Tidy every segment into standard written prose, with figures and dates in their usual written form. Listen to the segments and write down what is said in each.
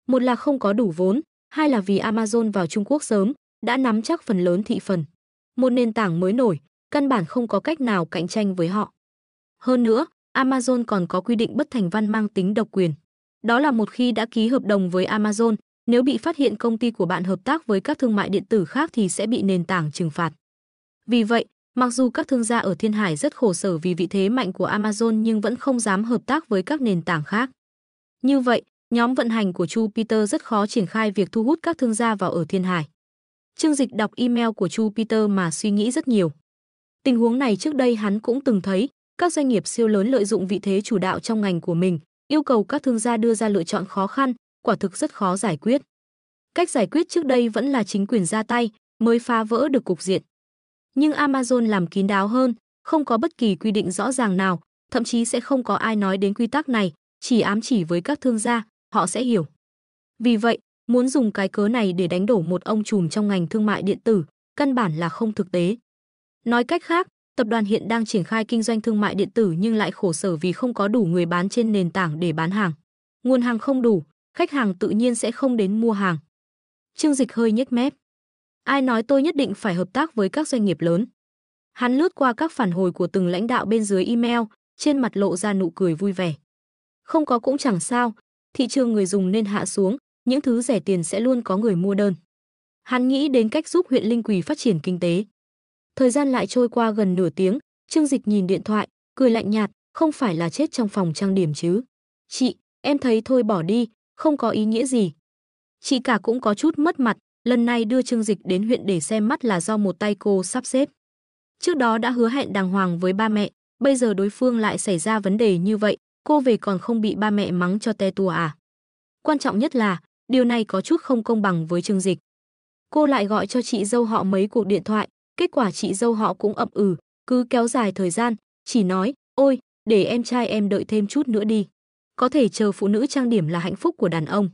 Một là không có đủ vốn, hai là vì Amazon vào Trung Quốc sớm, đã nắm chắc phần lớn thị phần. Một nền tảng mới nổi, căn bản không có cách nào cạnh tranh với họ. Hơn nữa, Amazon còn có quy định bất thành văn mang tính độc quyền. Đó là một khi đã ký hợp đồng với Amazon, nếu bị phát hiện công ty của bạn hợp tác với các thương mại điện tử khác thì sẽ bị nền tảng trừng phạt. Vì vậy, mặc dù các thương gia ở Thiên Hải rất khổ sở vì vị thế mạnh của Amazon nhưng vẫn không dám hợp tác với các nền tảng khác. Như vậy, nhóm vận hành của Chu Peter rất khó triển khai việc thu hút các thương gia vào ở Thiên Hải. Trương Dịch đọc email của Chu Peter mà suy nghĩ rất nhiều. Tình huống này trước đây hắn cũng từng thấy, các doanh nghiệp siêu lớn lợi dụng vị thế chủ đạo trong ngành của mình, yêu cầu các thương gia đưa ra lựa chọn khó khăn, quả thực rất khó giải quyết. Cách giải quyết trước đây vẫn là chính quyền ra tay, mới phá vỡ được cục diện. Nhưng Amazon làm kín đáo hơn, không có bất kỳ quy định rõ ràng nào, thậm chí sẽ không có ai nói đến quy tắc này, chỉ ám chỉ với các thương gia, họ sẽ hiểu. Vì vậy, muốn dùng cái cớ này để đánh đổ một ông trùm trong ngành thương mại điện tử, căn bản là không thực tế. Nói cách khác, tập đoàn hiện đang triển khai kinh doanh thương mại điện tử nhưng lại khổ sở vì không có đủ người bán trên nền tảng để bán hàng. Nguồn hàng không đủ, khách hàng tự nhiên sẽ không đến mua hàng. Trương Dịch hơi nhếch mép. Ai nói tôi nhất định phải hợp tác với các doanh nghiệp lớn? Hắn lướt qua các phản hồi của từng lãnh đạo bên dưới email, trên mặt lộ ra nụ cười vui vẻ. Không có cũng chẳng sao, thị trường người dùng nên hạ xuống, những thứ rẻ tiền sẽ luôn có người mua đơn. Hắn nghĩ đến cách giúp huyện Linh Quỳ phát triển kinh tế. Thời gian lại trôi qua gần nửa tiếng, Trương Dịch nhìn điện thoại, cười lạnh nhạt, không phải là chết trong phòng trang điểm chứ. Chị, em thấy thôi bỏ đi, không có ý nghĩa gì. Chị cả cũng có chút mất mặt, lần này đưa Trương Dịch đến huyện để xem mắt là do một tay cô sắp xếp. Trước đó đã hứa hẹn đàng hoàng với ba mẹ, bây giờ đối phương lại xảy ra vấn đề như vậy, cô về còn không bị ba mẹ mắng cho te tua à. Quan trọng nhất là, điều này có chút không công bằng với Trương Dịch. Cô lại gọi cho chị dâu họ mấy cuộc điện thoại, kết quả chị dâu họ cũng ậm cứ kéo dài thời gian, chỉ nói, ôi, để em trai em đợi thêm chút nữa đi. Có thể chờ phụ nữ trang điểm là hạnh phúc của đàn ông.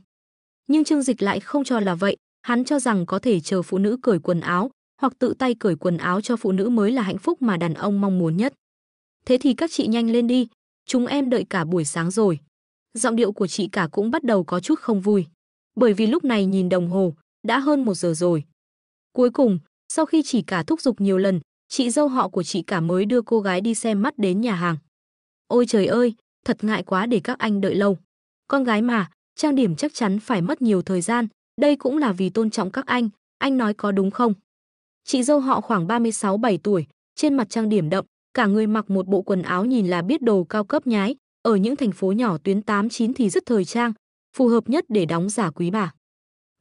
Nhưng Trương Dịch lại không cho là vậy, hắn cho rằng có thể chờ phụ nữ cởi quần áo, hoặc tự tay cởi quần áo cho phụ nữ mới là hạnh phúc mà đàn ông mong muốn nhất. Thế thì các chị nhanh lên đi, chúng em đợi cả buổi sáng rồi. Giọng điệu của chị cả cũng bắt đầu có chút không vui. Bởi vì lúc này nhìn đồng hồ, đã hơn 1 giờ rồi. Cuối cùng, sau khi chị cả thúc giục nhiều lần, chị dâu họ của chị cả mới đưa cô gái đi xem mắt đến nhà hàng. Ôi trời ơi, thật ngại quá để các anh đợi lâu. Con gái mà, trang điểm chắc chắn phải mất nhiều thời gian, đây cũng là vì tôn trọng các anh nói có đúng không? Chị dâu họ khoảng 36-7 tuổi, trên mặt trang điểm đậm, cả người mặc một bộ quần áo nhìn là biết đồ cao cấp nhái, ở những thành phố nhỏ tuyến 8-9 thì rất thời trang, phù hợp nhất để đóng giả quý bà.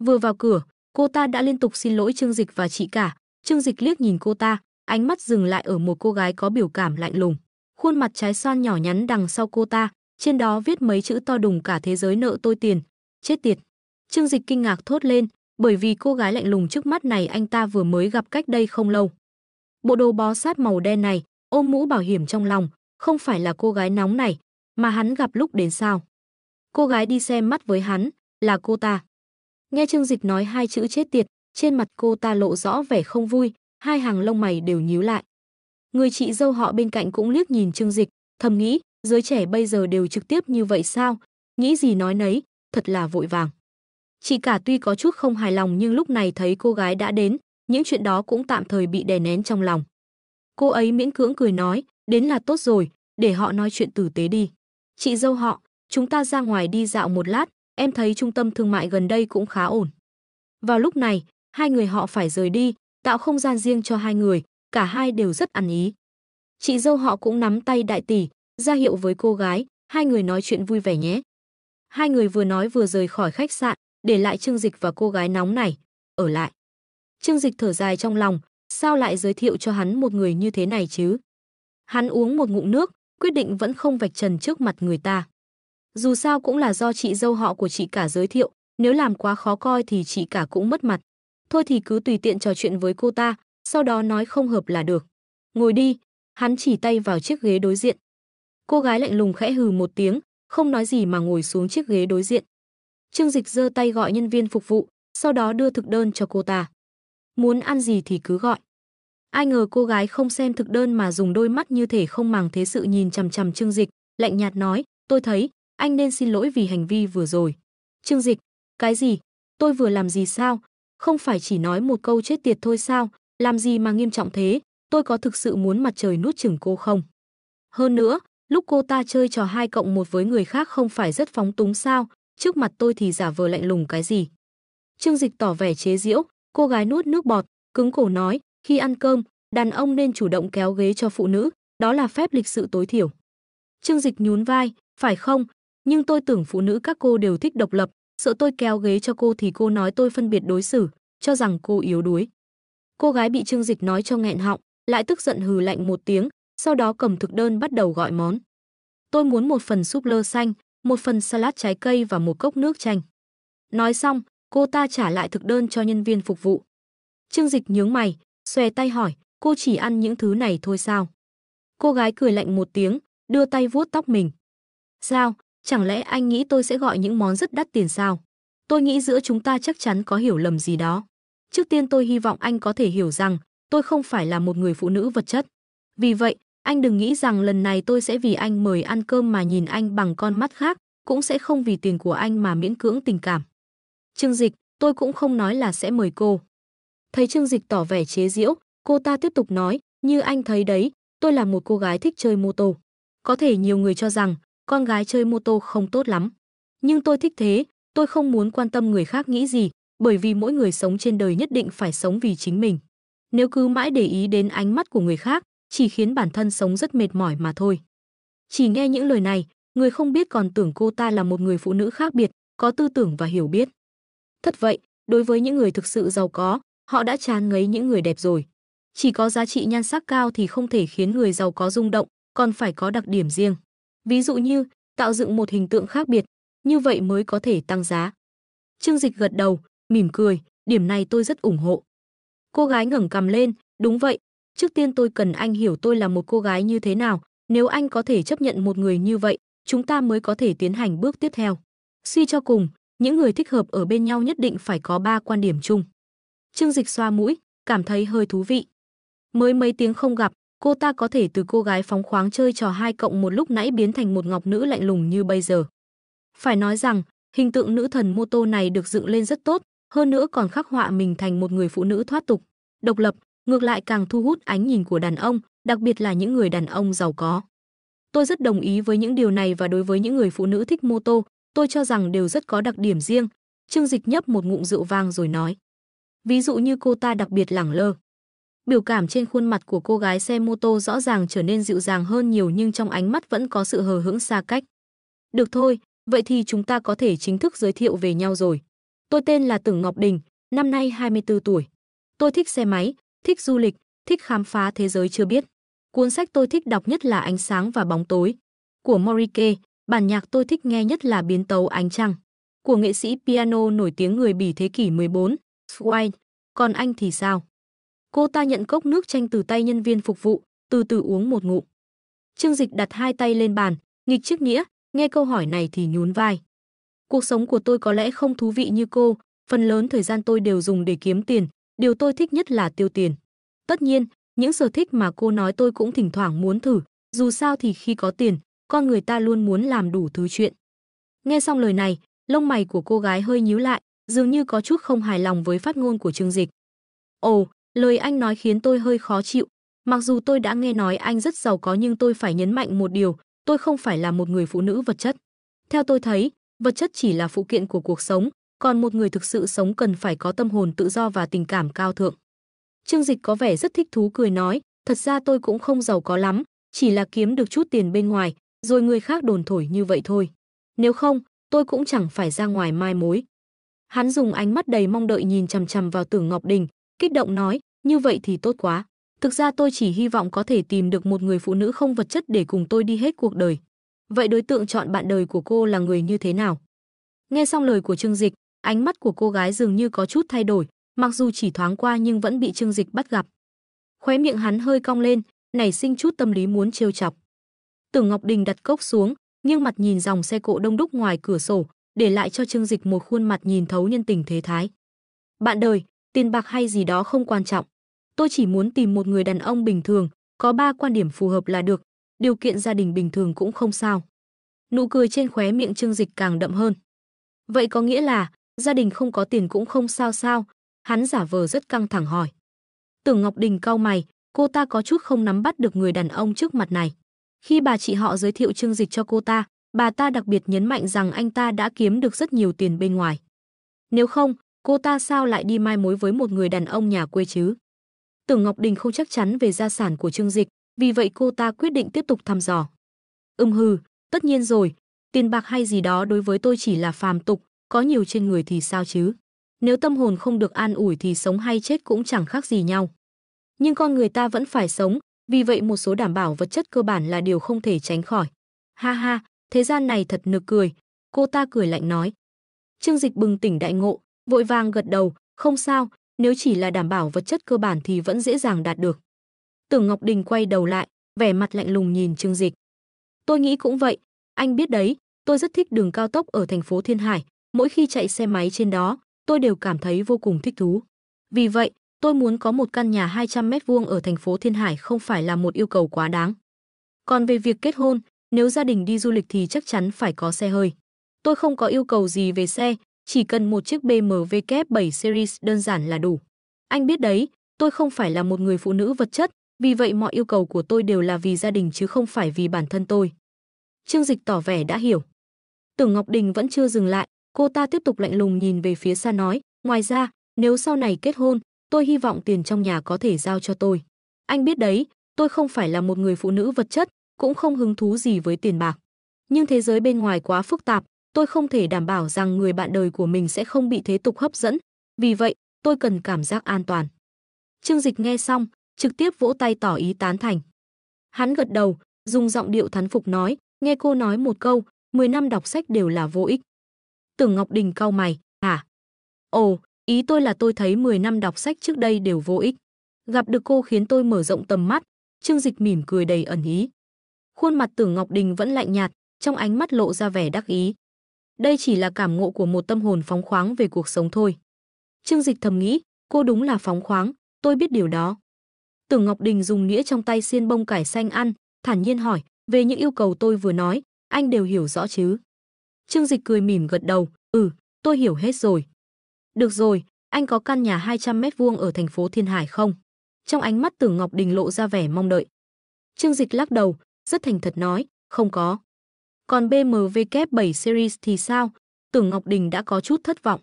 Vừa vào cửa, cô ta đã liên tục xin lỗi Trương Dịch và chị cả. Trương Dịch liếc nhìn cô ta, ánh mắt dừng lại ở một cô gái có biểu cảm lạnh lùng. Khuôn mặt trái xoan nhỏ nhắn đằng sau cô ta, trên đó viết mấy chữ to đùng cả thế giới nợ tôi tiền. Chết tiệt. Trương Dịch kinh ngạc thốt lên, bởi vì cô gái lạnh lùng trước mắt này anh ta vừa mới gặp cách đây không lâu. Bộ đồ bó sát màu đen này, ôm mũ bảo hiểm trong lòng, không phải là cô gái nóng này, mà hắn gặp lúc đến sao. Cô gái đi xem mắt với hắn, là cô ta. Nghe Trương Dịch nói hai chữ chết tiệt, trên mặt cô ta lộ rõ vẻ không vui, hai hàng lông mày đều nhíu lại. Người chị dâu họ bên cạnh cũng liếc nhìn Trương Dịch, thầm nghĩ, giới trẻ bây giờ đều trực tiếp như vậy sao, nghĩ gì nói nấy, thật là vội vàng. Chị cả tuy có chút không hài lòng nhưng lúc này thấy cô gái đã đến, những chuyện đó cũng tạm thời bị đè nén trong lòng. Cô ấy miễn cưỡng cười nói, đến là tốt rồi, để họ nói chuyện tử tế đi. Chị dâu họ, chúng ta ra ngoài đi dạo một lát, em thấy trung tâm thương mại gần đây cũng khá ổn. Vào lúc này, hai người họ phải rời đi, tạo không gian riêng cho hai người, cả hai đều rất ăn ý. Chị dâu họ cũng nắm tay đại tỷ, ra hiệu với cô gái, hai người nói chuyện vui vẻ nhé. Hai người vừa nói vừa rời khỏi khách sạn, để lại Trương Dịch và cô gái nóng này, ở lại. Trương Dịch thở dài trong lòng, sao lại giới thiệu cho hắn một người như thế này chứ? Hắn uống một ngụm nước, quyết định vẫn không vạch trần trước mặt người ta. Dù sao cũng là do chị dâu họ của chị cả giới thiệu, nếu làm quá khó coi thì chị cả cũng mất mặt. Thôi thì cứ tùy tiện trò chuyện với cô ta, sau đó nói không hợp là được. Ngồi đi, hắn chỉ tay vào chiếc ghế đối diện. Cô gái lạnh lùng khẽ hừ một tiếng, không nói gì mà ngồi xuống chiếc ghế đối diện. Trương Dịch giơ tay gọi nhân viên phục vụ, sau đó đưa thực đơn cho cô ta. Muốn ăn gì thì cứ gọi. Ai ngờ cô gái không xem thực đơn mà dùng đôi mắt như thể không màng thế sự nhìn chằm chằm Trương Dịch, lạnh nhạt nói, tôi thấy, anh nên xin lỗi vì hành vi vừa rồi. Trương Dịch, Cái gì? Tôi vừa làm gì sao? Không phải chỉ nói một câu chết tiệt thôi sao? Làm gì mà nghiêm trọng thế? Tôi có thực sự muốn mặt trời nuốt chửng cô không? Hơn nữa, lúc cô ta chơi trò 2+1 với người khác không phải rất phóng túng sao? Trước mặt tôi thì giả vờ lạnh lùng cái gì? Trương Dịch tỏ vẻ chế giễu, cô gái nuốt nước bọt, cứng cổ nói, khi ăn cơm, đàn ông nên chủ động kéo ghế cho phụ nữ, đó là phép lịch sự tối thiểu. Trương Dịch nhún vai, phải không? Nhưng tôi tưởng phụ nữ các cô đều thích độc lập, sợ tôi kéo ghế cho cô thì cô nói tôi phân biệt đối xử, cho rằng cô yếu đuối. Cô gái bị Trương Dịch nói cho nghẹn họng, lại tức giận hừ lạnh một tiếng, sau đó cầm thực đơn bắt đầu gọi món. Tôi muốn một phần súp lơ xanh, một phần salad trái cây và một cốc nước chanh. Nói xong, cô ta trả lại thực đơn cho nhân viên phục vụ. Trương Dịch nhướng mày, xòe tay hỏi, cô chỉ ăn những thứ này thôi sao? Cô gái cười lạnh một tiếng, đưa tay vuốt tóc mình. Sao, chẳng lẽ anh nghĩ tôi sẽ gọi những món rất đắt tiền sao? Tôi nghĩ giữa chúng ta chắc chắn có hiểu lầm gì đó. Trước tiên tôi hy vọng anh có thể hiểu rằng tôi không phải là một người phụ nữ vật chất. Vì vậy, anh đừng nghĩ rằng lần này tôi sẽ vì anh mời ăn cơm mà nhìn anh bằng con mắt khác, cũng sẽ không vì tiền của anh mà miễn cưỡng tình cảm. Trương Dịch, tôi cũng không nói là sẽ mời cô. Thấy Trương Dịch tỏ vẻ chế giễu, cô ta tiếp tục nói, như anh thấy đấy, tôi là một cô gái thích chơi mô tô. Có thể nhiều người cho rằng con gái chơi mô tô không tốt lắm. Nhưng tôi thích thế, tôi không muốn quan tâm người khác nghĩ gì, bởi vì mỗi người sống trên đời nhất định phải sống vì chính mình. Nếu cứ mãi để ý đến ánh mắt của người khác, chỉ khiến bản thân sống rất mệt mỏi mà thôi. Chỉ nghe những lời này, người không biết còn tưởng cô ta là một người phụ nữ khác biệt, có tư tưởng và hiểu biết. Thật vậy, đối với những người thực sự giàu có, họ đã chán ngấy những người đẹp rồi. Chỉ có giá trị nhan sắc cao thì không thể khiến người giàu có rung động, còn phải có đặc điểm riêng. Ví dụ như, tạo dựng một hình tượng khác biệt, như vậy mới có thể tăng giá. Trương Dịch gật đầu, mỉm cười, điểm này tôi rất ủng hộ. Cô gái ngẩng cằm lên, đúng vậy, trước tiên tôi cần anh hiểu tôi là một cô gái như thế nào, nếu anh có thể chấp nhận một người như vậy, chúng ta mới có thể tiến hành bước tiếp theo. Suy cho cùng, những người thích hợp ở bên nhau nhất định phải có 3 quan điểm chung. Trương Dịch xoa mũi, cảm thấy hơi thú vị. Mới mấy tiếng không gặp, cô ta có thể từ cô gái phóng khoáng chơi trò 2+1 lúc nãy biến thành một ngọc nữ lạnh lùng như bây giờ. Phải nói rằng, hình tượng nữ thần mô tô này được dựng lên rất tốt, hơn nữa còn khắc họa mình thành một người phụ nữ thoát tục, độc lập, ngược lại càng thu hút ánh nhìn của đàn ông, đặc biệt là những người đàn ông giàu có. Tôi rất đồng ý với những điều này và đối với những người phụ nữ thích mô tô, tôi cho rằng đều rất có đặc điểm riêng. Trương Dịch nhấp một ngụm rượu vang rồi nói. Ví dụ như cô ta đặc biệt lẳng lơ. Biểu cảm trên khuôn mặt của cô gái xe mô tô rõ ràng trở nên dịu dàng hơn nhiều nhưng trong ánh mắt vẫn có sự hờ hững xa cách. Được thôi, vậy thì chúng ta có thể chính thức giới thiệu về nhau rồi. Tôi tên là Tưởng Ngọc Đình, năm nay 24 tuổi. Tôi thích xe máy, thích du lịch, thích khám phá thế giới chưa biết. Cuốn sách tôi thích đọc nhất là Ánh sáng và bóng tối của Morike, bản nhạc tôi thích nghe nhất là Biến tấu ánh trăng của nghệ sĩ piano nổi tiếng người Bỉ thế kỷ 14, Swight. Còn anh thì sao? Cô ta nhận cốc nước chanh từ tay nhân viên phục vụ, từ từ uống một ngụm. Trương Dịch đặt hai tay lên bàn, nghịch chiếc nghĩa, nghe câu hỏi này thì nhún vai. Cuộc sống của tôi có lẽ không thú vị như cô, phần lớn thời gian tôi đều dùng để kiếm tiền, điều tôi thích nhất là tiêu tiền. Tất nhiên, những sở thích mà cô nói tôi cũng thỉnh thoảng muốn thử, dù sao thì khi có tiền, con người ta luôn muốn làm đủ thứ chuyện. Nghe xong lời này, lông mày của cô gái hơi nhíu lại, dường như có chút không hài lòng với phát ngôn của Trương Dịch. Ồ, lời anh nói khiến tôi hơi khó chịu. Mặc dù tôi đã nghe nói anh rất giàu có nhưng tôi phải nhấn mạnh một điều, tôi không phải là một người phụ nữ vật chất. Theo tôi thấy, vật chất chỉ là phụ kiện của cuộc sống, còn một người thực sự sống cần phải có tâm hồn tự do và tình cảm cao thượng. Trương Dịch có vẻ rất thích thú cười nói, thật ra tôi cũng không giàu có lắm, chỉ là kiếm được chút tiền bên ngoài, rồi người khác đồn thổi như vậy thôi. Nếu không, tôi cũng chẳng phải ra ngoài mai mối. Hắn dùng ánh mắt đầy mong đợi nhìn chằm chằm vào Tưởng Ngọc Đình, kích động nói, như vậy thì tốt quá. Thực ra tôi chỉ hy vọng có thể tìm được một người phụ nữ không vật chất để cùng tôi đi hết cuộc đời. Vậy đối tượng chọn bạn đời của cô là người như thế nào? Nghe xong lời của Trương Dịch, ánh mắt của cô gái dường như có chút thay đổi, mặc dù chỉ thoáng qua nhưng vẫn bị Trương Dịch bắt gặp. Khóe miệng hắn hơi cong lên, nảy sinh chút tâm lý muốn trêu chọc. Tưởng Ngọc Đình đặt cốc xuống, nghiêng mặt nhìn dòng xe cộ đông đúc ngoài cửa sổ, để lại cho Trương Dịch một khuôn mặt nhìn thấu nhân tình thế thái. Bạn đời, tiền bạc hay gì đó không quan trọng. Tôi chỉ muốn tìm một người đàn ông bình thường, có 3 quan điểm phù hợp là được, điều kiện gia đình bình thường cũng không sao. Nụ cười trên khóe miệng Trương Dịch càng đậm hơn. Vậy có nghĩa là, Gia đình không có tiền cũng không sao sao? Hắn giả vờ rất căng thẳng hỏi. Tưởng Ngọc Đình cau mày, cô ta có chút không nắm bắt được người đàn ông trước mặt này. Khi bà chị họ giới thiệu Trương Dịch cho cô ta, bà ta đặc biệt nhấn mạnh rằng anh ta đã kiếm được rất nhiều tiền bên ngoài. Nếu không, cô ta sao lại đi mai mối với một người đàn ông nhà quê chứ? Tưởng Ngọc Đình không chắc chắn về gia sản của Trương Dịch, vì vậy cô ta quyết định tiếp tục thăm dò. Hừ, tất nhiên rồi, tiền bạc hay gì đó đối với tôi chỉ là phàm tục, có nhiều trên người thì sao chứ? Nếu tâm hồn không được an ủi thì sống hay chết cũng chẳng khác gì nhau. Nhưng con người ta vẫn phải sống, vì vậy một số đảm bảo vật chất cơ bản là điều không thể tránh khỏi. Ha ha, thế gian này thật nực cười, cô ta cười lạnh nói. Trương Dịch bừng tỉnh đại ngộ, vội vàng gật đầu, không sao, nếu chỉ là đảm bảo vật chất cơ bản thì vẫn dễ dàng đạt được. Tưởng Ngọc Đình quay đầu lại, vẻ mặt lạnh lùng nhìn Trương Dịch. Tôi nghĩ cũng vậy, anh biết đấy, tôi rất thích đường cao tốc ở thành phố Thiên Hải, mỗi khi chạy xe máy trên đó, tôi đều cảm thấy vô cùng thích thú. Vì vậy, tôi muốn có một căn nhà 200 mét vuông ở thành phố Thiên Hải không phải là một yêu cầu quá đáng. Còn về việc kết hôn, nếu gia đình đi du lịch thì chắc chắn phải có xe hơi. Tôi không có yêu cầu gì về xe, chỉ cần một chiếc BMW K7 Series đơn giản là đủ. Anh biết đấy, tôi không phải là một người phụ nữ vật chất, vì vậy mọi yêu cầu của tôi đều là vì gia đình chứ không phải vì bản thân tôi. Trương Dịch tỏ vẻ đã hiểu. Tưởng Ngọc Đình vẫn chưa dừng lại, cô ta tiếp tục lạnh lùng nhìn về phía xa nói, ngoài ra, nếu sau này kết hôn, tôi hy vọng tiền trong nhà có thể giao cho tôi. Anh biết đấy, tôi không phải là một người phụ nữ vật chất, cũng không hứng thú gì với tiền bạc. Nhưng thế giới bên ngoài quá phức tạp, tôi không thể đảm bảo rằng người bạn đời của mình sẽ không bị thế tục hấp dẫn, vì vậy, tôi cần cảm giác an toàn. Trương Dịch nghe xong, trực tiếp vỗ tay tỏ ý tán thành. Hắn gật đầu, dùng giọng điệu thán phục nói, nghe cô nói một câu, 10 năm đọc sách đều là vô ích. Tưởng Ngọc Đình cau mày, hả? Ồ, ý tôi là tôi thấy 10 năm đọc sách trước đây đều vô ích. Gặp được cô khiến tôi mở rộng tầm mắt. Trương Dịch mỉm cười đầy ẩn ý. Khuôn mặt Tưởng Ngọc Đình vẫn lạnh nhạt, trong ánh mắt lộ ra vẻ đắc ý. Đây chỉ là cảm ngộ của một tâm hồn phóng khoáng về cuộc sống thôi. Trương Dịch thầm nghĩ, cô đúng là phóng khoáng, tôi biết điều đó. Tưởng Ngọc Đình dùng nĩa trong tay xiên bông cải xanh ăn, thản nhiên hỏi, về những yêu cầu tôi vừa nói, anh đều hiểu rõ chứ? Trương Dịch cười mỉm gật đầu, tôi hiểu hết rồi. Được rồi, anh có căn nhà 200 mét vuông ở thành phố Thiên Hải không? Trong ánh mắt Tưởng Ngọc Đình lộ ra vẻ mong đợi. Trương Dịch lắc đầu, rất thành thật nói, không có. Còn BMW K7 Series thì sao? Tưởng Ngọc Đình đã có chút thất vọng.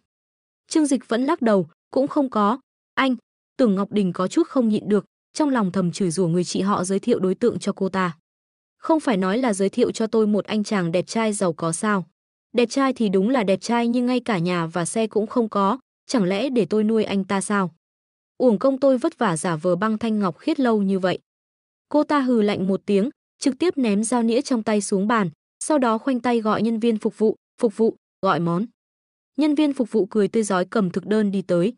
Trương Dịch vẫn lắc đầu, cũng không có. Anh, Tưởng Ngọc Đình có chút không nhịn được, trong lòng thầm chửi rủa người chị họ giới thiệu đối tượng cho cô ta. Không phải nói là giới thiệu cho tôi một anh chàng đẹp trai giàu có sao? Đẹp trai thì đúng là đẹp trai nhưng ngay cả nhà và xe cũng không có, chẳng lẽ để tôi nuôi anh ta sao? Uổng công tôi vất vả giả vờ băng thanh ngọc khiết lâu như vậy. Cô ta hừ lạnh một tiếng, trực tiếp ném dao nĩa trong tay xuống bàn, sau đó khoanh tay gọi nhân viên phục vụ, gọi món. Nhân viên phục vụ cười tươi rói cầm thực đơn đi tới.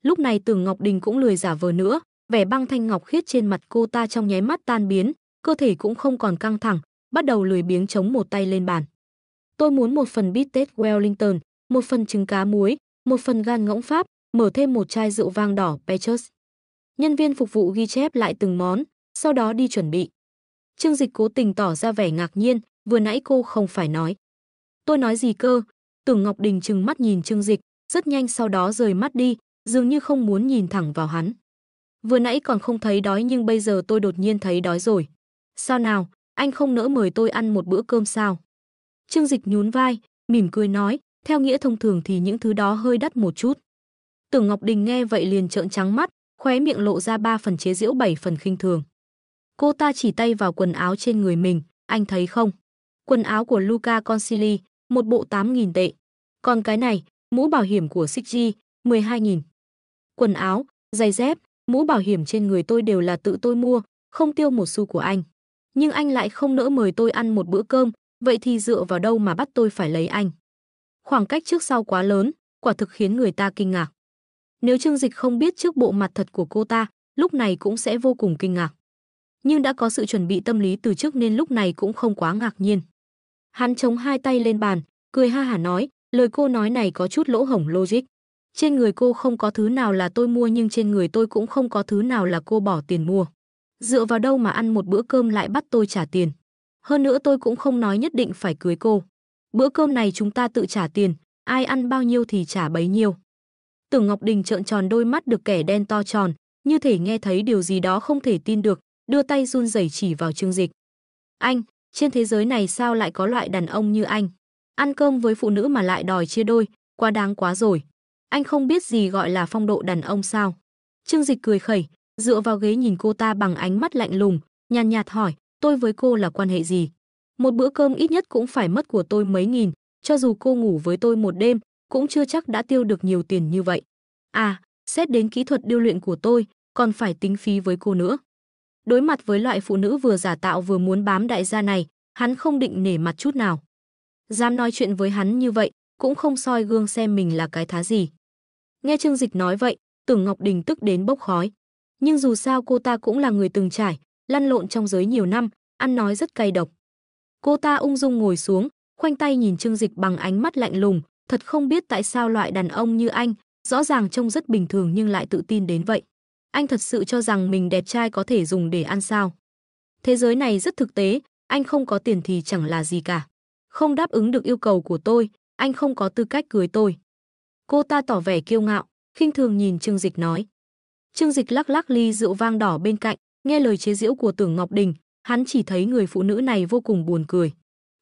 Lúc này Tưởng Ngọc Đình cũng lười giả vờ nữa, vẻ băng thanh ngọc khiết trên mặt cô ta trong nháy mắt tan biến, cơ thể cũng không còn căng thẳng, bắt đầu lười biếng chống một tay lên bàn. Tôi muốn một phần bít tết Wellington, một phần trứng cá muối, một phần gan ngỗng Pháp, mở thêm một chai rượu vang đỏ Petrus. Nhân viên phục vụ ghi chép lại từng món, sau đó đi chuẩn bị. Trương Dịch cố tình tỏ ra vẻ ngạc nhiên, vừa nãy cô không phải nói. Tôi nói gì cơ? Tưởng Ngọc Đình trừng mắt nhìn Trương Dịch, rất nhanh sau đó rời mắt đi, dường như không muốn nhìn thẳng vào hắn. Vừa nãy còn không thấy đói nhưng bây giờ tôi đột nhiên thấy đói rồi. Sao nào, anh không nỡ mời tôi ăn một bữa cơm sao? Trương Dịch nhún vai, mỉm cười nói, theo nghĩa thông thường thì những thứ đó hơi đắt một chút. Tưởng Ngọc Đình nghe vậy liền trợn trắng mắt, khóe miệng lộ ra 3 phần chế giễu 7 phần khinh thường. Cô ta chỉ tay vào quần áo trên người mình, anh thấy không? Quần áo của Luca Consigli, một bộ 8.000 tệ. Còn cái này, mũ bảo hiểm của Siggi, 12.000. Quần áo, giày dép, mũ bảo hiểm trên người tôi đều là tự tôi mua, không tiêu một xu của anh. Nhưng anh lại không nỡ mời tôi ăn một bữa cơm, vậy thì dựa vào đâu mà bắt tôi phải lấy anh? Khoảng cách trước sau quá lớn, quả thực khiến người ta kinh ngạc. Nếu Trương Dịch không biết trước bộ mặt thật của cô ta, lúc này cũng sẽ vô cùng kinh ngạc. Nhưng đã có sự chuẩn bị tâm lý từ trước nên lúc này cũng không quá ngạc nhiên. Hắn chống hai tay lên bàn, cười ha hả nói, lời cô nói này có chút lỗ hổng logic. Trên người cô không có thứ nào là tôi mua nhưng trên người tôi cũng không có thứ nào là cô bỏ tiền mua. Dựa vào đâu mà ăn một bữa cơm lại bắt tôi trả tiền? Hơn nữa tôi cũng không nói nhất định phải cưới cô. Bữa cơm này chúng ta tự trả tiền, ai ăn bao nhiêu thì trả bấy nhiêu. Tưởng Ngọc Đình trợn tròn đôi mắt được kẻ đen to tròn, như thể nghe thấy điều gì đó không thể tin được, đưa tay run rẩy chỉ vào Trương Dịch. Anh, trên thế giới này sao lại có loại đàn ông như anh? Ăn cơm với phụ nữ mà lại đòi chia đôi, quá đáng quá rồi. Anh không biết gì gọi là phong độ đàn ông sao? Trương Dịch cười khẩy, dựa vào ghế nhìn cô ta bằng ánh mắt lạnh lùng, nhàn nhạt hỏi, tôi với cô là quan hệ gì? Một bữa cơm ít nhất cũng phải mất của tôi mấy nghìn, cho dù cô ngủ với tôi một đêm, cũng chưa chắc đã tiêu được nhiều tiền như vậy. À, xét đến kỹ thuật điêu luyện của tôi, còn phải tính phí với cô nữa. Đối mặt với loại phụ nữ vừa giả tạo vừa muốn bám đại gia này, hắn không định nể mặt chút nào. Dám nói chuyện với hắn như vậy, cũng không soi gương xem mình là cái thá gì. Nghe Trương Dịch nói vậy, Tưởng Ngọc Đình tức đến bốc khói. Nhưng dù sao cô ta cũng là người từng trải, lăn lộn trong giới nhiều năm, ăn nói rất cay độc. Cô ta ung dung ngồi xuống, khoanh tay nhìn Trương Dịch bằng ánh mắt lạnh lùng, thật không biết tại sao loại đàn ông như anh, rõ ràng trông rất bình thường nhưng lại tự tin đến vậy. Anh thật sự cho rằng mình đẹp trai có thể dùng để ăn sao? Thế giới này rất thực tế, anh không có tiền thì chẳng là gì cả. Không đáp ứng được yêu cầu của tôi, anh không có tư cách cưới tôi. Cô ta tỏ vẻ kiêu ngạo, khinh thường nhìn Trương Dịch nói. Trương Dịch lắc lắc ly rượu vang đỏ bên cạnh, nghe lời chế giễu của Tưởng Ngọc Đình, hắn chỉ thấy người phụ nữ này vô cùng buồn cười.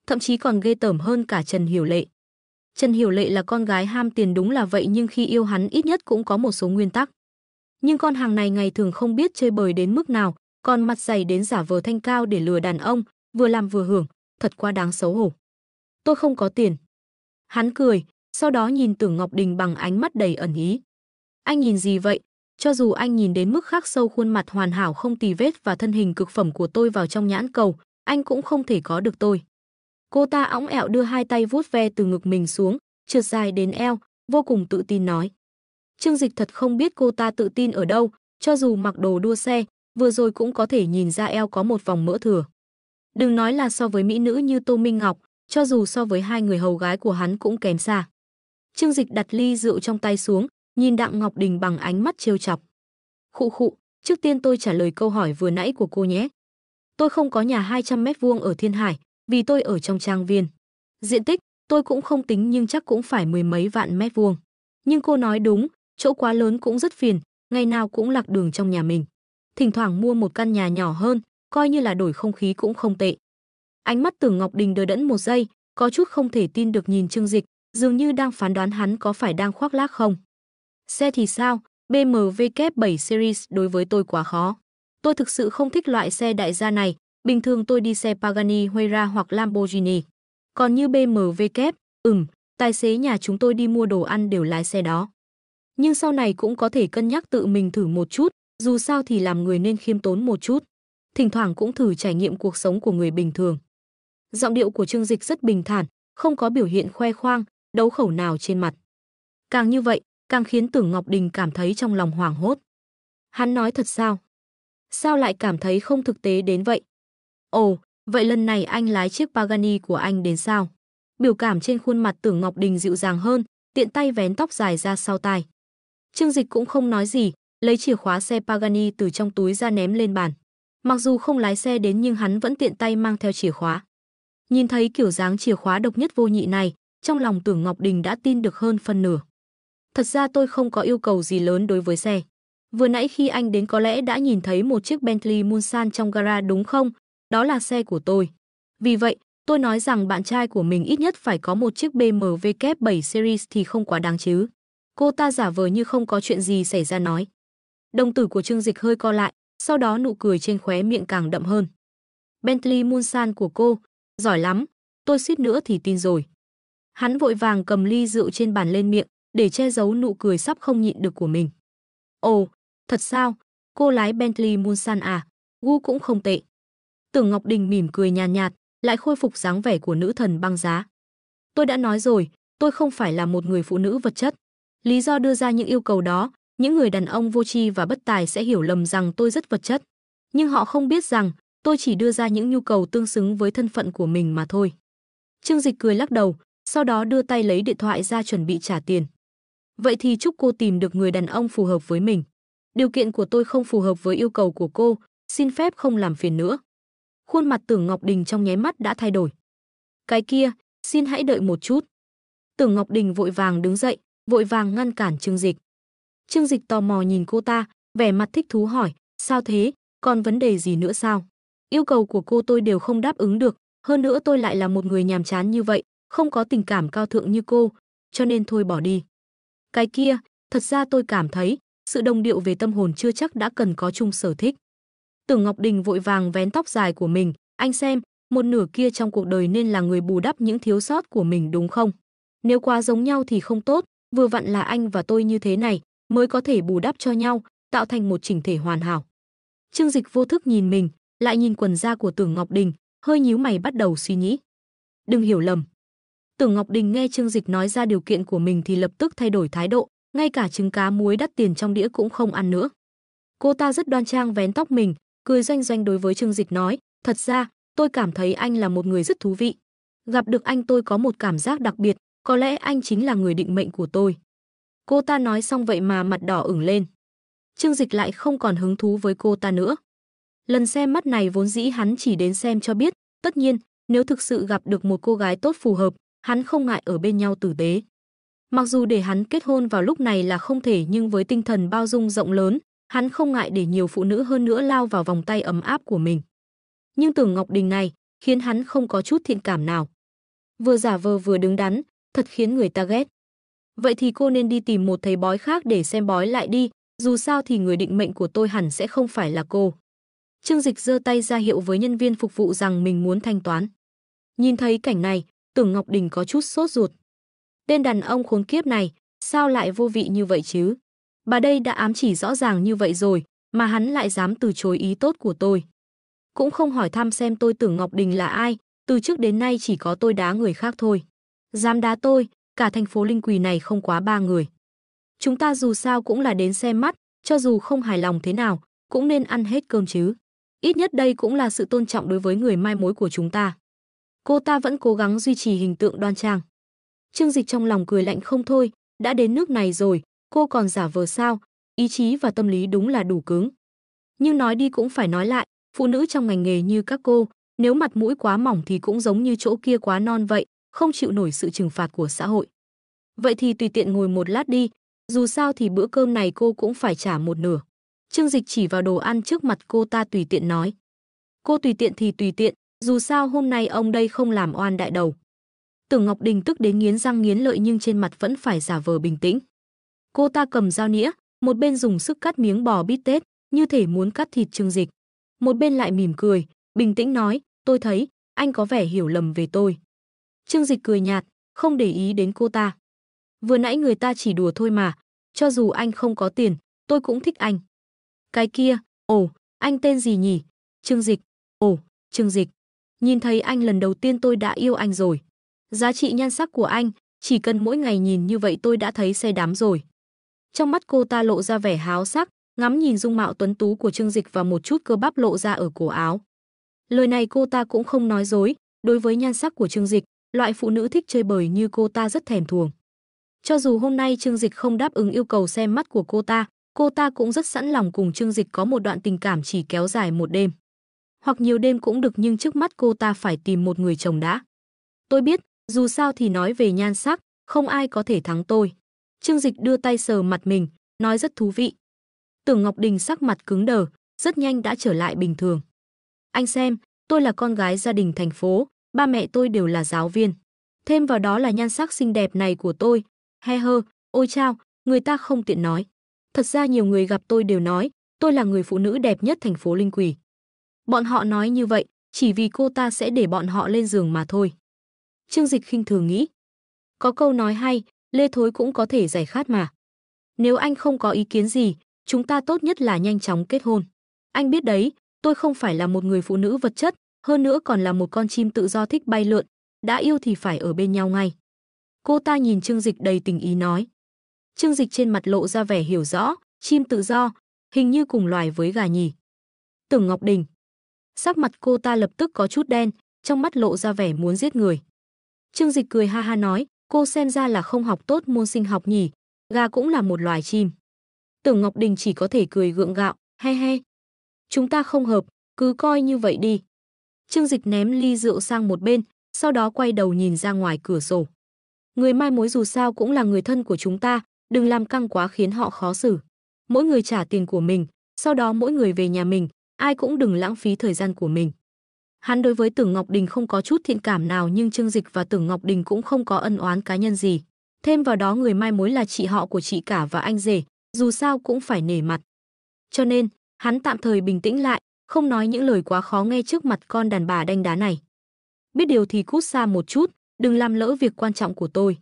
Thậm chí còn ghê tởm hơn cả Trần Hiểu Lệ. Trần Hiểu Lệ là con gái ham tiền đúng là vậy, nhưng khi yêu hắn ít nhất cũng có một số nguyên tắc. Nhưng con hàng này ngày thường không biết chơi bời đến mức nào, còn mặt dày đến giả vờ thanh cao để lừa đàn ông, vừa làm vừa hưởng, thật quá đáng xấu hổ. Tôi không có tiền. Hắn cười, sau đó nhìn Tưởng Ngọc Đình bằng ánh mắt đầy ẩn ý. Anh nhìn gì vậy? Cho dù anh nhìn đến mức khắc sâu khuôn mặt hoàn hảo không tì vết và thân hình cực phẩm của tôi vào trong nhãn cầu, anh cũng không thể có được tôi. Cô ta õng ẹo đưa hai tay vuốt ve từ ngực mình xuống, trượt dài đến eo, vô cùng tự tin nói. Trương Dịch thật không biết cô ta tự tin ở đâu, cho dù mặc đồ đua xe, vừa rồi cũng có thể nhìn ra eo có một vòng mỡ thừa. Đừng nói là so với mỹ nữ như Tô Minh Ngọc, cho dù so với hai người hầu gái của hắn cũng kém xa. Trương Dịch đặt ly rượu trong tay xuống, nhìn Đặng Ngọc Đình bằng ánh mắt trêu chọc. Khụ khụ, trước tiên tôi trả lời câu hỏi vừa nãy của cô nhé. Tôi không có nhà 200 mét vuông ở Thiên Hải, vì tôi ở trong trang viên. Diện tích, tôi cũng không tính nhưng chắc cũng phải mười mấy vạn mét vuông. Nhưng cô nói đúng, chỗ quá lớn cũng rất phiền, ngày nào cũng lạc đường trong nhà mình. Thỉnh thoảng mua một căn nhà nhỏ hơn, coi như là đổi không khí cũng không tệ. Ánh mắt Tưởng Ngọc Đình đờ đẫn một giây, có chút không thể tin được nhìn Trương Dịch, dường như đang phán đoán hắn có phải đang khoác lác không. Xe thì sao? BMW Kép 7 Series đối với tôi quá khó. Tôi thực sự không thích loại xe đại gia này, bình thường tôi đi xe Pagani Huayra hoặc Lamborghini. Còn như BMW Kép, tài xế nhà chúng tôi đi mua đồ ăn đều lái xe đó. Nhưng sau này cũng có thể cân nhắc tự mình thử một chút, dù sao thì làm người nên khiêm tốn một chút. Thỉnh thoảng cũng thử trải nghiệm cuộc sống của người bình thường. Giọng điệu của Trương Dịch rất bình thản, không có biểu hiện khoe khoang, đấu khẩu nào trên mặt. Càng như vậy, càng khiến Tưởng Ngọc Đình cảm thấy trong lòng hoảng hốt. Hắn nói thật sao? Sao lại cảm thấy không thực tế đến vậy? Ồ, vậy lần này anh lái chiếc Pagani của anh đến sao? Biểu cảm trên khuôn mặt Tưởng Ngọc Đình dịu dàng hơn, tiện tay vén tóc dài ra sau tai. Trương Dịch cũng không nói gì, lấy chìa khóa xe Pagani từ trong túi ra ném lên bàn. Mặc dù không lái xe đến nhưng hắn vẫn tiện tay mang theo chìa khóa. Nhìn thấy kiểu dáng chìa khóa độc nhất vô nhị này, trong lòng Tưởng Ngọc Đình đã tin được hơn phân nửa. Thật ra tôi không có yêu cầu gì lớn đối với xe. Vừa nãy khi anh đến có lẽ đã nhìn thấy một chiếc Bentley Mulsanne trong gara đúng không? Đó là xe của tôi. Vì vậy, tôi nói rằng bạn trai của mình ít nhất phải có một chiếc BMW Kép 7 Series thì không quá đáng chứ. Cô ta giả vờ như không có chuyện gì xảy ra nói. Đồng tử của Trương Dịch hơi co lại, sau đó nụ cười trên khóe miệng càng đậm hơn. Bentley Mulsanne của cô, giỏi lắm, tôi suýt nữa thì tin rồi. Hắn vội vàng cầm ly rượu trên bàn lên miệng, để che giấu nụ cười sắp không nhịn được của mình. Ồ, thật sao? Cô lái Bentley Mulsanne à? Gu cũng không tệ. Tưởng Ngọc Đình mỉm cười nhàn nhạt, lại khôi phục dáng vẻ của nữ thần băng giá. Tôi đã nói rồi, tôi không phải là một người phụ nữ vật chất. Lý do đưa ra những yêu cầu đó, những người đàn ông vô tri và bất tài sẽ hiểu lầm rằng tôi rất vật chất. Nhưng họ không biết rằng, tôi chỉ đưa ra những nhu cầu tương xứng với thân phận của mình mà thôi. Trương Dịch cười lắc đầu, sau đó đưa tay lấy điện thoại ra chuẩn bị trả tiền. Vậy thì chúc cô tìm được người đàn ông phù hợp với mình. Điều kiện của tôi không phù hợp với yêu cầu của cô, xin phép không làm phiền nữa. Khuôn mặt Tưởng Ngọc Đình trong nháy mắt đã thay đổi. Cái kia, xin hãy đợi một chút. Tưởng Ngọc Đình vội vàng đứng dậy, vội vàng ngăn cản Trương Dịch. Trương Dịch tò mò nhìn cô ta, vẻ mặt thích thú hỏi, sao thế, còn vấn đề gì nữa sao? Yêu cầu của cô tôi đều không đáp ứng được, hơn nữa tôi lại là một người nhàm chán như vậy, không có tình cảm cao thượng như cô, cho nên thôi bỏ đi. Cái kia, thật ra tôi cảm thấy, sự đồng điệu về tâm hồn chưa chắc đã cần có chung sở thích. Tưởng Ngọc Đình vội vàng vén tóc dài của mình, anh xem, một nửa kia trong cuộc đời nên là người bù đắp những thiếu sót của mình đúng không? Nếu quá giống nhau thì không tốt, vừa vặn là anh và tôi như thế này, mới có thể bù đắp cho nhau, tạo thành một chỉnh thể hoàn hảo. Trương Dịch vô thức nhìn mình, lại nhìn quần da của Tưởng Ngọc Đình, hơi nhíu mày bắt đầu suy nghĩ. Đừng hiểu lầm. Tưởng Ngọc Đình nghe Trương Dịch nói ra điều kiện của mình thì lập tức thay đổi thái độ, ngay cả trứng cá muối đắt tiền trong đĩa cũng không ăn nữa. Cô ta rất đoan trang vén tóc mình, cười doanh doanh đối với Trương Dịch nói, thật ra, tôi cảm thấy anh là một người rất thú vị. Gặp được anh tôi có một cảm giác đặc biệt, có lẽ anh chính là người định mệnh của tôi. Cô ta nói xong vậy mà mặt đỏ ửng lên. Trương Dịch lại không còn hứng thú với cô ta nữa. Lần xem mắt này vốn dĩ hắn chỉ đến xem cho biết, tất nhiên, nếu thực sự gặp được một cô gái tốt phù hợp, hắn không ngại ở bên nhau tử tế. Mặc dù để hắn kết hôn vào lúc này là không thể, nhưng với tinh thần bao dung rộng lớn, hắn không ngại để nhiều phụ nữ hơn nữa lao vào vòng tay ấm áp của mình. Nhưng Tưởng Ngọc Đình này khiến hắn không có chút thiện cảm nào. Vừa giả vờ vừa đứng đắn, thật khiến người ta ghét. Vậy thì cô nên đi tìm một thầy bói khác để xem bói lại đi, dù sao thì người định mệnh của tôi hẳn sẽ không phải là cô. Trương Dịch giơ tay ra hiệu với nhân viên phục vụ rằng mình muốn thanh toán. Nhìn thấy cảnh này, Tưởng Ngọc Đình có chút sốt ruột. Tên đàn ông khốn kiếp này, sao lại vô vị như vậy chứ? Bà đây đã ám chỉ rõ ràng như vậy rồi, mà hắn lại dám từ chối ý tốt của tôi. Cũng không hỏi thăm xem tôi Tưởng Ngọc Đình là ai, từ trước đến nay chỉ có tôi đá người khác thôi. Dám đá tôi, cả thành phố Linh Quỳ này không quá 3 người. Chúng ta dù sao cũng là đến xem mắt, cho dù không hài lòng thế nào, cũng nên ăn hết cơm chứ. Ít nhất đây cũng là sự tôn trọng đối với người mai mối của chúng ta. Cô ta vẫn cố gắng duy trì hình tượng đoan trang. Trương Dịch trong lòng cười lạnh không thôi, đã đến nước này rồi, cô còn giả vờ sao, ý chí và tâm lý đúng là đủ cứng. Nhưng nói đi cũng phải nói lại, phụ nữ trong ngành nghề như các cô, nếu mặt mũi quá mỏng thì cũng giống như chỗ kia quá non vậy, không chịu nổi sự trừng phạt của xã hội. Vậy thì tùy tiện ngồi một lát đi, dù sao thì bữa cơm này cô cũng phải trả một nửa. Trương Dịch chỉ vào đồ ăn trước mặt cô ta tùy tiện nói. Cô tùy tiện thì tùy tiện, dù sao hôm nay ông đây không làm oan đại đầu. Tưởng Ngọc Đình tức đến nghiến răng nghiến lợi nhưng trên mặt vẫn phải giả vờ bình tĩnh. Cô ta cầm dao nĩa, một bên dùng sức cắt miếng bò bít tết, như thể muốn cắt thịt Trương Dịch. Một bên lại mỉm cười, bình tĩnh nói, tôi thấy, anh có vẻ hiểu lầm về tôi. Trương Dịch cười nhạt, không để ý đến cô ta. Vừa nãy người ta chỉ đùa thôi mà, cho dù anh không có tiền, tôi cũng thích anh. Cái kia, ồ, anh tên gì nhỉ? Trương Dịch, ồ, Trương Dịch. Nhìn thấy anh lần đầu tiên tôi đã yêu anh rồi. Giá trị nhan sắc của anh, chỉ cần mỗi ngày nhìn như vậy tôi đã thấy say đắm rồi. Trong mắt cô ta lộ ra vẻ háo sắc, ngắm nhìn dung mạo tuấn tú của Trương Dịch và một chút cơ bắp lộ ra ở cổ áo. Lời này cô ta cũng không nói dối, đối với nhan sắc của Trương Dịch, loại phụ nữ thích chơi bời như cô ta rất thèm thuồng. Cho dù hôm nay Trương Dịch không đáp ứng yêu cầu xem mắt của cô ta cũng rất sẵn lòng cùng Trương Dịch có một đoạn tình cảm chỉ kéo dài một đêm. Hoặc nhiều đêm cũng được, nhưng trước mắt cô ta phải tìm một người chồng đã. Tôi biết, dù sao thì nói về nhan sắc, không ai có thể thắng tôi. Trương Dịch đưa tay sờ mặt mình, nói rất thú vị. Tưởng Ngọc Đình sắc mặt cứng đờ, rất nhanh đã trở lại bình thường. Anh xem, tôi là con gái gia đình thành phố, ba mẹ tôi đều là giáo viên. Thêm vào đó là nhan sắc xinh đẹp này của tôi. He hơ, ôi chao, người ta không tiện nói. Thật ra nhiều người gặp tôi đều nói, tôi là người phụ nữ đẹp nhất thành phố Linh Quỳ. Bọn họ nói như vậy, chỉ vì cô ta sẽ để bọn họ lên giường mà thôi. Trương Dịch khinh thường nghĩ. Có câu nói hay, lê thối cũng có thể giải khát mà. Nếu anh không có ý kiến gì, chúng ta tốt nhất là nhanh chóng kết hôn. Anh biết đấy, tôi không phải là một người phụ nữ vật chất, hơn nữa còn là một con chim tự do thích bay lượn, đã yêu thì phải ở bên nhau ngay. Cô ta nhìn Trương Dịch đầy tình ý nói. Trương Dịch trên mặt lộ ra vẻ hiểu rõ, chim tự do, hình như cùng loài với gà nhỉ. Tưởng Ngọc Đình. Sắc mặt cô ta lập tức có chút đen, trong mắt lộ ra vẻ muốn giết người. Trương Dịch cười ha ha nói, cô xem ra là không học tốt môn sinh học nhỉ, gà cũng là một loài chim. Tưởng Ngọc Đình chỉ có thể cười gượng gạo, he he. Chúng ta không hợp, cứ coi như vậy đi. Trương Dịch ném ly rượu sang một bên, sau đó quay đầu nhìn ra ngoài cửa sổ. Người mai mối dù sao cũng là người thân của chúng ta, đừng làm căng quá khiến họ khó xử. Mỗi người trả tiền của mình, sau đó mỗi người về nhà mình, ai cũng đừng lãng phí thời gian của mình. Hắn đối với Tưởng Ngọc Đình không có chút thiện cảm nào, nhưng Trương Dịch và Tưởng Ngọc Đình cũng không có ân oán cá nhân gì. Thêm vào đó người mai mối là chị họ của chị cả và anh rể, dù sao cũng phải nể mặt. Cho nên, hắn tạm thời bình tĩnh lại, không nói những lời quá khó nghe trước mặt con đàn bà đanh đá này. Biết điều thì cút xa một chút, đừng làm lỡ việc quan trọng của tôi.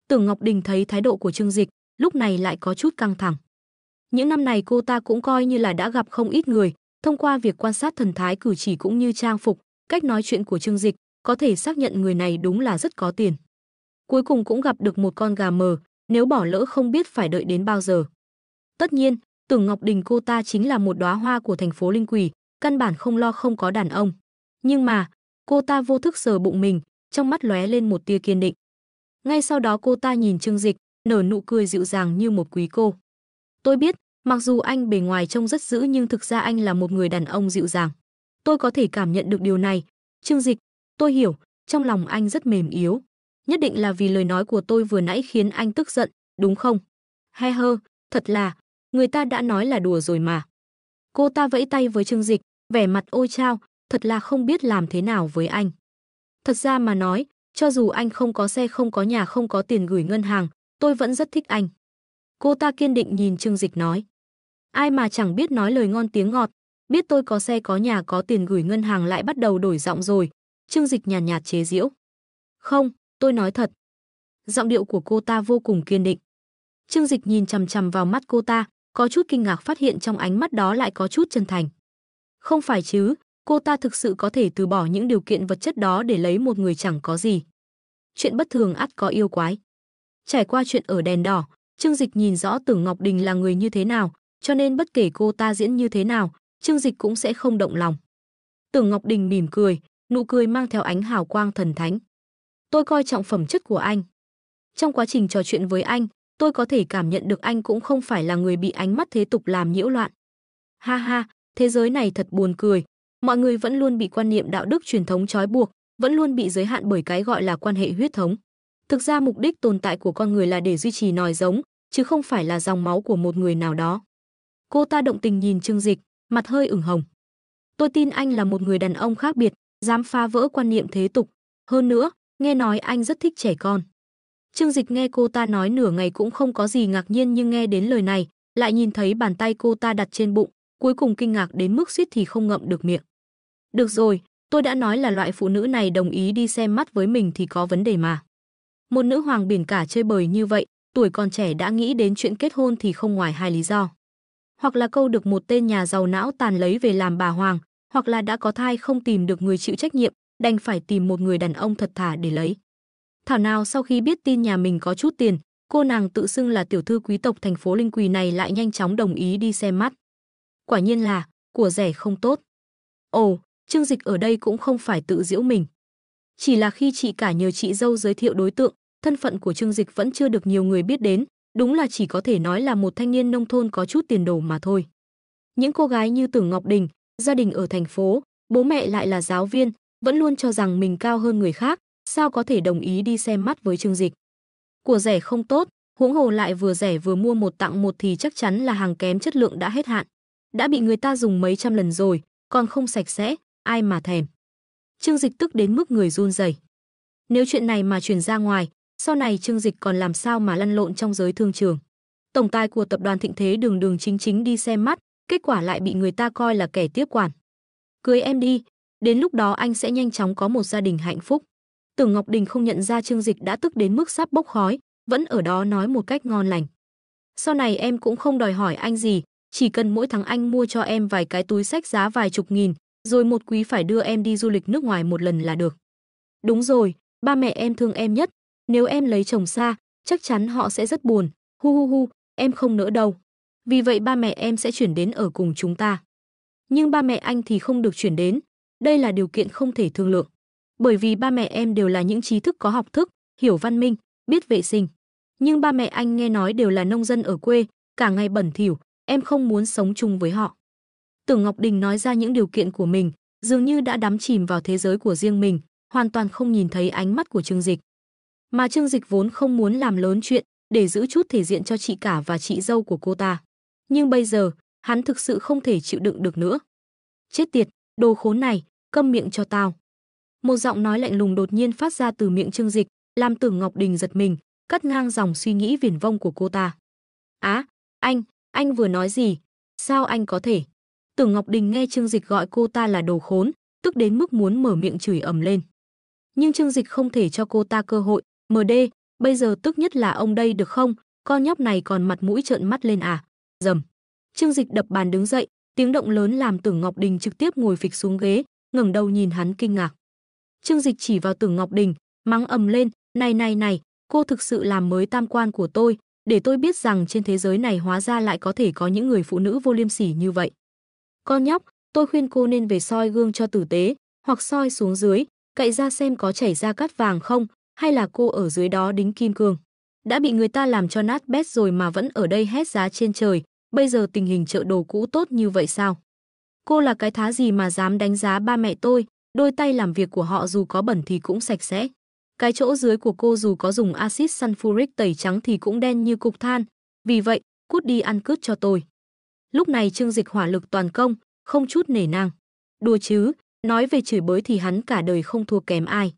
Tưởng Ngọc Đình thấy thái độ của Trương Dịch, lúc này lại có chút căng thẳng. Những năm này cô ta cũng coi như là đã gặp không ít người, thông qua việc quan sát thần thái cử chỉ cũng như trang phục, cách nói chuyện của Trương Dịch, có thể xác nhận người này đúng là rất có tiền. Cuối cùng cũng gặp được một con gà mờ, nếu bỏ lỡ không biết phải đợi đến bao giờ. Tất nhiên, Tưởng Ngọc Đình cô ta chính là một đóa hoa của thành phố Linh Quỷ, căn bản không lo không có đàn ông. Nhưng mà, cô ta vô thức sờ bụng mình, trong mắt lóe lên một tia kiên định. Ngay sau đó cô ta nhìn Trương Dịch, nở nụ cười dịu dàng như một quý cô. Tôi biết, mặc dù anh bề ngoài trông rất dữ nhưng thực ra anh là một người đàn ông dịu dàng. Tôi có thể cảm nhận được điều này. Trương Dịch, tôi hiểu, trong lòng anh rất mềm yếu. Nhất định là vì lời nói của tôi vừa nãy khiến anh tức giận, đúng không? He hơ, thật là, người ta đã nói là đùa rồi mà. Cô ta vẫy tay với Trương Dịch, vẻ mặt ôi chao, thật là không biết làm thế nào với anh. Thật ra mà nói, cho dù anh không có xe, không có nhà, không có tiền gửi ngân hàng, tôi vẫn rất thích anh. Cô ta kiên định nhìn Trương Dịch nói. Ai mà chẳng biết nói lời ngon tiếng ngọt, biết tôi có xe có nhà có tiền gửi ngân hàng lại bắt đầu đổi giọng rồi. Trương Dịch nhàn nhạt chế giễu. Không, tôi nói thật. Giọng điệu của cô ta vô cùng kiên định. Trương Dịch nhìn chằm chằm vào mắt cô ta, có chút kinh ngạc phát hiện trong ánh mắt đó lại có chút chân thành. Không phải chứ, cô ta thực sự có thể từ bỏ những điều kiện vật chất đó để lấy một người chẳng có gì. Chuyện bất thường ắt có yêu quái. Trải qua chuyện ở đèn đỏ, Trương Dịch nhìn rõ Tưởng Ngọc Đình là người như thế nào, cho nên bất kể cô ta diễn như thế nào, Trương Dịch cũng sẽ không động lòng. Tưởng Ngọc Đình mỉm cười, nụ cười mang theo ánh hào quang thần thánh. Tôi coi trọng phẩm chất của anh. Trong quá trình trò chuyện với anh, tôi có thể cảm nhận được anh cũng không phải là người bị ánh mắt thế tục làm nhiễu loạn. Ha ha, thế giới này thật buồn cười, mọi người vẫn luôn bị quan niệm đạo đức truyền thống trói buộc, vẫn luôn bị giới hạn bởi cái gọi là quan hệ huyết thống. Thực ra mục đích tồn tại của con người là để duy trì nòi giống, chứ không phải là dòng máu của một người nào đó. Cô ta động tình nhìn Trương Dịch, mặt hơi ửng hồng. Tôi tin anh là một người đàn ông khác biệt, dám phá vỡ quan niệm thế tục. Hơn nữa, nghe nói anh rất thích trẻ con. Trương Dịch nghe cô ta nói nửa ngày cũng không có gì ngạc nhiên, nhưng nghe đến lời này, lại nhìn thấy bàn tay cô ta đặt trên bụng, cuối cùng kinh ngạc đến mức suýt thì không ngậm được miệng. Được rồi, tôi đã nói là loại phụ nữ này đồng ý đi xem mắt với mình thì có vấn đề mà. Một nữ hoàng biển cả chơi bời như vậy, tuổi còn trẻ đã nghĩ đến chuyện kết hôn thì không ngoài hai lý do. Hoặc là câu được một tên nhà giàu não tàn lấy về làm bà hoàng, hoặc là đã có thai không tìm được người chịu trách nhiệm, đành phải tìm một người đàn ông thật thà để lấy. Thảo nào sau khi biết tin nhà mình có chút tiền, cô nàng tự xưng là tiểu thư quý tộc thành phố Linh Quỳ này lại nhanh chóng đồng ý đi xem mắt. Quả nhiên là, của rẻ không tốt. Ồ, Trương Dịch ở đây cũng không phải tự giễu mình. Chỉ là khi chị cả nhờ chị dâu giới thiệu đối tượng, thân phận của Trương Dịch vẫn chưa được nhiều người biết đến, đúng là chỉ có thể nói là một thanh niên nông thôn có chút tiền đồ mà thôi. Những cô gái như Tưởng Ngọc Đình, gia đình ở thành phố, bố mẹ lại là giáo viên, vẫn luôn cho rằng mình cao hơn người khác, sao có thể đồng ý đi xem mắt với Trương Dịch. Của rẻ không tốt, huống hồ lại vừa rẻ vừa mua một tặng một thì chắc chắn là hàng kém chất lượng đã hết hạn. Đã bị người ta dùng mấy trăm lần rồi, còn không sạch sẽ, ai mà thèm. Trương Dịch tức đến mức người run rẩy. Nếu chuyện này mà truyền ra ngoài, sau này Trương Dịch còn làm sao mà lăn lộn trong giới thương trường. Tổng tài của tập đoàn Thịnh Thế đường đường chính chính đi xem mắt, kết quả lại bị người ta coi là kẻ tiếp quản. Cưới em đi, đến lúc đó anh sẽ nhanh chóng có một gia đình hạnh phúc. Tưởng Ngọc Đình không nhận ra Trương Dịch đã tức đến mức sắp bốc khói, vẫn ở đó nói một cách ngon lành. Sau này em cũng không đòi hỏi anh gì, chỉ cần mỗi tháng anh mua cho em vài cái túi xách giá vài chục nghìn, rồi một quý phải đưa em đi du lịch nước ngoài một lần là được. Đúng rồi, ba mẹ em thương em nhất, nếu em lấy chồng xa, chắc chắn họ sẽ rất buồn, hu hu hu, em không nỡ đâu. Vì vậy ba mẹ em sẽ chuyển đến ở cùng chúng ta. Nhưng ba mẹ anh thì không được chuyển đến, đây là điều kiện không thể thương lượng. Bởi vì ba mẹ em đều là những trí thức có học thức, hiểu văn minh, biết vệ sinh. Nhưng ba mẹ anh nghe nói đều là nông dân ở quê, cả ngày bẩn thỉu, em không muốn sống chung với họ. Tưởng Ngọc Đình nói ra những điều kiện của mình, dường như đã đắm chìm vào thế giới của riêng mình, hoàn toàn không nhìn thấy ánh mắt của Trương Dịch. Mà Trương Dịch vốn không muốn làm lớn chuyện để giữ chút thể diện cho chị cả và chị dâu của cô ta. Nhưng bây giờ, hắn thực sự không thể chịu đựng được nữa. Chết tiệt, đồ khốn này, câm miệng cho tao. Một giọng nói lạnh lùng đột nhiên phát ra từ miệng Trương Dịch, làm Tưởng Ngọc Đình giật mình, cắt ngang dòng suy nghĩ viển vông của cô ta. Á, anh vừa nói gì? Sao anh có thể? Tưởng Ngọc Đình nghe Trương Dịch gọi cô ta là đồ khốn, tức đến mức muốn mở miệng chửi ầm lên. Nhưng Trương Dịch không thể cho cô ta cơ hội. MD, bây giờ tức nhất là ông đây được không? Con nhóc này còn mặt mũi trợn mắt lên à? Rầm. Trương Dịch đập bàn đứng dậy, tiếng động lớn làm Tưởng Ngọc Đình trực tiếp ngồi phịch xuống ghế, ngẩng đầu nhìn hắn kinh ngạc. Trương Dịch chỉ vào Tưởng Ngọc Đình, mắng ầm lên, này, cô thực sự làm mới tam quan của tôi, để tôi biết rằng trên thế giới này hóa ra lại có thể có những người phụ nữ vô liêm sỉ như vậy. Con nhóc, tôi khuyên cô nên về soi gương cho tử tế, hoặc soi xuống dưới, cậy ra xem có chảy ra cát vàng không, hay là cô ở dưới đó đính kim cương. Đã bị người ta làm cho nát bét rồi mà vẫn ở đây hét giá trên trời, bây giờ tình hình chợ đồ cũ tốt như vậy sao? Cô là cái thá gì mà dám đánh giá ba mẹ tôi, đôi tay làm việc của họ dù có bẩn thì cũng sạch sẽ. Cái chỗ dưới của cô dù có dùng axit sulfuric tẩy trắng thì cũng đen như cục than, vì vậy, cút đi ăn cướp cho tôi. Lúc này Trương Dịch hỏa lực toàn công, không chút nể nang. Đùa chứ, nói về chửi bới thì hắn cả đời không thua kém ai.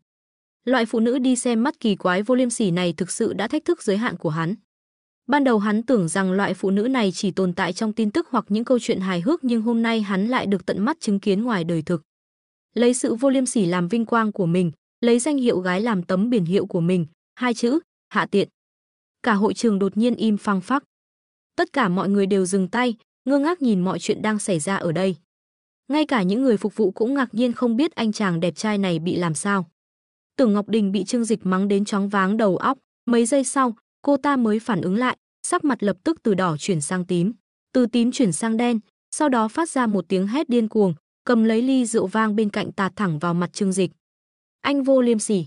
Loại phụ nữ đi xem mắt kỳ quái vô liêm sỉ này thực sự đã thách thức giới hạn của hắn. Ban đầu hắn tưởng rằng loại phụ nữ này chỉ tồn tại trong tin tức hoặc những câu chuyện hài hước, nhưng hôm nay hắn lại được tận mắt chứng kiến ngoài đời thực. Lấy sự vô liêm sỉ làm vinh quang của mình, lấy danh hiệu gái làm tấm biển hiệu của mình, hai chữ, hạ tiện. Cả hội trường đột nhiên im phăng phắc. Tất cả mọi người đều dừng tay, ngơ ngác nhìn mọi chuyện đang xảy ra ở đây. Ngay cả những người phục vụ cũng ngạc nhiên không biết anh chàng đẹp trai này bị làm sao. Tưởng Ngọc Đình bị Trương Dịch mắng đến choáng váng đầu óc, mấy giây sau, cô ta mới phản ứng lại, sắc mặt lập tức từ đỏ chuyển sang tím, từ tím chuyển sang đen, sau đó phát ra một tiếng hét điên cuồng, cầm lấy ly rượu vang bên cạnh tạt thẳng vào mặt Trương Dịch. Anh vô liêm sỉ.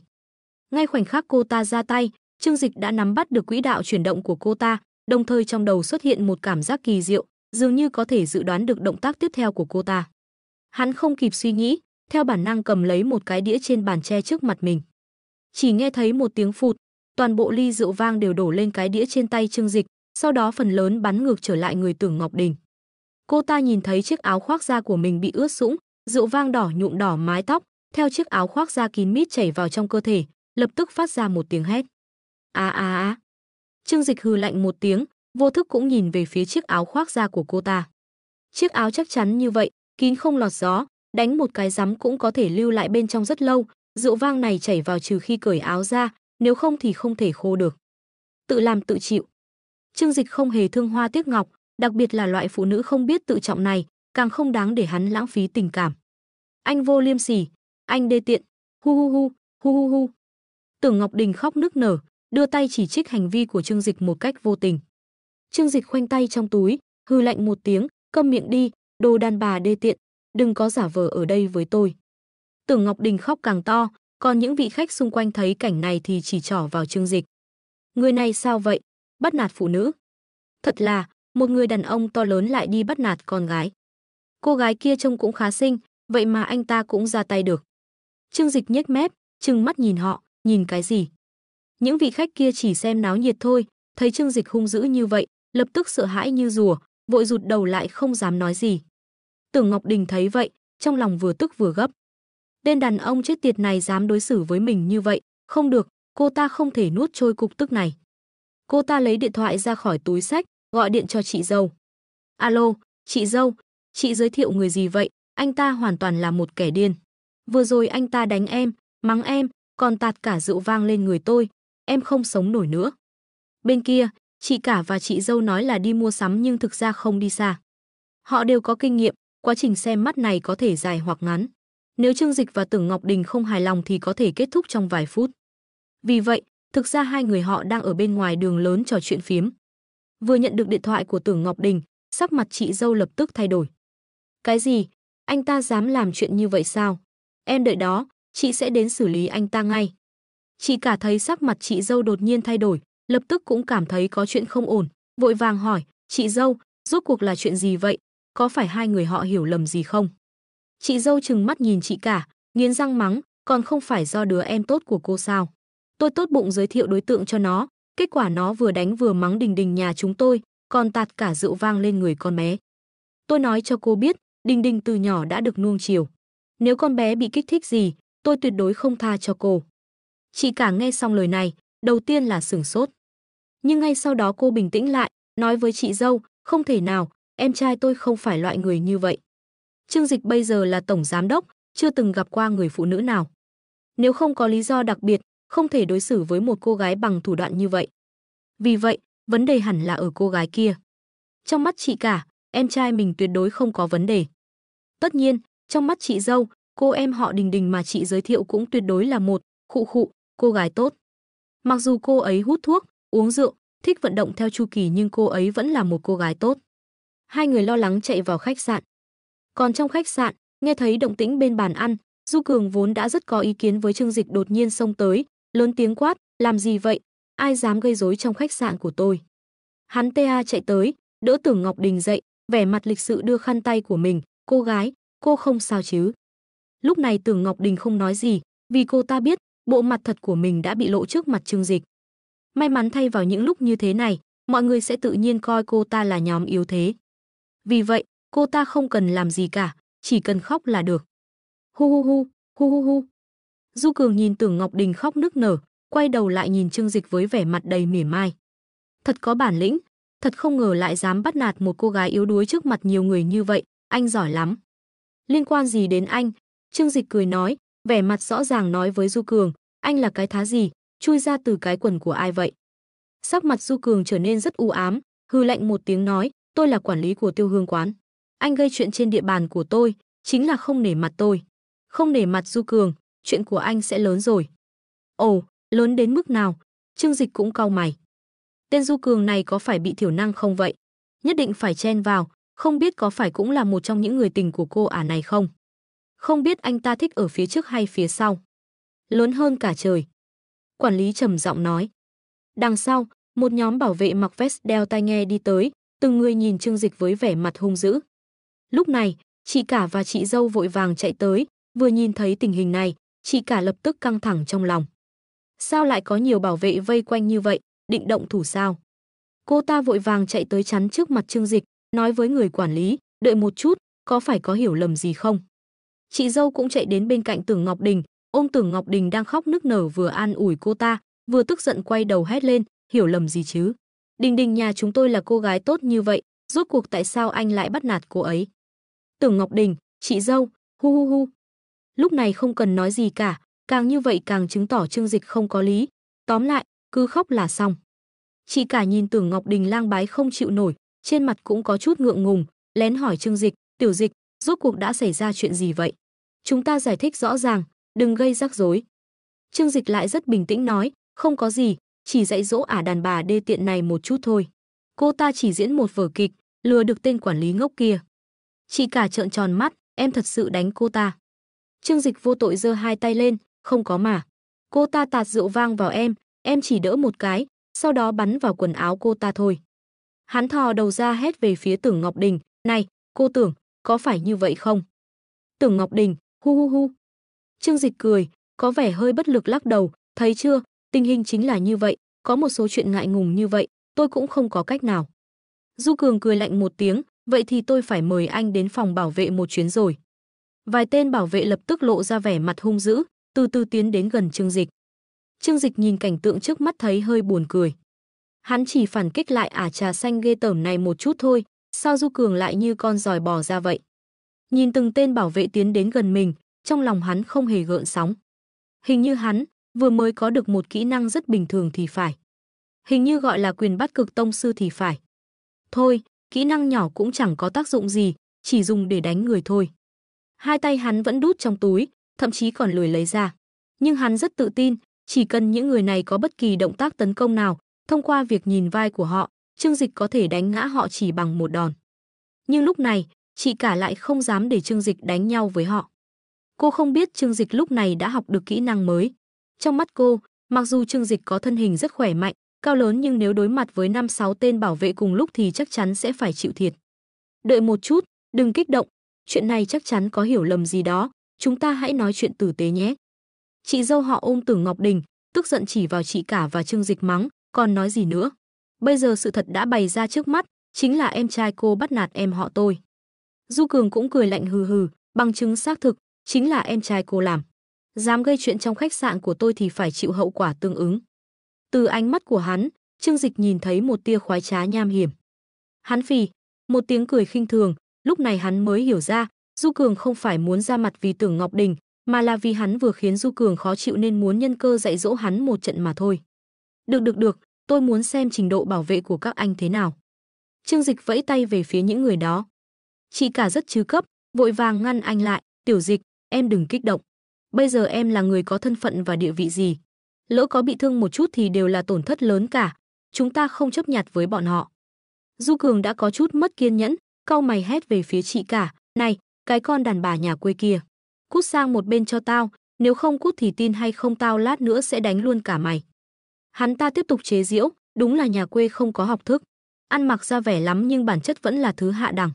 Ngay khoảnh khắc cô ta ra tay, Trương Dịch đã nắm bắt được quỹ đạo chuyển động của cô ta, đồng thời trong đầu xuất hiện một cảm giác kỳ diệu, dường như có thể dự đoán được động tác tiếp theo của cô ta. Hắn không kịp suy nghĩ, theo bản năng cầm lấy một cái đĩa trên bàn tre trước mặt mình. Chỉ nghe thấy một tiếng phụt, toàn bộ ly rượu vang đều đổ lên cái đĩa trên tay Trương Dịch, sau đó phần lớn bắn ngược trở lại người Tưởng Ngọc Đình. Cô ta nhìn thấy chiếc áo khoác da của mình bị ướt sũng, rượu vang đỏ nhuộm đỏ mái tóc, theo chiếc áo khoác da kín mít chảy vào trong cơ thể, lập tức phát ra một tiếng hét. A. Trương Dịch hừ lạnh một tiếng, vô thức cũng nhìn về phía chiếc áo khoác da của cô ta. Chiếc áo chắc chắn như vậy, kín không lọt gió, đánh một cái rắm cũng có thể lưu lại bên trong rất lâu, rượu vang này chảy vào trừ khi cởi áo ra, nếu không thì không thể khô được. Tự làm tự chịu. Trương Dịch không hề thương hoa tiếc ngọc, đặc biệt là loại phụ nữ không biết tự trọng này, càng không đáng để hắn lãng phí tình cảm. Anh vô liêm sỉ, anh đê tiện, hu. Tưởng Ngọc Đình khóc nức nở, đưa tay chỉ trích hành vi của Trương Dịch một cách vô tình. Trương Dịch khoanh tay trong túi, hừ lạnh một tiếng, câm miệng đi, đồ đàn bà đê tiện, đừng có giả vờ ở đây với tôi. Tưởng Ngọc Đình khóc càng to, còn những vị khách xung quanh thấy cảnh này thì chỉ trỏ vào Trương Dịch. Người này sao vậy? Bắt nạt phụ nữ. Thật là, một người đàn ông to lớn lại đi bắt nạt con gái. Cô gái kia trông cũng khá xinh, vậy mà anh ta cũng ra tay được. Trương Dịch nhếch mép, trừng mắt nhìn họ, nhìn cái gì? Những vị khách kia chỉ xem náo nhiệt thôi, thấy Trương Dịch hung dữ như vậy, lập tức sợ hãi như rùa, vội rụt đầu lại không dám nói gì. Tưởng Ngọc Đình thấy vậy, trong lòng vừa tức vừa gấp. Tên đàn ông chết tiệt này dám đối xử với mình như vậy, không được, cô ta không thể nuốt trôi cục tức này. Cô ta lấy điện thoại ra khỏi túi xách, gọi điện cho chị dâu. Alo, chị dâu, chị giới thiệu người gì vậy? Anh ta hoàn toàn là một kẻ điên. Vừa rồi anh ta đánh em, mắng em, còn tạt cả rượu vang lên người tôi, em không sống nổi nữa. Bên kia, chị cả và chị dâu nói là đi mua sắm nhưng thực ra không đi xa. Họ đều có kinh nghiệm, quá trình xem mắt này có thể dài hoặc ngắn. Nếu Trương Dịch và Tưởng Ngọc Đình không hài lòng thì có thể kết thúc trong vài phút. Vì vậy, thực ra hai người họ đang ở bên ngoài đường lớn trò chuyện phiếm. Vừa nhận được điện thoại của Tưởng Ngọc Đình, sắc mặt chị dâu lập tức thay đổi. Cái gì? Anh ta dám làm chuyện như vậy sao? Em đợi đó, chị sẽ đến xử lý anh ta ngay. Chị cả thấy sắc mặt chị dâu đột nhiên thay đổi, lập tức cũng cảm thấy có chuyện không ổn, vội vàng hỏi, chị dâu, rốt cuộc là chuyện gì vậy? Có phải hai người họ hiểu lầm gì không? Chị dâu trừng mắt nhìn chị cả, nghiến răng mắng, còn không phải do đứa em tốt của cô sao? Tôi tốt bụng giới thiệu đối tượng cho nó, kết quả nó vừa đánh vừa mắng Đình Đình nhà chúng tôi, còn tạt cả rượu vang lên người con bé. Tôi nói cho cô biết, Đình Đình từ nhỏ đã được nuông chiều. Nếu con bé bị kích thích gì, tôi tuyệt đối không tha cho cô. Chị cả nghe xong lời này, đầu tiên là sửng sốt. Nhưng ngay sau đó cô bình tĩnh lại, nói với chị dâu, không thể nào, em trai tôi không phải loại người như vậy. Trương Dịch bây giờ là tổng giám đốc, chưa từng gặp qua người phụ nữ nào. Nếu không có lý do đặc biệt, không thể đối xử với một cô gái bằng thủ đoạn như vậy. Vì vậy, vấn đề hẳn là ở cô gái kia. Trong mắt chị cả, em trai mình tuyệt đối không có vấn đề. Tất nhiên, trong mắt chị dâu, cô em họ Đình Đình mà chị giới thiệu cũng tuyệt đối là một, cô gái tốt. Mặc dù cô ấy hút thuốc, uống rượu, thích vận động theo chu kỳ nhưng cô ấy vẫn là một cô gái tốt. Hai người lo lắng chạy vào khách sạn. Còn trong khách sạn, nghe thấy động tĩnh bên bàn ăn, Du Cường vốn đã rất có ý kiến với Trương Dịch đột nhiên xông tới, lớn tiếng quát, làm gì vậy? Ai dám gây rối trong khách sạn của tôi? Hắn chạy tới, đỡ Tưởng Ngọc Đình dậy, vẻ mặt lịch sự đưa khăn tay của mình, cô gái, cô không sao chứ? Lúc này Tưởng Ngọc Đình không nói gì, vì cô ta biết, bộ mặt thật của mình đã bị lộ trước mặt Trương Dịch. May mắn thay vào những lúc như thế này, mọi người sẽ tự nhiên coi cô ta là nhóm yếu thế. Vì vậy, cô ta không cần làm gì cả, chỉ cần khóc là được. Hu hu hu, hu hu hu. Du Cường nhìn Tưởng Ngọc Đình khóc nức nở, quay đầu lại nhìn Trương Dịch với vẻ mặt đầy mỉa mai. Thật có bản lĩnh, thật không ngờ lại dám bắt nạt một cô gái yếu đuối trước mặt nhiều người như vậy, anh giỏi lắm. Liên quan gì đến anh? Trương Dịch cười nói, vẻ mặt rõ ràng nói với Du Cường, anh là cái thá gì, chui ra từ cái quần của ai vậy? Sắc mặt Du Cường trở nên rất u ám, hừ lạnh một tiếng nói, tôi là quản lý của Tiêu Hương quán. Anh gây chuyện trên địa bàn của tôi, chính là không nể mặt tôi. Không nể mặt Du Cường, chuyện của anh sẽ lớn rồi. Ồ, lớn đến mức nào? Trương Dịch cũng cau mày. Tên Du Cường này có phải bị thiểu năng không vậy? Nhất định phải chen vào, không biết có phải cũng là một trong những người tình của cô ả này không? Không biết anh ta thích ở phía trước hay phía sau? Lớn hơn cả trời. Quản lý trầm giọng nói. Đằng sau, một nhóm bảo vệ mặc vest đeo tai nghe đi tới, từng người nhìn Trương Dịch với vẻ mặt hung dữ. Lúc này, chị cả và chị dâu vội vàng chạy tới, vừa nhìn thấy tình hình này, chị cả lập tức căng thẳng trong lòng. Sao lại có nhiều bảo vệ vây quanh như vậy, định động thủ sao? Cô ta vội vàng chạy tới chắn trước mặt Trương Dịch, nói với người quản lý, đợi một chút, có phải có hiểu lầm gì không? Chị dâu cũng chạy đến bên cạnh Tưởng Ngọc Đình, ôm Tưởng Ngọc Đình đang khóc nức nở vừa an ủi cô ta, vừa tức giận quay đầu hét lên, hiểu lầm gì chứ? Đình Đình nhà chúng tôi là cô gái tốt như vậy, rốt cuộc tại sao anh lại bắt nạt cô ấy? Tưởng Ngọc Đình, chị dâu, hu hu hu. Lúc này không cần nói gì cả, càng như vậy càng chứng tỏ Trương Dịch không có lý. Tóm lại, cứ khóc là xong. Chị cả nhìn Tưởng Ngọc Đình lang bái không chịu nổi, trên mặt cũng có chút ngượng ngùng, lén hỏi Trương Dịch, Tiểu Dịch, rốt cuộc đã xảy ra chuyện gì vậy? Chúng ta giải thích rõ ràng, đừng gây rắc rối. Trương Dịch lại rất bình tĩnh nói, không có gì, chỉ dạy dỗ ả đàn bà đê tiện này một chút thôi. Cô ta chỉ diễn một vở kịch, lừa được tên quản lý ngốc kia. Chị cả trợn tròn mắt, em thật sự đánh cô ta. Trương Dịch vô tội giơ hai tay lên, không có mà. Cô ta tạt rượu vang vào em chỉ đỡ một cái, sau đó bắn vào quần áo cô ta thôi. Hắn thò đầu ra hét về phía Tưởng Ngọc Đình, này, cô Tưởng, có phải như vậy không? Tưởng Ngọc Đình, hu hu hu. Trương Dịch cười, có vẻ hơi bất lực lắc đầu, thấy chưa, tình hình chính là như vậy, có một số chuyện ngại ngùng như vậy, tôi cũng không có cách nào. Du Cường cười lạnh một tiếng, vậy thì tôi phải mời anh đến phòng bảo vệ một chuyến rồi. Vài tên bảo vệ lập tức lộ ra vẻ mặt hung dữ, từ từ tiến đến gần Trương Dịch. Trương Dịch nhìn cảnh tượng trước mắt thấy hơi buồn cười. Hắn chỉ phản kích lại ả trà xanh ghê tởm này một chút thôi, sao Du Cường lại như con giòi bò ra vậy? Nhìn từng tên bảo vệ tiến đến gần mình, trong lòng hắn không hề gợn sóng. Hình như hắn vừa mới có được một kỹ năng rất bình thường thì phải. Hình như gọi là quyền bắt cực tông sư thì phải. Thôi, kỹ năng nhỏ cũng chẳng có tác dụng gì, chỉ dùng để đánh người thôi. Hai tay hắn vẫn đút trong túi, thậm chí còn lười lấy ra. Nhưng hắn rất tự tin, chỉ cần những người này có bất kỳ động tác tấn công nào, thông qua việc nhìn vai của họ, Trương Dịch có thể đánh ngã họ chỉ bằng một đòn. Nhưng lúc này, chị cả lại không dám để Trương Dịch đánh nhau với họ. Cô không biết Trương Dịch lúc này đã học được kỹ năng mới. Trong mắt cô, mặc dù Trương Dịch có thân hình rất khỏe mạnh, cao lớn nhưng nếu đối mặt với 5-6 tên bảo vệ cùng lúc thì chắc chắn sẽ phải chịu thiệt. Đợi một chút, đừng kích động, chuyện này chắc chắn có hiểu lầm gì đó, chúng ta hãy nói chuyện tử tế nhé. Chị dâu họ ôm Tưởng Ngọc Đình, tức giận chỉ vào chị cả và Trương Dịch mắng, còn nói gì nữa. Bây giờ sự thật đã bày ra trước mắt, chính là em trai cô bắt nạt em họ tôi. Du Cường cũng cười lạnh hừ hừ, bằng chứng xác thực, chính là em trai cô làm. Dám gây chuyện trong khách sạn của tôi thì phải chịu hậu quả tương ứng. Từ ánh mắt của hắn, Trương Dịch nhìn thấy một tia khoái trá nham hiểm. Hắn phì, một tiếng cười khinh thường, lúc này hắn mới hiểu ra, Du Cường không phải muốn ra mặt vì Tưởng Ngọc Đình, mà là vì hắn vừa khiến Du Cường khó chịu nên muốn nhân cơ dạy dỗ hắn một trận mà thôi. Được, tôi muốn xem trình độ bảo vệ của các anh thế nào. Trương Dịch vẫy tay về phía những người đó. Chị cả rất trứ cấp, vội vàng ngăn anh lại, Tiểu Dịch, em đừng kích động. Bây giờ em là người có thân phận và địa vị gì. Lỡ có bị thương một chút thì đều là tổn thất lớn cả, chúng ta không chấp nhặt với bọn họ. Du Cường đã có chút mất kiên nhẫn, cau mày hét về phía chị cả, này, cái con đàn bà nhà quê kia. Cút sang một bên cho tao, nếu không cút thì tin hay không tao lát nữa sẽ đánh luôn cả mày. Hắn ta tiếp tục chế giễu, đúng là nhà quê không có học thức. Ăn mặc ra vẻ lắm nhưng bản chất vẫn là thứ hạ đẳng.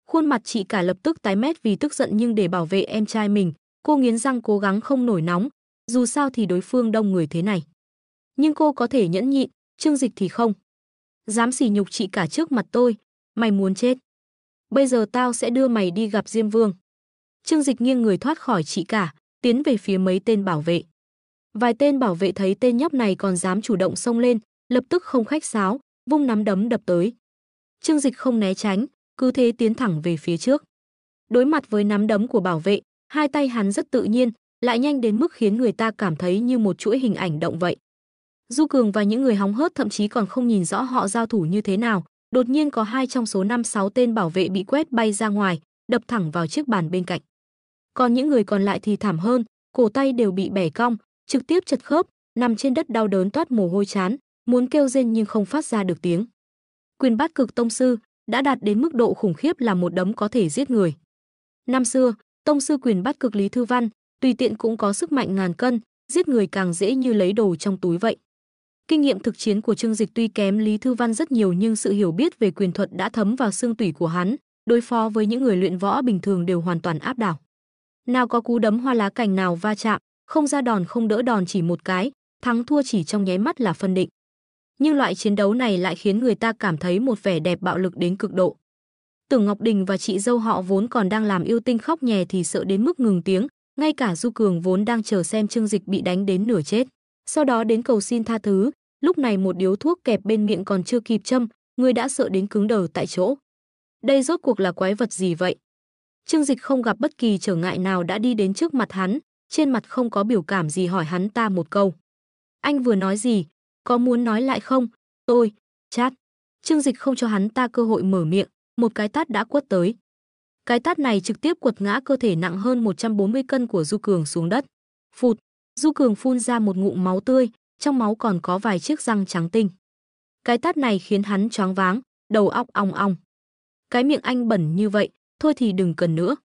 Khuôn mặt chị cả lập tức tái mét vì tức giận nhưng để bảo vệ em trai mình, cô nghiến răng cố gắng không nổi nóng, dù sao thì đối phương đông người thế này. Nhưng cô có thể nhẫn nhịn, Trương Dịch thì không. Dám sỉ nhục chị cả trước mặt tôi, mày muốn chết. Bây giờ tao sẽ đưa mày đi gặp Diêm Vương. Trương Dịch nghiêng người thoát khỏi chị cả, tiến về phía mấy tên bảo vệ. Vài tên bảo vệ thấy tên nhóc này còn dám chủ động xông lên, lập tức không khách sáo, vung nắm đấm đập tới. Trương Dịch không né tránh, cứ thế tiến thẳng về phía trước. Đối mặt với nắm đấm của bảo vệ, hai tay hắn rất tự nhiên, lại nhanh đến mức khiến người ta cảm thấy như một chuỗi hình ảnh động vậy. Du Cường và những người hóng hớt thậm chí còn không nhìn rõ họ giao thủ như thế nào, đột nhiên có 2 trong số 5-6 tên bảo vệ bị quét bay ra ngoài, đập thẳng vào chiếc bàn bên cạnh. Còn những người còn lại thì thảm hơn, cổ tay đều bị bẻ cong, trực tiếp chật khớp, nằm trên đất đau đớn toát mồ hôi trán, muốn kêu rên nhưng không phát ra được tiếng. Quyền Bát Cực Tông sư đã đạt đến mức độ khủng khiếp là một đấm có thể giết người. Năm xưa, tông sư Quyền Bát Cực Lý Thư Văn tùy tiện cũng có sức mạnh ngàn cân, giết người càng dễ như lấy đồ trong túi vậy. Kinh nghiệm thực chiến của Trương Dịch tuy kém Lý Thư Văn rất nhiều nhưng sự hiểu biết về quyền thuật đã thấm vào xương tủy của hắn, đối phó với những người luyện võ bình thường đều hoàn toàn áp đảo. Nào có cú đấm hoa lá cành nào va chạm, không ra đòn không đỡ đòn chỉ một cái, thắng thua chỉ trong nháy mắt là phân định. Nhưng loại chiến đấu này lại khiến người ta cảm thấy một vẻ đẹp bạo lực đến cực độ. Tưởng Ngọc Đình và chị dâu họ vốn còn đang làm yêu tinh khóc nhè thì sợ đến mức ngừng tiếng, ngay cả Du Cường vốn đang chờ xem Trương Dịch bị đánh đến nửa chết, sau đó đến cầu xin tha thứ, lúc này một điếu thuốc kẹp bên miệng còn chưa kịp châm, người đã sợ đến cứng đờ tại chỗ. Đây rốt cuộc là quái vật gì vậy? Trương Dịch không gặp bất kỳ trở ngại nào đã đi đến trước mặt hắn, trên mặt không có biểu cảm gì hỏi hắn ta một câu. Anh vừa nói gì? Có muốn nói lại không? Tôi, chát. Trương Dịch không cho hắn ta cơ hội mở miệng, một cái tát đã quất tới. Cái tát này trực tiếp quật ngã cơ thể nặng hơn 140 cân của Du Cường xuống đất. Phụt, Du Cường phun ra một ngụm máu tươi, trong máu còn có vài chiếc răng trắng tinh. Cái tát này khiến hắn choáng váng, đầu óc ong ong. Cái miệng anh bẩn như vậy, thôi thì đừng cần nữa.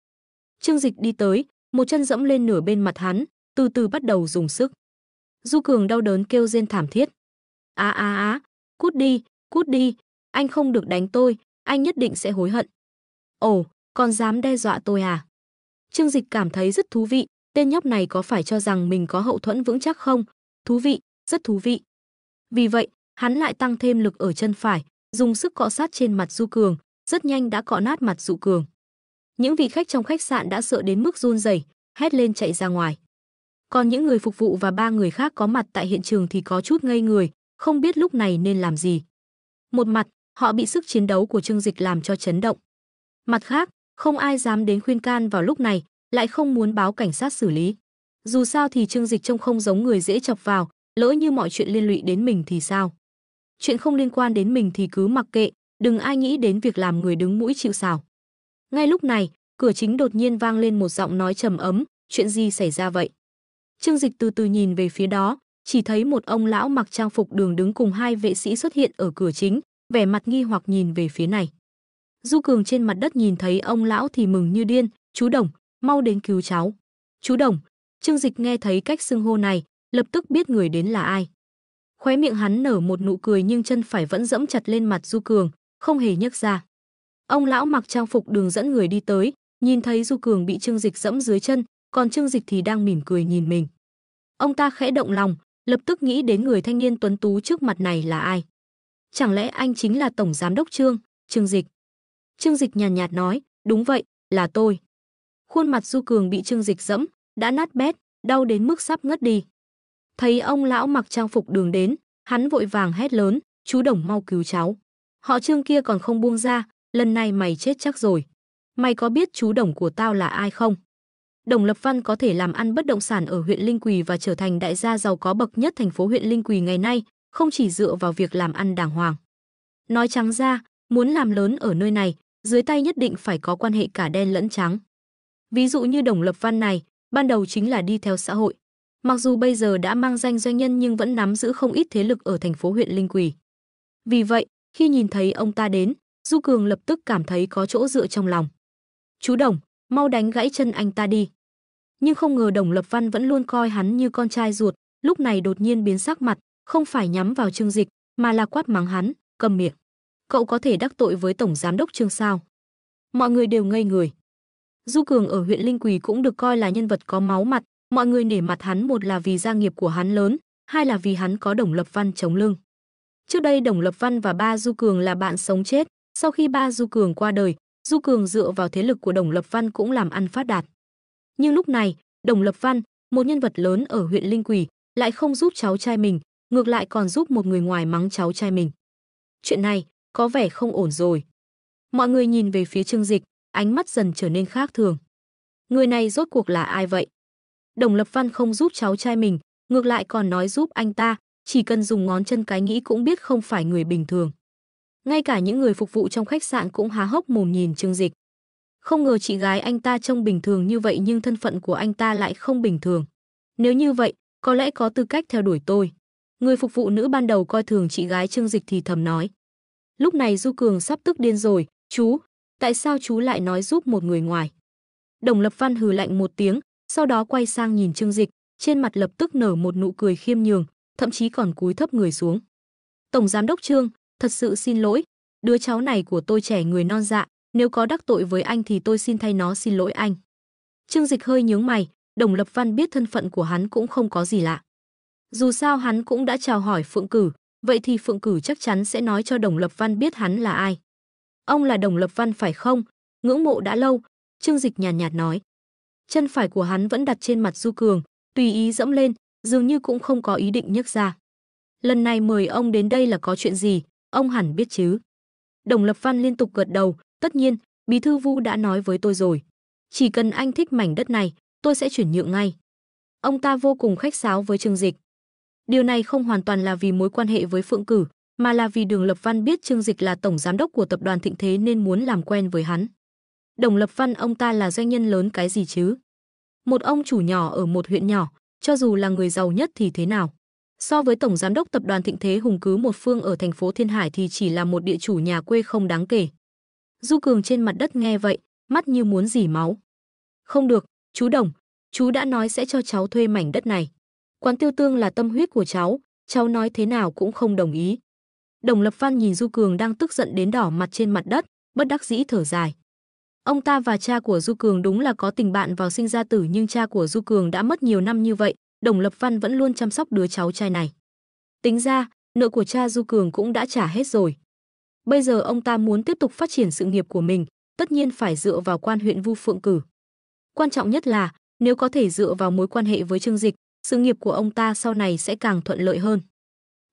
Trương Dịch đi tới, một chân dẫm lên nửa bên mặt hắn, từ từ bắt đầu dùng sức. Du Cường đau đớn kêu rên thảm thiết. Á, cút đi, anh không được đánh tôi, anh nhất định sẽ hối hận. Ồ, còn dám đe dọa tôi à? Trương Dịch cảm thấy rất thú vị, tên nhóc này có phải cho rằng mình có hậu thuẫn vững chắc không? Thú vị, rất thú vị. Vì vậy, hắn lại tăng thêm lực ở chân phải, dùng sức cọ sát trên mặt Du Cường, rất nhanh đã cọ nát mặt Du Cường. Những vị khách trong khách sạn đã sợ đến mức run rẩy, hét lên chạy ra ngoài. Còn những người phục vụ và 3 người khác có mặt tại hiện trường thì có chút ngây người, không biết lúc này nên làm gì. Một mặt, họ bị sức chiến đấu của Trương Dịch làm cho chấn động. Mặt khác, không ai dám đến khuyên can vào lúc này, lại không muốn báo cảnh sát xử lý. Dù sao thì Trương Dịch trông không giống người dễ chọc vào, lỡ như mọi chuyện liên lụy đến mình thì sao? Chuyện không liên quan đến mình thì cứ mặc kệ, đừng ai nghĩ đến việc làm người đứng mũi chịu sào. Ngay lúc này, cửa chính đột nhiên vang lên một giọng nói trầm ấm, chuyện gì xảy ra vậy? Trương Dịch từ từ nhìn về phía đó, chỉ thấy một ông lão mặc trang phục đường đứng cùng 2 vệ sĩ xuất hiện ở cửa chính, vẻ mặt nghi hoặc nhìn về phía này. Du Cường trên mặt đất nhìn thấy ông lão thì mừng như điên, chú Đồng, mau đến cứu cháu. Chú Đồng, Trương Dịch nghe thấy cách xưng hô này, lập tức biết người đến là ai. Khóe miệng hắn nở một nụ cười nhưng chân phải vẫn dẫm chặt lên mặt Du Cường, không hề nhấc ra. Ông lão mặc trang phục đường dẫn người đi tới, nhìn thấy Du Cường bị Trương Dịch dẫm dưới chân, còn Trương Dịch thì đang mỉm cười nhìn mình. Ông ta khẽ động lòng, lập tức nghĩ đến người thanh niên tuấn tú trước mặt này là ai. Chẳng lẽ anh chính là tổng giám đốc Trương Dịch? Trương Dịch nhàn nhạt nói, đúng vậy, là tôi. Khuôn mặt Du Cường bị Trương Dịch dẫm, đã nát bét, đau đến mức sắp ngất đi. Thấy ông lão mặc trang phục đường đến, hắn vội vàng hét lớn, chú Đồng mau cứu cháu. Họ Trương kia còn không buông ra, lần này mày chết chắc rồi. Mày có biết chú Đồng của tao là ai không? Đồng Lập Văn có thể làm ăn bất động sản ở huyện Linh Quỳ và trở thành đại gia giàu có bậc nhất thành phố huyện Linh Quỳ ngày nay, không chỉ dựa vào việc làm ăn đàng hoàng. Nói trắng ra, muốn làm lớn ở nơi này, dưới tay nhất định phải có quan hệ cả đen lẫn trắng. Ví dụ như Đồng Lập Văn này, ban đầu chính là đi theo xã hội. Mặc dù bây giờ đã mang danh doanh nhân nhưng vẫn nắm giữ không ít thế lực ở thành phố huyện Linh Quỳ. Vì vậy, khi nhìn thấy ông ta đến, Du Cường lập tức cảm thấy có chỗ dựa trong lòng. Chú Đồng, mau đánh gãy chân anh ta đi. Nhưng không ngờ Đồng Lập Văn vẫn luôn coi hắn như con trai ruột, lúc này đột nhiên biến sắc mặt, không phải nhắm vào Trương Dịch, mà là quát mắng hắn, câm miệng. Cậu có thể đắc tội với tổng giám đốc Trương sao? Mọi người đều ngây người. Du Cường ở huyện Linh Quỳ cũng được coi là nhân vật có máu mặt, mọi người nể mặt hắn, một là vì gia nghiệp của hắn lớn, hai là vì hắn có Đồng Lập Văn chống lưng. Trước đây Đồng Lập Văn và ba Du Cường là bạn sống chết, sau khi ba Du Cường qua đời, Du Cường dựa vào thế lực của Đồng Lập Văn cũng làm ăn phát đạt. Nhưng lúc này, Đồng Lập Văn, một nhân vật lớn ở huyện Linh Quỳ, lại không giúp cháu trai mình, ngược lại còn giúp một người ngoài mắng cháu trai mình. Chuyện này có vẻ không ổn rồi. Mọi người nhìn về phía Trương Dịch, ánh mắt dần trở nên khác thường. Người này rốt cuộc là ai vậy? Đồng Lập Văn không giúp cháu trai mình, ngược lại còn nói giúp anh ta, chỉ cần dùng ngón chân cái nghĩ cũng biết không phải người bình thường. Ngay cả những người phục vụ trong khách sạn cũng há hốc mồm nhìn Trương Dịch. Không ngờ chị gái anh ta trông bình thường như vậy nhưng thân phận của anh ta lại không bình thường. Nếu như vậy, có lẽ có tư cách theo đuổi tôi. Người phục vụ nữ ban đầu coi thường chị gái Trương Dịch thì thầm nói. Lúc này Du Cường sắp tức điên rồi, chú, tại sao chú lại nói giúp một người ngoài? Đồng Lập Văn hừ lạnh một tiếng, sau đó quay sang nhìn Trương Dịch, trên mặt lập tức nở một nụ cười khiêm nhường, thậm chí còn cúi thấp người xuống. Tổng giám đốc Trương, thật sự xin lỗi, đứa cháu này của tôi trẻ người non dạ, nếu có đắc tội với anh thì tôi xin thay nó xin lỗi anh. Trương Dịch hơi nhướng mày, Đồng Lập Văn biết thân phận của hắn cũng không có gì lạ. Dù sao hắn cũng đã chào hỏi Phượng Cử, vậy thì Phượng Cử chắc chắn sẽ nói cho Đồng Lập Văn biết hắn là ai. Ông là Đồng Lập Văn phải không? Ngưỡng mộ đã lâu, Trương Dịch nhàn nhạt nói. Chân phải của hắn vẫn đặt trên mặt Du Cường, tùy ý dẫm lên, dường như cũng không có ý định nhấc ra. Lần này mời ông đến đây là có chuyện gì, ông hẳn biết chứ. Đồng Lập Văn liên tục gật đầu, tất nhiên, Bí thư Vu đã nói với tôi rồi. Chỉ cần anh thích mảnh đất này, tôi sẽ chuyển nhượng ngay. Ông ta vô cùng khách sáo với Trương Dịch. Điều này không hoàn toàn là vì mối quan hệ với Phượng Cử, mà là vì Đường Lập Văn biết Trương Dịch là tổng giám đốc của tập đoàn Thịnh Thế nên muốn làm quen với hắn. Đồng Lập Văn ông ta là doanh nhân lớn cái gì chứ? Một ông chủ nhỏ ở một huyện nhỏ, cho dù là người giàu nhất thì thế nào? So với tổng giám đốc tập đoàn Thịnh Thế hùng cứ một phương ở thành phố Thiên Hải thì chỉ là một địa chủ nhà quê không đáng kể. Du Cường trên mặt đất nghe vậy, mắt như muốn rỉ máu. Không được, chú Đồng, chú đã nói sẽ cho cháu thuê mảnh đất này. Quán Tiêu Tương là tâm huyết của cháu nói thế nào cũng không đồng ý. Đồng Lập Văn nhìn Du Cường đang tức giận đến đỏ mặt trên mặt đất, bất đắc dĩ thở dài. Ông ta và cha của Du Cường đúng là có tình bạn vào sinh ra tử nhưng cha của Du Cường đã mất nhiều năm như vậy, Đồng Lập Văn vẫn luôn chăm sóc đứa cháu trai này. Tính ra, nợ của cha Du Cường cũng đã trả hết rồi. Bây giờ ông ta muốn tiếp tục phát triển sự nghiệp của mình, tất nhiên phải dựa vào quan huyện Vu Phượng Cử. Quan trọng nhất là, nếu có thể dựa vào mối quan hệ với Trương Dịch, sự nghiệp của ông ta sau này sẽ càng thuận lợi hơn.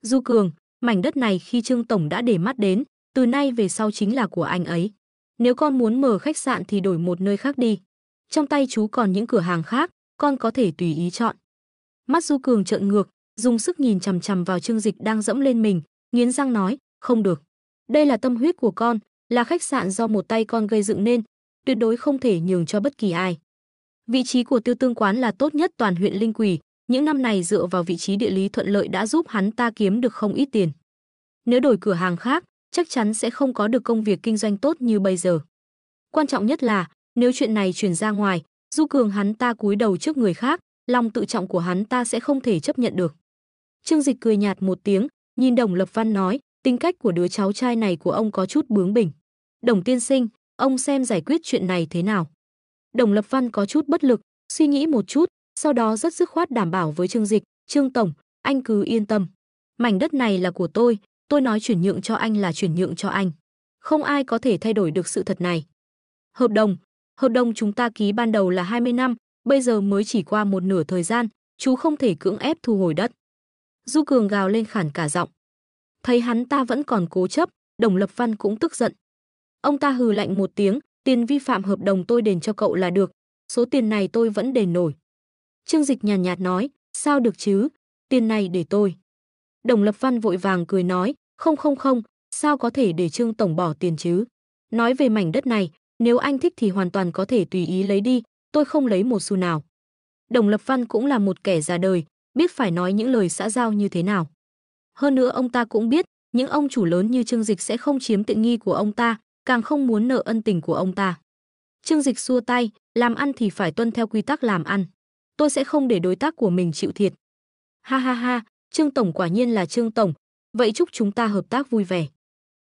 Du Cường, mảnh đất này khi Trương Tổng đã để mắt đến, từ nay về sau chính là của anh ấy. Nếu con muốn mở khách sạn thì đổi một nơi khác đi. Trong tay chú còn những cửa hàng khác, con có thể tùy ý chọn. Mắt Du Cường trợn ngược, dùng sức nhìn chằm chằm vào Trương Dịch đang dẫm lên mình, nghiến răng nói, không được. Đây là tâm huyết của con, là khách sạn do một tay con gây dựng nên, tuyệt đối không thể nhường cho bất kỳ ai. Vị trí của Tiêu Tương quán là tốt nhất toàn huyện Linh Quỳ, những năm này dựa vào vị trí địa lý thuận lợi đã giúp hắn ta kiếm được không ít tiền. Nếu đổi cửa hàng khác, chắc chắn sẽ không có được công việc kinh doanh tốt như bây giờ. Quan trọng nhất là, nếu chuyện này truyền ra ngoài, Du Cường hắn ta cúi đầu trước người khác, lòng tự trọng của hắn ta sẽ không thể chấp nhận được. Trương Dịch cười nhạt một tiếng, nhìn Đồng Lập Văn nói, tính cách của đứa cháu trai này của ông có chút bướng bỉnh. Đồng tiên sinh, ông xem giải quyết chuyện này thế nào. Đồng Lập Văn có chút bất lực, suy nghĩ một chút, sau đó rất dứt khoát đảm bảo với Trương Dịch, Trương Tổng, anh cứ yên tâm. Mảnh đất này là của tôi nói chuyển nhượng cho anh là chuyển nhượng cho anh. Không ai có thể thay đổi được sự thật này. Hợp đồng chúng ta ký ban đầu là 20 năm, bây giờ mới chỉ qua một nửa thời gian, chú không thể cưỡng ép thu hồi đất. Du Cường gào lên khản cả giọng. Thấy hắn ta vẫn còn cố chấp, Đồng Lập Văn cũng tức giận. Ông ta hừ lạnh một tiếng, tiền vi phạm hợp đồng tôi đền cho cậu là được, số tiền này tôi vẫn đền nổi. Trương Dịch nhàn nhạt nói, sao được chứ, tiền này để tôi. Đồng Lập Văn vội vàng cười nói, không, sao có thể để Trương tổng bỏ tiền chứ. Nói về mảnh đất này, nếu anh thích thì hoàn toàn có thể tùy ý lấy đi, tôi không lấy một xu nào. Đồng Lập Văn cũng là một kẻ già đời, biết phải nói những lời xã giao như thế nào. Hơn nữa ông ta cũng biết, những ông chủ lớn như Trương Dịch sẽ không chiếm tiện nghi của ông ta, càng không muốn nợ ân tình của ông ta. Trương Dịch xua tay, làm ăn thì phải tuân theo quy tắc làm ăn. Tôi sẽ không để đối tác của mình chịu thiệt. Ha, Trương tổng quả nhiên là Trương tổng, vậy chúc chúng ta hợp tác vui vẻ.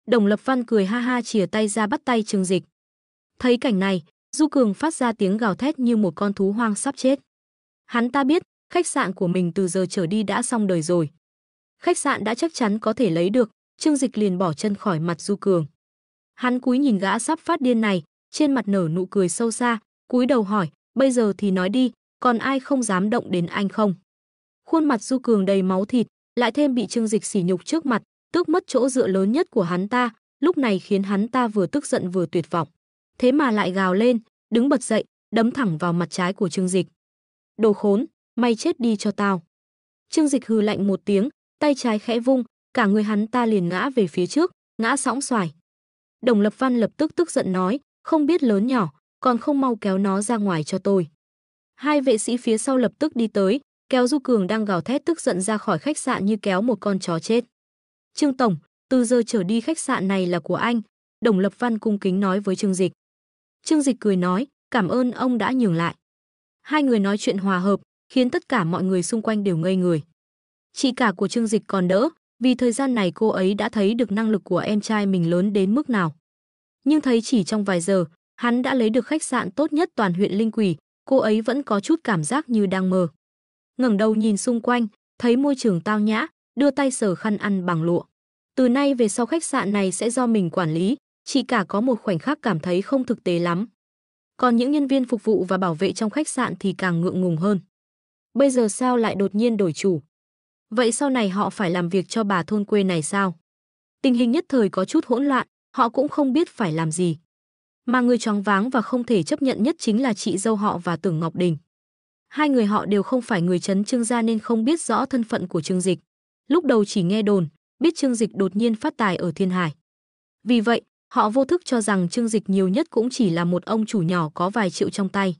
Đồng Lập Văn cười ha chìa tay ra bắt tay Trương Dịch. Thấy cảnh này, Du Cường phát ra tiếng gào thét như một con thú hoang sắp chết. Hắn ta biết, khách sạn của mình từ giờ trở đi đã xong đời rồi. Khách sạn đã chắc chắn có thể lấy được, Trương Dịch liền bỏ chân khỏi mặt Du Cường. Hắn cúi nhìn gã sắp phát điên này, trên mặt nở nụ cười sâu xa, cúi đầu hỏi, bây giờ thì nói đi, còn ai không dám động đến anh không? Khuôn mặt Du Cường đầy máu thịt, lại thêm bị Trương Dịch sỉ nhục trước mặt, tước mất chỗ dựa lớn nhất của hắn ta, lúc này khiến hắn ta vừa tức giận vừa tuyệt vọng. Thế mà lại gào lên, đứng bật dậy, đấm thẳng vào mặt trái của Trương Dịch. Đồ khốn, mày chết đi cho tao. Trương Dịch hừ lạnh một tiếng, tay trái khẽ vung, cả người hắn ta liền ngã về phía trước, ngã sõng xoài. Đồng Lập Văn lập tức tức giận nói, không biết lớn nhỏ, còn không mau kéo nó ra ngoài cho tôi. Hai vệ sĩ phía sau lập tức đi tới, kéo Du Cường đang gào thét tức giận ra khỏi khách sạn như kéo một con chó chết. Trương tổng, từ giờ trở đi khách sạn này là của anh, Đồng Lập Văn cung kính nói với Trương Dịch. Trương Dịch cười nói, cảm ơn ông đã nhường lại. Hai người nói chuyện hòa hợp, khiến tất cả mọi người xung quanh đều ngây người. Chị cả của Trương Dịch còn đỡ, vì thời gian này cô ấy đã thấy được năng lực của em trai mình lớn đến mức nào. Nhưng thấy chỉ trong vài giờ, hắn đã lấy được khách sạn tốt nhất toàn huyện Linh Quỷ, cô ấy vẫn có chút cảm giác như đang mơ. Ngẩng đầu nhìn xung quanh, thấy môi trường tao nhã, đưa tay sờ khăn ăn bằng lụa. Từ nay về sau khách sạn này sẽ do mình quản lý, chị cả có một khoảnh khắc cảm thấy không thực tế lắm. Còn những nhân viên phục vụ và bảo vệ trong khách sạn thì càng ngượng ngùng hơn. Bây giờ sao lại đột nhiên đổi chủ? Vậy sau này họ phải làm việc cho bà thôn quê này sao? Tình hình nhất thời có chút hỗn loạn, họ cũng không biết phải làm gì. Mà người choáng váng và không thể chấp nhận nhất chính là chị dâu họ và Tưởng Ngọc Đình. Hai người họ đều không phải người trấn Trương gia nên không biết rõ thân phận của Trương Dịch. Lúc đầu chỉ nghe đồn, biết Trương Dịch đột nhiên phát tài ở Thiên Hải. Vì vậy, họ vô thức cho rằng Trương Dịch nhiều nhất cũng chỉ là một ông chủ nhỏ có vài triệu trong tay.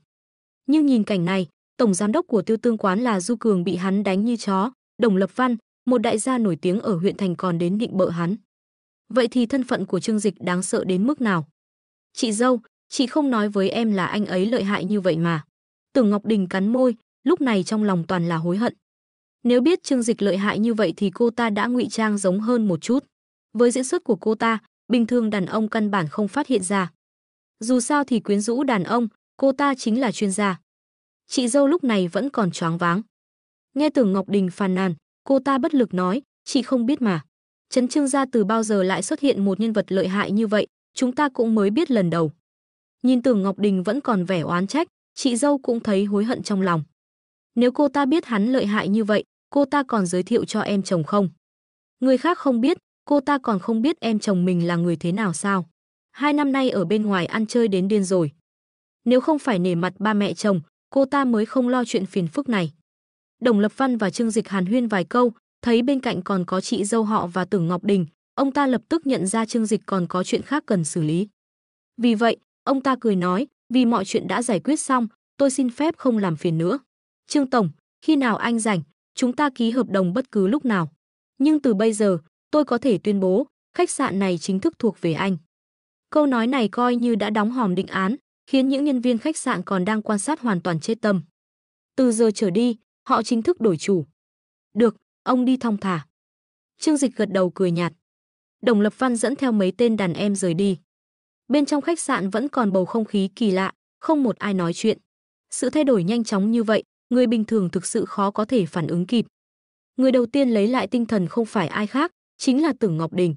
Nhưng nhìn cảnh này, tổng giám đốc của Tiêu Tương quán là Du Cường bị hắn đánh như chó, Đồng Lập Văn, một đại gia nổi tiếng ở huyện thành còn đến định bợ hắn. Vậy thì thân phận của Trương Dịch đáng sợ đến mức nào? Chị dâu, chị không nói với em là anh ấy lợi hại như vậy mà. Tưởng Ngọc Đình cắn môi, lúc này trong lòng toàn là hối hận. Nếu biết Trương Dịch lợi hại như vậy thì cô ta đã ngụy trang giống hơn một chút. Với diễn xuất của cô ta, bình thường đàn ông căn bản không phát hiện ra. Dù sao thì quyến rũ đàn ông, cô ta chính là chuyên gia. Chị dâu lúc này vẫn còn choáng váng. Nghe Tưởng Ngọc Đình phàn nàn, cô ta bất lực nói, chị không biết mà. Trấn Trương gia từ bao giờ lại xuất hiện một nhân vật lợi hại như vậy, chúng ta cũng mới biết lần đầu. Nhìn Tưởng Ngọc Đình vẫn còn vẻ oán trách, chị dâu cũng thấy hối hận trong lòng. Nếu cô ta biết hắn lợi hại như vậy, cô ta còn giới thiệu cho em chồng không? Người khác không biết, cô ta còn không biết em chồng mình là người thế nào sao? 2 năm nay ở bên ngoài ăn chơi đến điên rồi. Nếu không phải nể mặt ba mẹ chồng, cô ta mới không lo chuyện phiền phức này. Đồng Lập Văn và Trương Dịch hàn huyên vài câu, thấy bên cạnh còn có chị dâu họ và Tưởng Ngọc Đình, ông ta lập tức nhận ra Trương Dịch còn có chuyện khác cần xử lý. Vì vậy, ông ta cười nói, vì mọi chuyện đã giải quyết xong, tôi xin phép không làm phiền nữa. Trương tổng, khi nào anh rảnh, chúng ta ký hợp đồng bất cứ lúc nào. Nhưng từ bây giờ, tôi có thể tuyên bố, khách sạn này chính thức thuộc về anh. Câu nói này coi như đã đóng hòm định án, khiến những nhân viên khách sạn còn đang quan sát hoàn toàn chết tâm. Từ giờ trở đi, họ chính thức đổi chủ. Được, ông đi thong thả. Trương Dịch gật đầu cười nhạt. Đồng Lập Văn dẫn theo mấy tên đàn em rời đi. Bên trong khách sạn vẫn còn bầu không khí kỳ lạ, không một ai nói chuyện. Sự thay đổi nhanh chóng như vậy, người bình thường thực sự khó có thể phản ứng kịp. Người đầu tiên lấy lại tinh thần không phải ai khác, chính là Tưởng Ngọc Đình.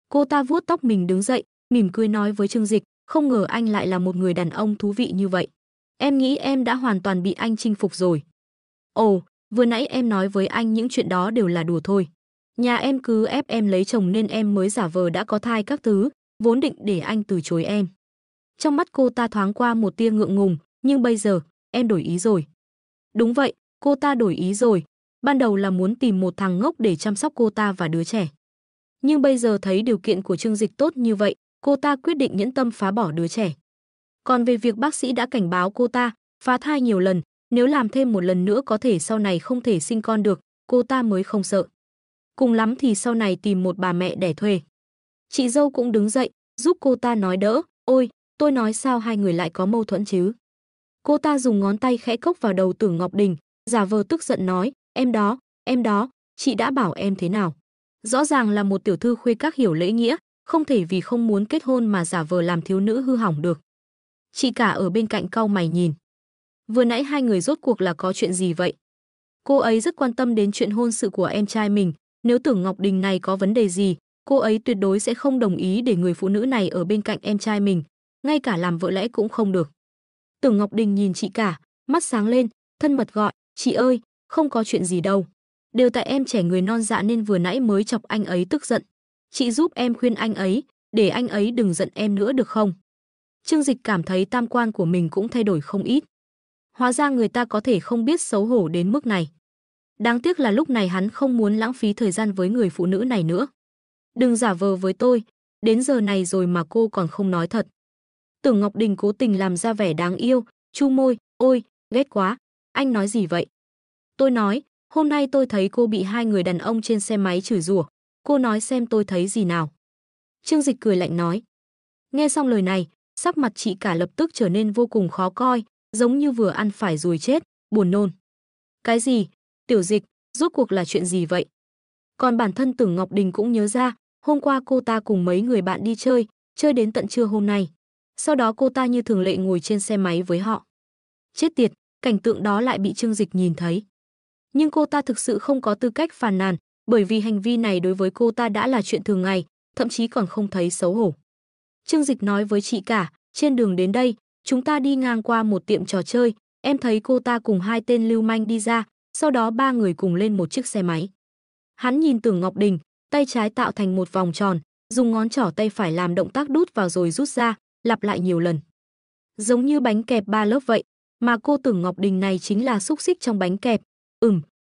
Cô ta vuốt tóc mình đứng dậy, mỉm cười nói với Trương Dịch, không ngờ anh lại là một người đàn ông thú vị như vậy. Em nghĩ em đã hoàn toàn bị anh chinh phục rồi. Ồ, vừa nãy em nói với anh những chuyện đó đều là đùa thôi. Nhà em cứ ép em lấy chồng nên em mới giả vờ đã có thai các thứ, vốn định để anh từ chối em. Trong mắt cô ta thoáng qua một tia ngượng ngùng, nhưng bây giờ, em đổi ý rồi. Đúng vậy, cô ta đổi ý rồi. Ban đầu là muốn tìm một thằng ngốc để chăm sóc cô ta và đứa trẻ. Nhưng bây giờ thấy điều kiện của Trương Dịch tốt như vậy, cô ta quyết định nhẫn tâm phá bỏ đứa trẻ. Còn về việc bác sĩ đã cảnh báo cô ta, phá thai nhiều lần, nếu làm thêm một lần nữa có thể sau này không thể sinh con được, cô ta mới không sợ. Cùng lắm thì sau này tìm một bà mẹ đẻ thuê. Chị dâu cũng đứng dậy, giúp cô ta nói đỡ, ôi, tôi nói sao hai người lại có mâu thuẫn chứ. Cô ta dùng ngón tay khẽ cốc vào đầu Tưởng Ngọc Đình, giả vờ tức giận nói, em đó, chị đã bảo em thế nào. Rõ ràng là một tiểu thư khuê các hiểu lễ nghĩa, không thể vì không muốn kết hôn mà giả vờ làm thiếu nữ hư hỏng được. Chị cả ở bên cạnh cau mày nhìn. Vừa nãy hai người rốt cuộc là có chuyện gì vậy? Cô ấy rất quan tâm đến chuyện hôn sự của em trai mình, nếu Tưởng Ngọc Đình này có vấn đề gì, cô ấy tuyệt đối sẽ không đồng ý để người phụ nữ này ở bên cạnh em trai mình, ngay cả làm vợ lẽ cũng không được. Tưởng Ngọc Đình nhìn chị cả, mắt sáng lên, thân mật gọi, chị ơi, không có chuyện gì đâu. Đều tại em trẻ người non dạ nên vừa nãy mới chọc anh ấy tức giận. Chị giúp em khuyên anh ấy, để anh ấy đừng giận em nữa được không? Trương Dịch cảm thấy tam quan của mình cũng thay đổi không ít. Hóa ra người ta có thể không biết xấu hổ đến mức này. Đáng tiếc là lúc này hắn không muốn lãng phí thời gian với người phụ nữ này nữa. Đừng giả vờ với tôi, đến giờ này rồi mà cô còn không nói thật. Tưởng Ngọc Đình cố tình làm ra vẻ đáng yêu, chu môi, ôi, ghét quá, anh nói gì vậy? Tôi nói, hôm nay tôi thấy cô bị hai người đàn ông trên xe máy chửi rủa, cô nói xem tôi thấy gì nào. Trương Dịch cười lạnh nói. Nghe xong lời này, sắc mặt chị cả lập tức trở nên vô cùng khó coi, giống như vừa ăn phải ruồi chết, buồn nôn. Cái gì? Tiểu Dịch, rốt cuộc là chuyện gì vậy? Còn bản thân Tưởng Ngọc Đình cũng nhớ ra, hôm qua cô ta cùng mấy người bạn đi chơi đến tận trưa hôm nay. Sau đó cô ta như thường lệ ngồi trên xe máy với họ. Chết tiệt, cảnh tượng đó lại bị Trương Dịch nhìn thấy. Nhưng cô ta thực sự không có tư cách phàn nàn, bởi vì hành vi này đối với cô ta đã là chuyện thường ngày, thậm chí còn không thấy xấu hổ. Trương Dịch nói với chị cả, trên đường đến đây, chúng ta đi ngang qua một tiệm trò chơi, em thấy cô ta cùng hai tên lưu manh đi ra, sau đó ba người cùng lên một chiếc xe máy. Hắn nhìn Tưởng Ngọc Đình, tay trái tạo thành một vòng tròn, dùng ngón trỏ tay phải làm động tác đút vào rồi rút ra, lặp lại nhiều lần. Giống như bánh kẹp ba lớp vậy, mà cô Tưởng Ngọc Đình này chính là xúc xích trong bánh kẹp,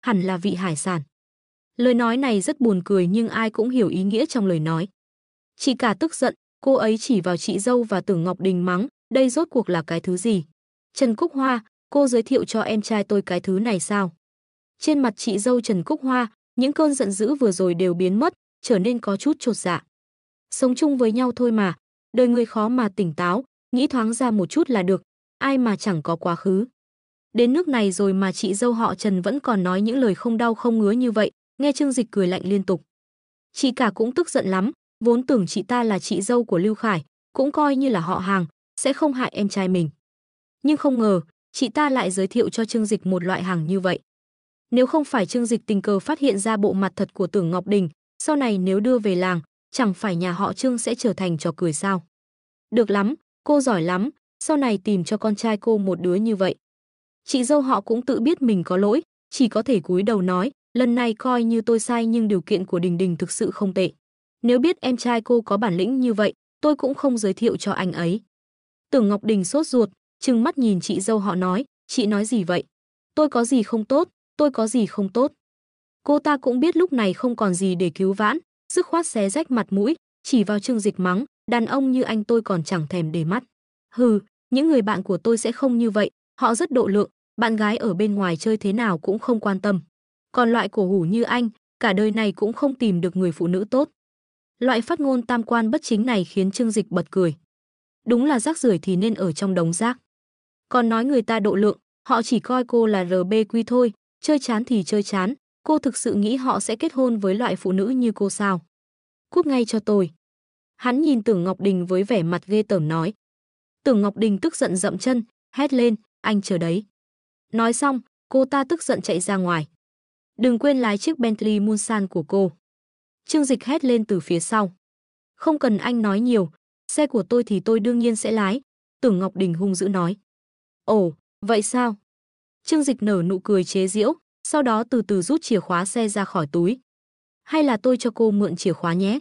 hẳn là vị hải sản. Lời nói này rất buồn cười nhưng ai cũng hiểu ý nghĩa trong lời nói. Chị cả tức giận, cô ấy chỉ vào chị dâu và Tưởng Ngọc Đình mắng, đây rốt cuộc là cái thứ gì? Trần Cúc Hoa, cô giới thiệu cho em trai tôi cái thứ này sao? Trên mặt chị dâu Trần Cúc Hoa, những cơn giận dữ vừa rồi đều biến mất, trở nên có chút chột dạ. Sống chung với nhau thôi mà, đời người khó mà tỉnh táo, nghĩ thoáng ra một chút là được, ai mà chẳng có quá khứ. Đến nước này rồi mà chị dâu họ Trần vẫn còn nói những lời không đau không ngứa như vậy, nghe Trương Dịch cười lạnh liên tục. Chị cả cũng tức giận lắm, vốn tưởng chị ta là chị dâu của Lưu Khải, cũng coi như là họ hàng, sẽ không hại em trai mình. Nhưng không ngờ, chị ta lại giới thiệu cho Trương Dịch một loại hàng như vậy. Nếu không phải Trương Dịch tình cờ phát hiện ra bộ mặt thật của Tưởng Ngọc Đình, sau này nếu đưa về làng, chẳng phải nhà họ Trương sẽ trở thành trò cười sao? Được lắm, cô giỏi lắm, sau này tìm cho con trai cô một đứa như vậy. Chị dâu họ cũng tự biết mình có lỗi, chỉ có thể cúi đầu nói, lần này coi như tôi sai nhưng điều kiện của Đình Đình thực sự không tệ. Nếu biết em trai cô có bản lĩnh như vậy, tôi cũng không giới thiệu cho anh ấy. Tưởng Ngọc Đình sốt ruột, trừng mắt nhìn chị dâu họ nói, chị nói gì vậy? Tôi có gì không tốt, tôi có gì không tốt. Cô ta cũng biết lúc này không còn gì để cứu vãn, dứt khoát xé rách mặt mũi, chỉ vào Trương Dịch mắng, đàn ông như anh tôi còn chẳng thèm để mắt. Hừ, những người bạn của tôi sẽ không như vậy, họ rất độ lượng, bạn gái ở bên ngoài chơi thế nào cũng không quan tâm. Còn loại cổ hủ như anh, cả đời này cũng không tìm được người phụ nữ tốt. Loại phát ngôn tam quan bất chính này khiến Trương Dịch bật cười. Đúng là rác rưởi thì nên ở trong đống rác. Còn nói người ta độ lượng, họ chỉ coi cô là RBQ thôi, chơi chán thì chơi chán, cô thực sự nghĩ họ sẽ kết hôn với loại phụ nữ như cô sao? Cút ngay cho tôi. Hắn nhìn Tưởng Ngọc Đình với vẻ mặt ghê tởm nói. Tưởng Ngọc Đình tức giận dậm chân, hét lên, anh chờ đấy. Nói xong, cô ta tức giận chạy ra ngoài. Đừng quên lái chiếc Bentley Mulsanne của cô. Trương Dịch hét lên từ phía sau. Không cần anh nói nhiều, xe của tôi thì tôi đương nhiên sẽ lái, Tưởng Ngọc Đình hung dữ nói. Ồ, vậy sao? Trương Dịch nở nụ cười chế giễu, sau đó từ từ rút chìa khóa xe ra khỏi túi. Hay là tôi cho cô mượn chìa khóa nhé?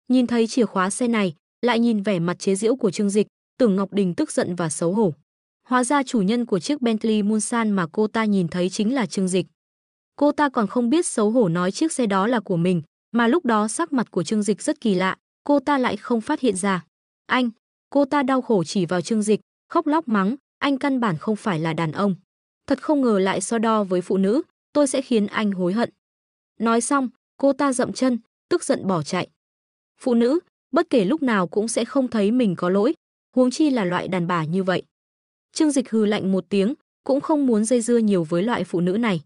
Nhìn thấy chìa khóa xe này, lại nhìn vẻ mặt chế giễu của Trương Dịch, Tưởng Ngọc Đình tức giận và xấu hổ. Hóa ra chủ nhân của chiếc Bentley Mulsanne mà cô ta nhìn thấy chính là Trương Dịch. Cô ta còn không biết xấu hổ nói chiếc xe đó là của mình, mà lúc đó sắc mặt của Trương Dịch rất kỳ lạ, cô ta lại không phát hiện ra. Anh, cô ta đau khổ chỉ vào Trương Dịch, khóc lóc mắng, anh căn bản không phải là đàn ông. Thật không ngờ lại so đo với phụ nữ, tôi sẽ khiến anh hối hận. Nói xong, cô ta dậm chân, tức giận bỏ chạy. Phụ nữ, bất kể lúc nào cũng sẽ không thấy mình có lỗi, huống chi là loại đàn bà như vậy. Trương Dịch hừ lạnh một tiếng, cũng không muốn dây dưa nhiều với loại phụ nữ này.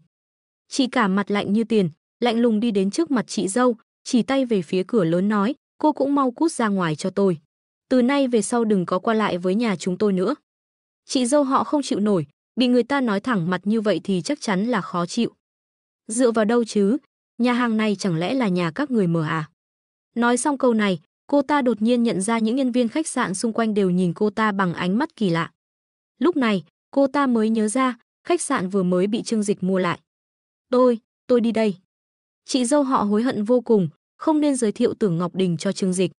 Chị cả mặt lạnh như tiền, lạnh lùng đi đến trước mặt chị dâu, chỉ tay về phía cửa lớn nói, cô cũng mau cút ra ngoài cho tôi. Từ nay về sau đừng có qua lại với nhà chúng tôi nữa. Chị dâu họ không chịu nổi, bị người ta nói thẳng mặt như vậy thì chắc chắn là khó chịu. Dựa vào đâu chứ, nhà hàng này chẳng lẽ là nhà các người mở à? Nói xong câu này, cô ta đột nhiên nhận ra những nhân viên khách sạn xung quanh đều nhìn cô ta bằng ánh mắt kỳ lạ. Lúc này, cô ta mới nhớ ra, khách sạn vừa mới bị Trương Dịch mua lại. Tôi đi đây. Chị dâu họ hối hận vô cùng, không nên giới thiệu Tưởng Ngọc Đình cho Trương Dịch.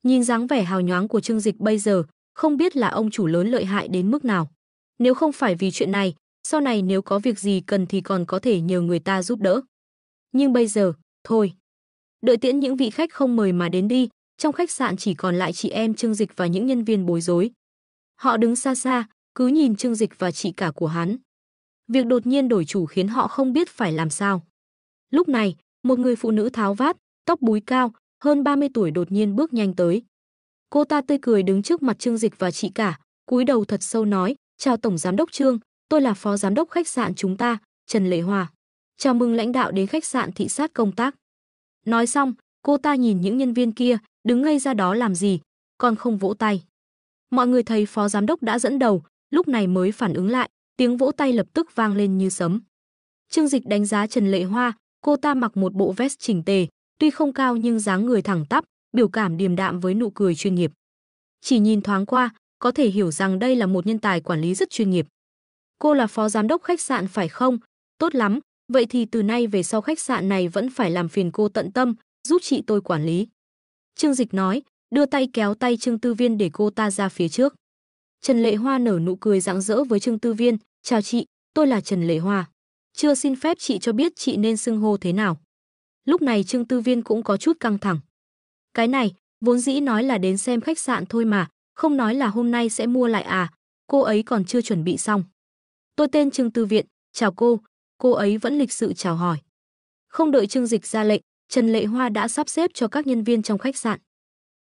Nhìn dáng vẻ hào nhoáng của Trương Dịch bây giờ, không biết là ông chủ lớn lợi hại đến mức nào. Nếu không phải vì chuyện này, sau này nếu có việc gì cần thì còn có thể nhờ người ta giúp đỡ. Nhưng bây giờ, thôi. Đợi tiễn những vị khách không mời mà đến đi, trong khách sạn chỉ còn lại chị em Trương Dịch và những nhân viên bối rối. Họ đứng xa xa, cứ nhìn Trương Dịch và chị cả của hắn. Việc đột nhiên đổi chủ khiến họ không biết phải làm sao. Lúc này, một người phụ nữ tháo vát, tóc búi cao, hơn 30 tuổi đột nhiên bước nhanh tới. Cô ta tươi cười đứng trước mặt Trương Dịch và chị cả, cúi đầu thật sâu nói, chào Tổng Giám đốc Trương, tôi là Phó Giám đốc khách sạn chúng ta, Trần Lệ Hoa. Chào mừng lãnh đạo đến khách sạn thị sát công tác. Nói xong, cô ta nhìn những nhân viên kia, đứng ngây ra đó làm gì, còn không vỗ tay. Mọi người thấy Phó Giám đốc đã dẫn đầu, lúc này mới phản ứng lại, tiếng vỗ tay lập tức vang lên như sấm. Trương Dịch đánh giá Trần Lệ Hoa, cô ta mặc một bộ vest chỉnh tề, tuy không cao nhưng dáng người thẳng tắp, biểu cảm điềm đạm với nụ cười chuyên nghiệp. Chỉ nhìn thoáng qua, có thể hiểu rằng đây là một nhân tài quản lý rất chuyên nghiệp. Cô là Phó Giám đốc khách sạn phải không? Tốt lắm, vậy thì từ nay về sau khách sạn này vẫn phải làm phiền cô tận tâm, giúp chị tôi quản lý. Trương Dịch nói, đưa tay kéo tay Trương Tư Viên để cô ta ra phía trước. Trần Lệ Hoa nở nụ cười rạng rỡ với Trương Tư Viên, chào chị, tôi là Trần Lệ Hoa. Chưa xin phép chị cho biết chị nên xưng hô thế nào. Lúc này Trương Tư Viên cũng có chút căng thẳng. Cái này, vốn dĩ nói là đến xem khách sạn thôi mà, không nói là hôm nay sẽ mua lại à, cô ấy còn chưa chuẩn bị xong. Tôi tên Trương Tư Viện, chào cô ấy vẫn lịch sự chào hỏi. Không đợi Trương Dịch ra lệnh, Trần Lệ Hoa đã sắp xếp cho các nhân viên trong khách sạn.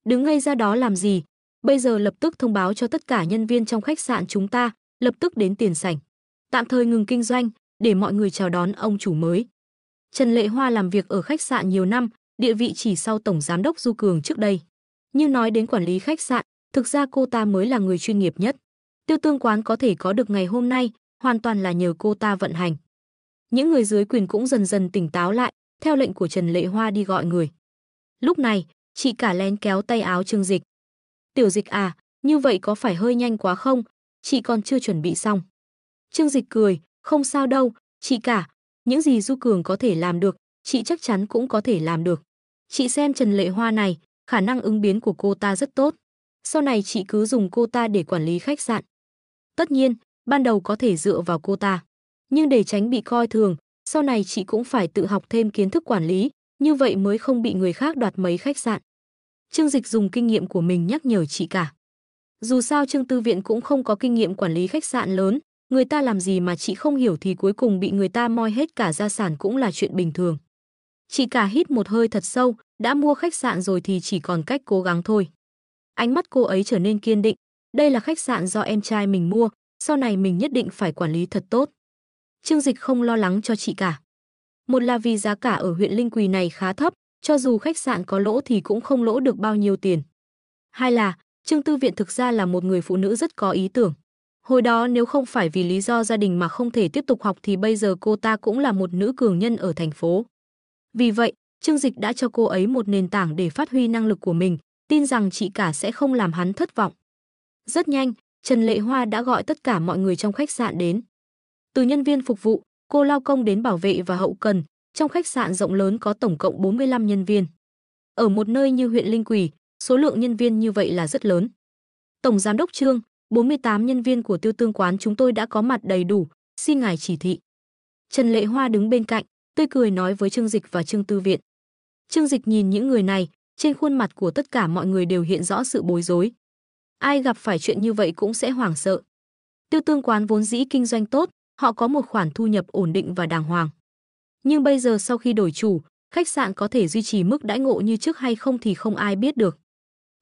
Đứng ngây ra đó làm gì, bây giờ lập tức thông báo cho tất cả nhân viên trong khách sạn chúng ta, lập tức đến tiền sảnh. Tạm thời ngừng kinh doanh, để mọi người chào đón ông chủ mới. Trần Lệ Hoa làm việc ở khách sạn nhiều năm, địa vị chỉ sau Tổng Giám đốc Du Cường trước đây. Nhưng nói đến quản lý khách sạn, thực ra cô ta mới là người chuyên nghiệp nhất. Tiêu Tương quán có thể có được ngày hôm nay, hoàn toàn là nhờ cô ta vận hành. Những người dưới quyền cũng dần dần tỉnh táo lại, theo lệnh của Trần Lệ Hoa đi gọi người. Lúc này, chị cả lén kéo tay áo Trương Dịch. Tiểu Dịch à, như vậy có phải hơi nhanh quá không? Chị còn chưa chuẩn bị xong. Trương Dịch cười, không sao đâu, chị cả, những gì Du Cường có thể làm được, chị chắc chắn cũng có thể làm được. Chị xem Trần Lệ Hoa này, khả năng ứng biến của cô ta rất tốt. Sau này chị cứ dùng cô ta để quản lý khách sạn. Tất nhiên, ban đầu có thể dựa vào cô ta. Nhưng để tránh bị coi thường, sau này chị cũng phải tự học thêm kiến thức quản lý, như vậy mới không bị người khác đoạt mấy khách sạn. Trương Dịch dùng kinh nghiệm của mình nhắc nhở chị cả. Dù sao Trương Tư Viện cũng không có kinh nghiệm quản lý khách sạn lớn, người ta làm gì mà chị không hiểu thì cuối cùng bị người ta moi hết cả gia sản cũng là chuyện bình thường. Chị cả hít một hơi thật sâu, đã mua khách sạn rồi thì chỉ còn cách cố gắng thôi. Ánh mắt cô ấy trở nên kiên định, đây là khách sạn do em trai mình mua, sau này mình nhất định phải quản lý thật tốt. Trương Dịch không lo lắng cho chị cả. Một là vì giá cả ở huyện Linh Quỳ này khá thấp, cho dù khách sạn có lỗ thì cũng không lỗ được bao nhiêu tiền. Hai là, Trương Tư Viện thực ra là một người phụ nữ rất có ý tưởng. Hồi đó nếu không phải vì lý do gia đình mà không thể tiếp tục học thì bây giờ cô ta cũng là một nữ cường nhân ở thành phố. Vì vậy, Trương Dịch đã cho cô ấy một nền tảng để phát huy năng lực của mình, tin rằng chị cả sẽ không làm hắn thất vọng. Rất nhanh, Trần Lệ Hoa đã gọi tất cả mọi người trong khách sạn đến. Từ nhân viên phục vụ, cô lao công đến bảo vệ và hậu cần, trong khách sạn rộng lớn có tổng cộng 45 nhân viên. Ở một nơi như huyện Linh Quỳ, số lượng nhân viên như vậy là rất lớn. Tổng giám đốc Trương, 48 nhân viên của Tiêu Tương quán chúng tôi đã có mặt đầy đủ, xin ngài chỉ thị. Trần Lệ Hoa đứng bên cạnh, tươi cười nói với Trương Dịch và Trương Tư Viện. Trương Dịch nhìn những người này, trên khuôn mặt của tất cả mọi người đều hiện rõ sự bối rối. Ai gặp phải chuyện như vậy cũng sẽ hoảng sợ. Tiêu Tương quán vốn dĩ kinh doanh tốt, họ có một khoản thu nhập ổn định và đàng hoàng. Nhưng bây giờ sau khi đổi chủ, khách sạn có thể duy trì mức đãi ngộ như trước hay không thì không ai biết được.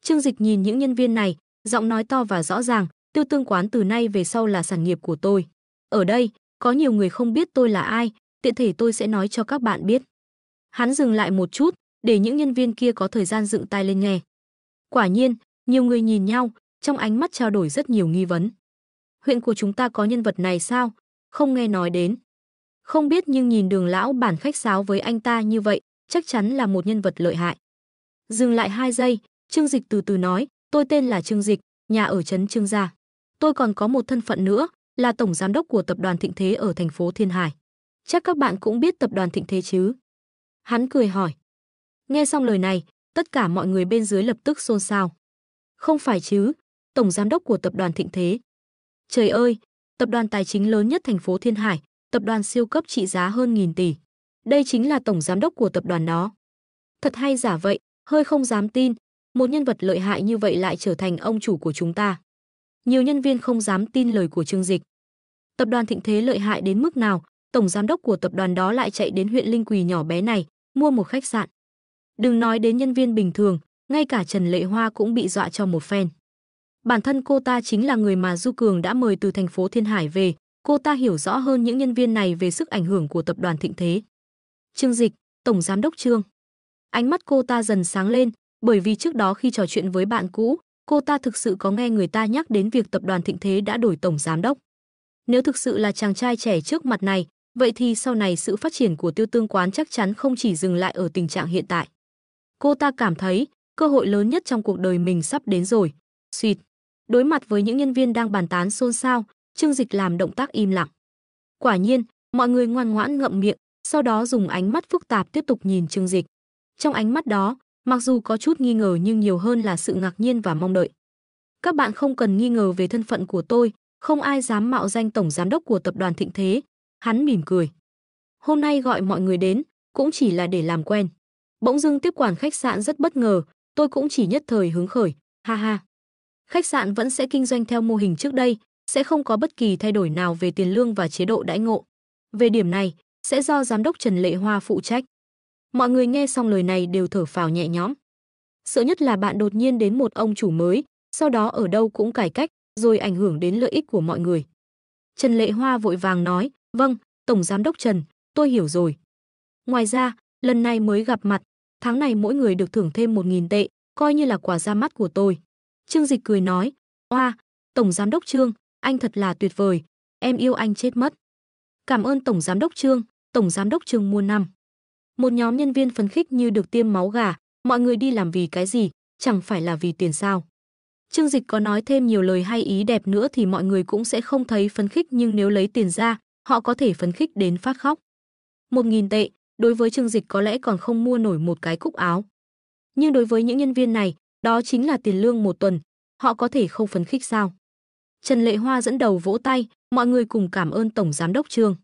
Trương Dịch nhìn những nhân viên này, giọng nói to và rõ ràng, Tiêu Tương quán từ nay về sau là sản nghiệp của tôi. Ở đây, có nhiều người không biết tôi là ai, tiện thể tôi sẽ nói cho các bạn biết. Hắn dừng lại một chút, để những nhân viên kia có thời gian dựng tai lên nghe. Quả nhiên, nhiều người nhìn nhau, trong ánh mắt trao đổi rất nhiều nghi vấn. Huyện của chúng ta có nhân vật này sao? Không nghe nói đến. Không biết nhưng nhìn Đường lão bản khách sáo với anh ta như vậy, chắc chắn là một nhân vật lợi hại. Dừng lại 2 giây, Trương Dịch từ từ nói, tôi tên là Trương Dịch, nhà ở trấn Trương Gia. Tôi còn có một thân phận nữa, là tổng giám đốc của tập đoàn Thịnh Thế ở thành phố Thiên Hải. Chắc các bạn cũng biết tập đoàn Thịnh Thế chứ? Hắn cười hỏi. Nghe xong lời này, tất cả mọi người bên dưới lập tức xôn xao. Không phải chứ, tổng giám đốc của tập đoàn Thịnh Thế. Trời ơi, tập đoàn tài chính lớn nhất thành phố Thiên Hải, tập đoàn siêu cấp trị giá hơn 1.000 tỷ. Đây chính là tổng giám đốc của tập đoàn đó. Thật hay giả vậy, hơi không dám tin, một nhân vật lợi hại như vậy lại trở thành ông chủ của chúng ta. Nhiều nhân viên không dám tin lời của Trương Dịch. Tập đoàn Thịnh Thế lợi hại đến mức nào, tổng giám đốc của tập đoàn đó lại chạy đến huyện Linh Quỳ nhỏ bé này, mua một khách sạn. Đừng nói đến nhân viên bình thường, ngay cả Trần Lệ Hoa cũng bị dọa cho một phen. Bản thân cô ta chính là người mà Du Cường đã mời từ thành phố Thiên Hải về, cô ta hiểu rõ hơn những nhân viên này về sức ảnh hưởng của tập đoàn Thịnh Thế. Trương Dịch, tổng giám đốc Trương. Ánh mắt cô ta dần sáng lên, bởi vì trước đó khi trò chuyện với bạn cũ, cô ta thực sự có nghe người ta nhắc đến việc tập đoàn Thịnh Thế đã đổi tổng giám đốc. Nếu thực sự là chàng trai trẻ trước mặt này, vậy thì sau này sự phát triển của Tiêu Tương quán chắc chắn không chỉ dừng lại ở tình trạng hiện tại. Cô ta cảm thấy, cơ hội lớn nhất trong cuộc đời mình sắp đến rồi. Xuyệt. Đối mặt với những nhân viên đang bàn tán xôn xao, Trương Dịch làm động tác im lặng. Quả nhiên, mọi người ngoan ngoãn ngậm miệng, sau đó dùng ánh mắt phức tạp tiếp tục nhìn Trương Dịch. Trong ánh mắt đó, mặc dù có chút nghi ngờ nhưng nhiều hơn là sự ngạc nhiên và mong đợi. Các bạn không cần nghi ngờ về thân phận của tôi, không ai dám mạo danh tổng giám đốc của tập đoàn Thịnh Thế. Hắn mỉm cười. Hôm nay gọi mọi người đến, cũng chỉ là để làm quen. Bỗng dưng tiếp quản khách sạn rất bất ngờ, tôi cũng chỉ nhất thời hứng khởi, ha ha. Khách sạn vẫn sẽ kinh doanh theo mô hình trước đây, sẽ không có bất kỳ thay đổi nào về tiền lương và chế độ đãi ngộ. Về điểm này, sẽ do giám đốc Trần Lệ Hoa phụ trách. Mọi người nghe xong lời này đều thở phào nhẹ nhõm. Sợ nhất là bạn đột nhiên đến một ông chủ mới, sau đó ở đâu cũng cải cách, rồi ảnh hưởng đến lợi ích của mọi người. Trần Lệ Hoa vội vàng nói, vâng, tổng giám đốc Trần, tôi hiểu rồi. Ngoài ra, lần này mới gặp mặt, tháng này mỗi người được thưởng thêm 1.000 tệ, coi như là quà ra mắt của tôi. Trương Dịch cười nói, oa, tổng giám đốc Trương, anh thật là tuyệt vời, em yêu anh chết mất. Cảm ơn tổng giám đốc Trương, tổng giám đốc Trương muôn năm. Một nhóm nhân viên phấn khích như được tiêm máu gà, mọi người đi làm vì cái gì, chẳng phải là vì tiền sao. Trương Dịch có nói thêm nhiều lời hay ý đẹp nữa thì mọi người cũng sẽ không thấy phấn khích, nhưng nếu lấy tiền ra, họ có thể phấn khích đến phát khóc. 1.000 tệ, đối với Trương Dịch có lẽ còn không mua nổi một cái cúc áo. Nhưng đối với những nhân viên này, đó chính là tiền lương một tuần, họ có thể không phấn khích sao? Trần Lệ Hoa dẫn đầu vỗ tay, mọi người cùng cảm ơn tổng giám đốc Trương.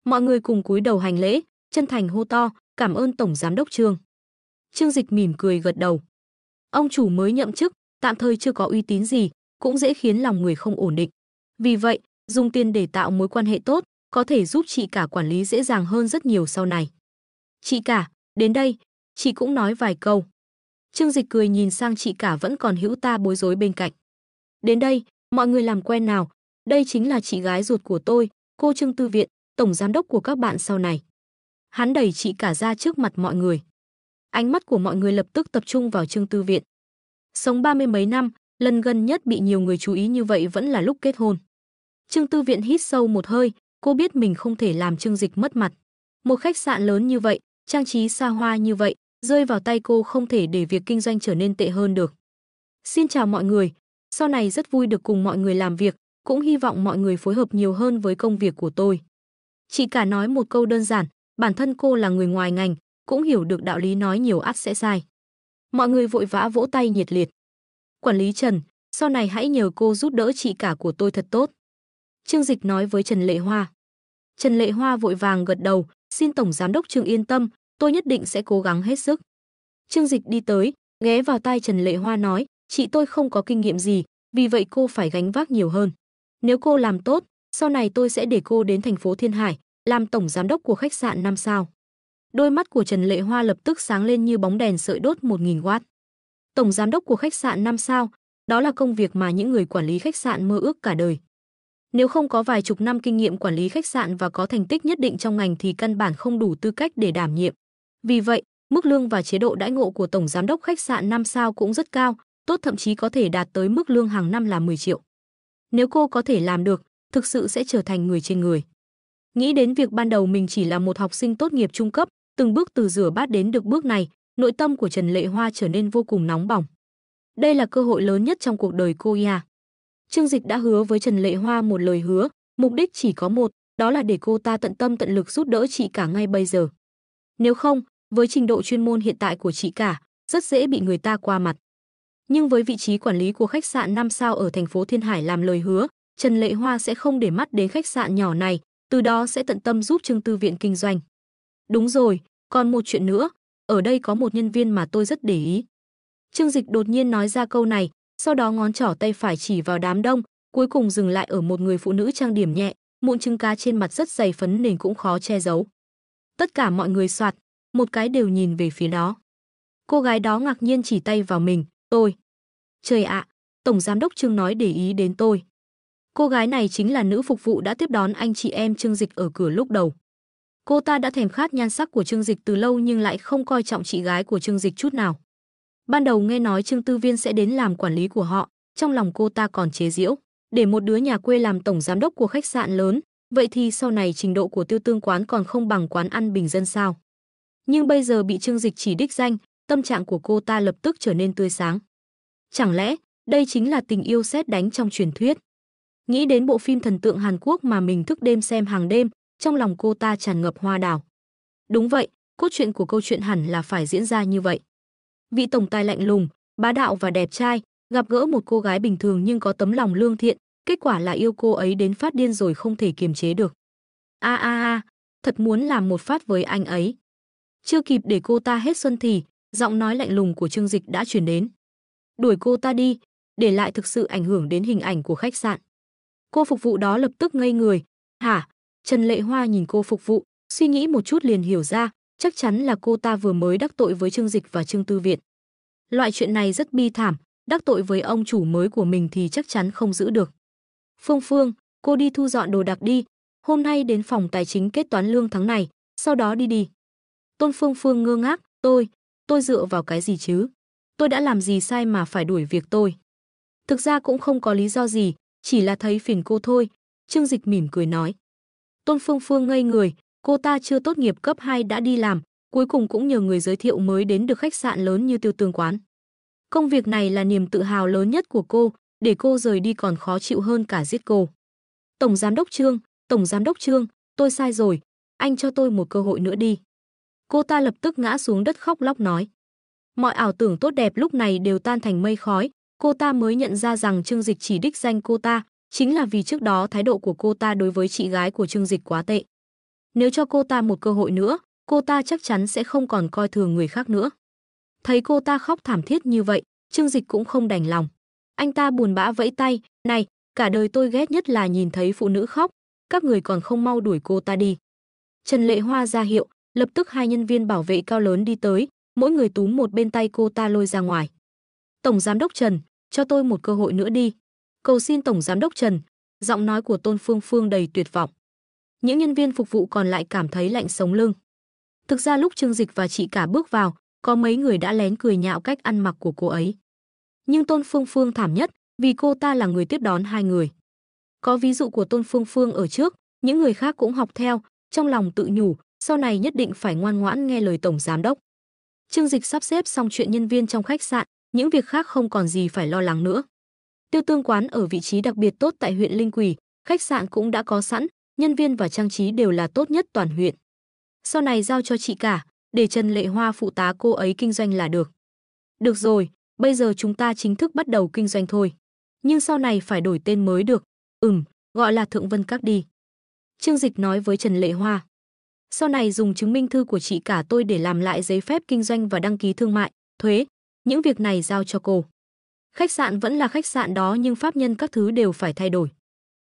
Mọi người cùng cúi đầu hành lễ, chân thành hô to, cảm ơn tổng giám đốc Trương. Trương Dịch mỉm cười gật đầu. Ông chủ mới nhậm chức, tạm thời chưa có uy tín gì, cũng dễ khiến lòng người không ổn định. Vì vậy, dùng tiền để tạo mối quan hệ tốt, có thể giúp chị cả quản lý dễ dàng hơn rất nhiều sau này. Chị cả, đến đây, chị cũng nói vài câu. Trương Dịch cười nhìn sang chị cả vẫn còn hữu ta bối rối bên cạnh. Đến đây, mọi người làm quen nào, đây chính là chị gái ruột của tôi, cô Trương Tư Viện, tổng giám đốc của các bạn sau này. Hắn đẩy chị cả ra trước mặt mọi người. Ánh mắt của mọi người lập tức tập trung vào Trương Tư Viện. Sống 30 mấy năm, lần gần nhất bị nhiều người chú ý như vậy vẫn là lúc kết hôn. Trương Tư Viện hít sâu một hơi, cô biết mình không thể làm Trương Dịch mất mặt. Một khách sạn lớn như vậy, trang trí xa hoa như vậy, rơi vào tay cô không thể để việc kinh doanh trở nên tệ hơn được. Xin chào mọi người, sau này rất vui được cùng mọi người làm việc, cũng hy vọng mọi người phối hợp nhiều hơn với công việc của tôi. Chị cả nói một câu đơn giản, bản thân cô là người ngoài ngành, cũng hiểu được đạo lý nói nhiều ắt sẽ sai. Mọi người vội vã vỗ tay nhiệt liệt. Quản lý Trần, sau này hãy nhờ cô giúp đỡ chị cả của tôi thật tốt. Trương Dịch nói với Trần Lệ Hoa. Trần Lệ Hoa vội vàng gật đầu, xin Tổng Giám đốc Trương yên tâm, tôi nhất định sẽ cố gắng hết sức. Trương Dịch đi tới, ghé vào tai Trần Lệ Hoa nói, chị tôi không có kinh nghiệm gì, vì vậy cô phải gánh vác nhiều hơn. Nếu cô làm tốt, sau này tôi sẽ để cô đến thành phố Thiên Hải, làm Tổng Giám đốc của khách sạn 5 sao. Đôi mắt của Trần Lệ Hoa lập tức sáng lên như bóng đèn sợi đốt 1000W. Tổng Giám đốc của khách sạn 5 sao, đó là công việc mà những người quản lý khách sạn mơ ước cả đời. Nếu không có vài chục năm kinh nghiệm quản lý khách sạn và có thành tích nhất định trong ngành thì căn bản không đủ tư cách để đảm nhiệm. Vì vậy, mức lương và chế độ đãi ngộ của Tổng Giám đốc khách sạn 5 sao cũng rất cao, tốt thậm chí có thể đạt tới mức lương hàng năm là 10 triệu. Nếu cô có thể làm được, thực sự sẽ trở thành người trên người. Nghĩ đến việc ban đầu mình chỉ là một học sinh tốt nghiệp trung cấp, từng bước từ rửa bát đến được bước này, nội tâm của Trần Lệ Hoa trở nên vô cùng nóng bỏng. Đây là cơ hội lớn nhất trong cuộc đời cô à. Trương Dịch đã hứa với Trần Lệ Hoa một lời hứa, mục đích chỉ có một, đó là để cô ta tận tâm tận lực giúp đỡ chị cả ngay bây giờ. Nếu không, với trình độ chuyên môn hiện tại của chị cả, rất dễ bị người ta qua mặt. Nhưng với vị trí quản lý của khách sạn 5 sao ở thành phố Thiên Hải làm lời hứa, Trần Lệ Hoa sẽ không để mắt đến khách sạn nhỏ này, từ đó sẽ tận tâm giúp Trương Tư Viện kinh doanh. Đúng rồi, còn một chuyện nữa, ở đây có một nhân viên mà tôi rất để ý. Trương Dịch đột nhiên nói ra câu này, sau đó ngón trỏ tay phải chỉ vào đám đông, cuối cùng dừng lại ở một người phụ nữ trang điểm nhẹ, mụn trứng cá trên mặt rất dày phấn nền cũng khó che giấu. Tất cả mọi người soạt, một cái đều nhìn về phía đó. Cô gái đó ngạc nhiên chỉ tay vào mình, tôi. Trời ạ, Tổng Giám đốc Trương nói để ý đến tôi. Cô gái này chính là nữ phục vụ đã tiếp đón anh chị em Trương Dịch ở cửa lúc đầu. Cô ta đã thèm khát nhan sắc của Trương Dịch từ lâu nhưng lại không coi trọng chị gái của Trương Dịch chút nào. Ban đầu nghe nói Trương Tư Viên sẽ đến làm quản lý của họ, trong lòng cô ta còn chế giễu, để một đứa nhà quê làm tổng giám đốc của khách sạn lớn, vậy thì sau này trình độ của Tiêu Tương quán còn không bằng quán ăn bình dân sao? Nhưng bây giờ bị Trương Dịch chỉ đích danh, tâm trạng của cô ta lập tức trở nên tươi sáng. Chẳng lẽ đây chính là tình yêu sét đánh trong truyền thuyết? Nghĩ đến bộ phim thần tượng Hàn Quốc mà mình thức đêm xem hàng đêm, trong lòng cô ta tràn ngập hoa đào. Đúng vậy, cốt truyện của câu chuyện hẳn là phải diễn ra như vậy. Vị tổng tài lạnh lùng, bá đạo và đẹp trai, gặp gỡ một cô gái bình thường nhưng có tấm lòng lương thiện, kết quả là yêu cô ấy đến phát điên rồi không thể kiềm chế được. Thật muốn làm một phát với anh ấy. Chưa kịp để cô ta hết xuân thì, giọng nói lạnh lùng của Trương Dịch đã truyền đến. Đuổi cô ta đi, để lại thực sự ảnh hưởng đến hình ảnh của khách sạn. Cô phục vụ đó lập tức ngây người. Hả? Trần Lệ Hoa nhìn cô phục vụ, suy nghĩ một chút liền hiểu ra, chắc chắn là cô ta vừa mới đắc tội với Trương Dịch và Trương Tư Viện. Loại chuyện này rất bi thảm, đắc tội với ông chủ mới của mình thì chắc chắn không giữ được. Phương Phương, cô đi thu dọn đồ đạc đi, hôm nay đến phòng tài chính kết toán lương tháng này, sau đó đi. Tôn Phương Phương ngơ ngác, tôi dựa vào cái gì chứ? Tôi đã làm gì sai mà phải đuổi việc tôi? Thực ra cũng không có lý do gì, chỉ là thấy phiền cô thôi, Trương Dịch mỉm cười nói. Tôn Phương Phương ngây người, cô ta chưa tốt nghiệp cấp 2 đã đi làm, cuối cùng cũng nhờ người giới thiệu mới đến được khách sạn lớn như Tiêu Tương quán. Công việc này là niềm tự hào lớn nhất của cô, để cô rời đi còn khó chịu hơn cả giết cô. Tổng Giám đốc Trương, tôi sai rồi, anh cho tôi một cơ hội nữa đi. Cô ta lập tức ngã xuống đất khóc lóc nói. Mọi ảo tưởng tốt đẹp lúc này đều tan thành mây khói, cô ta mới nhận ra rằng Trương Dịch chỉ đích danh cô ta, chính là vì trước đó thái độ của cô ta đối với chị gái của Trương Dịch quá tệ. Nếu cho cô ta một cơ hội nữa, cô ta chắc chắn sẽ không còn coi thường người khác nữa. Thấy cô ta khóc thảm thiết như vậy, Trương Dịch cũng không đành lòng. Anh ta buồn bã vẫy tay, này, cả đời tôi ghét nhất là nhìn thấy phụ nữ khóc, các người còn không mau đuổi cô ta đi. Trần Lệ Hoa ra hiệu, lập tức hai nhân viên bảo vệ cao lớn đi tới, mỗi người túm một bên tay cô ta lôi ra ngoài. Tổng Giám đốc Trần, cho tôi một cơ hội nữa đi. Cầu xin Tổng Giám đốc Trần, giọng nói của Tôn Phương Phương đầy tuyệt vọng. Những nhân viên phục vụ còn lại cảm thấy lạnh sống lưng. Thực ra lúc Trương Dịch và chị cả bước vào, có mấy người đã lén cười nhạo cách ăn mặc của cô ấy. Nhưng Tôn Phương Phương thảm nhất, vì cô ta là người tiếp đón hai người. Có ví dụ của Tôn Phương Phương ở trước, những người khác cũng học theo, trong lòng tự nhủ, sau này nhất định phải ngoan ngoãn nghe lời tổng giám đốc. Trương Dịch sắp xếp xong chuyện nhân viên trong khách sạn, những việc khác không còn gì phải lo lắng nữa. Tiêu Tương quán ở vị trí đặc biệt tốt tại huyện Linh Quỳ, khách sạn cũng đã có sẵn, nhân viên và trang trí đều là tốt nhất toàn huyện. Sau này giao cho chị cả, để Trần Lệ Hoa phụ tá cô ấy kinh doanh là được. Được rồi, bây giờ chúng ta chính thức bắt đầu kinh doanh thôi. Nhưng sau này phải đổi tên mới được. Gọi là Thượng Vân Các đi. Trương Dịch nói với Trần Lệ Hoa. Sau này dùng chứng minh thư của chị cả tôi để làm lại giấy phép kinh doanh và đăng ký thương mại, thuế. Những việc này giao cho cô. Khách sạn vẫn là khách sạn đó nhưng pháp nhân các thứ đều phải thay đổi.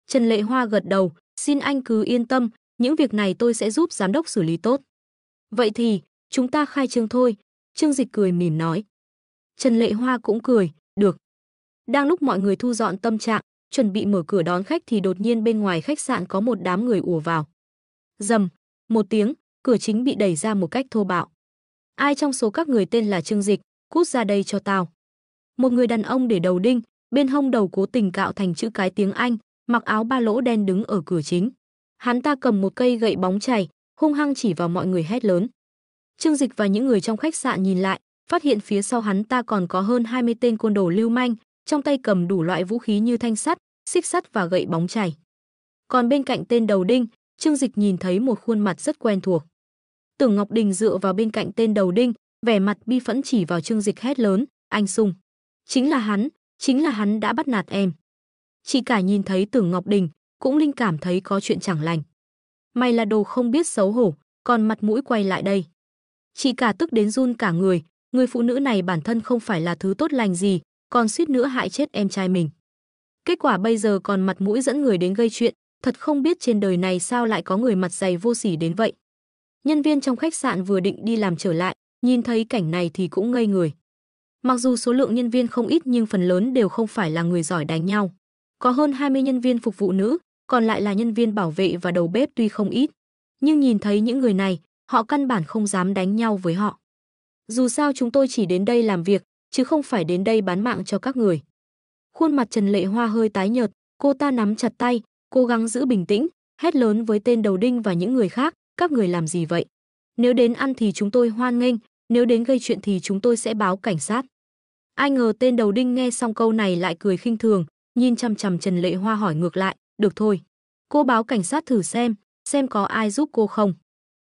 Trần Lệ Hoa gật đầu, xin anh cứ yên tâm, những việc này tôi sẽ giúp giám đốc xử lý tốt. Vậy thì, chúng ta khai trương thôi, Trương Dịch cười mỉm nói. Trần Lệ Hoa cũng cười, được. Đang lúc mọi người thu dọn tâm trạng, chuẩn bị mở cửa đón khách thì đột nhiên bên ngoài khách sạn có một đám người ùa vào. Rầm, một tiếng, cửa chính bị đẩy ra một cách thô bạo. Ai trong số các người tên là Trương Dịch, cút ra đây cho tao. Một người đàn ông để đầu đinh, bên hông đầu cố tình cạo thành chữ cái tiếng Anh, mặc áo ba lỗ đen đứng ở cửa chính. Hắn ta cầm một cây gậy bóng chày, hung hăng chỉ vào mọi người hét lớn. Trương Dịch và những người trong khách sạn nhìn lại, phát hiện phía sau hắn ta còn có hơn 20 tên côn đồ lưu manh, trong tay cầm đủ loại vũ khí như thanh sắt, xích sắt và gậy bóng chày. Còn bên cạnh tên đầu đinh, Trương Dịch nhìn thấy một khuôn mặt rất quen thuộc. Tưởng Ngọc Đình dựa vào bên cạnh tên đầu đinh, vẻ mặt bi phẫn chỉ vào Trương Dịch hét lớn, anh Sung. Chính là hắn đã bắt nạt em. Chị cả nhìn thấy Tưởng Ngọc Đình, cũng linh cảm thấy có chuyện chẳng lành. Mày là đồ không biết xấu hổ, còn mặt mũi quay lại đây. Chị cả tức đến run cả người phụ nữ này bản thân không phải là thứ tốt lành gì, còn suýt nữa hại chết em trai mình. Kết quả bây giờ còn mặt mũi dẫn người đến gây chuyện, thật không biết trên đời này sao lại có người mặt dày vô sỉ đến vậy. Nhân viên trong khách sạn vừa định đi làm trở lại, nhìn thấy cảnh này thì cũng ngây người. Mặc dù số lượng nhân viên không ít nhưng phần lớn đều không phải là người giỏi đánh nhau. Có hơn 20 nhân viên phục vụ nữ, còn lại là nhân viên bảo vệ và đầu bếp tuy không ít. Nhưng nhìn thấy những người này, họ căn bản không dám đánh nhau với họ. Dù sao chúng tôi chỉ đến đây làm việc, chứ không phải đến đây bán mạng cho các người. Khuôn mặt Trần Lệ Hoa hơi tái nhợt, cô ta nắm chặt tay, cố gắng giữ bình tĩnh, hét lớn với tên đầu đinh và những người khác, các người làm gì vậy? Nếu đến ăn thì chúng tôi hoan nghênh, nếu đến gây chuyện thì chúng tôi sẽ báo cảnh sát. Ai ngờ tên đầu đinh nghe xong câu này lại cười khinh thường, nhìn chằm chằm Trần Lệ Hoa hỏi ngược lại, được thôi. Cô báo cảnh sát thử xem có ai giúp cô không.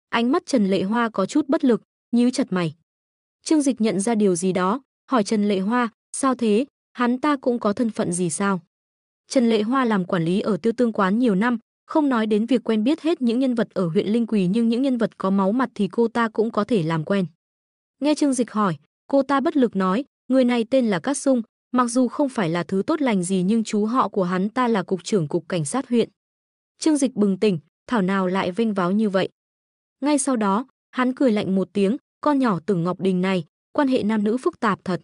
Ánh mắt Trần Lệ Hoa có chút bất lực, nhíu chặt mày. Trương Dịch nhận ra điều gì đó, hỏi Trần Lệ Hoa, sao thế, hắn ta cũng có thân phận gì sao? Trần Lệ Hoa làm quản lý ở Tiêu Tương quán nhiều năm, không nói đến việc quen biết hết những nhân vật ở huyện Linh Quỳ nhưng những nhân vật có máu mặt thì cô ta cũng có thể làm quen. Nghe Trương Dịch hỏi, cô ta bất lực nói, người này tên là Cát Sung, mặc dù không phải là thứ tốt lành gì nhưng chú họ của hắn ta là cục trưởng cục cảnh sát huyện. Trương Dịch bừng tỉnh, thảo nào lại vênh váo như vậy. Ngay sau đó, hắn cười lạnh một tiếng, con nhỏ Tưởng Ngọc Đình này, quan hệ nam nữ phức tạp thật.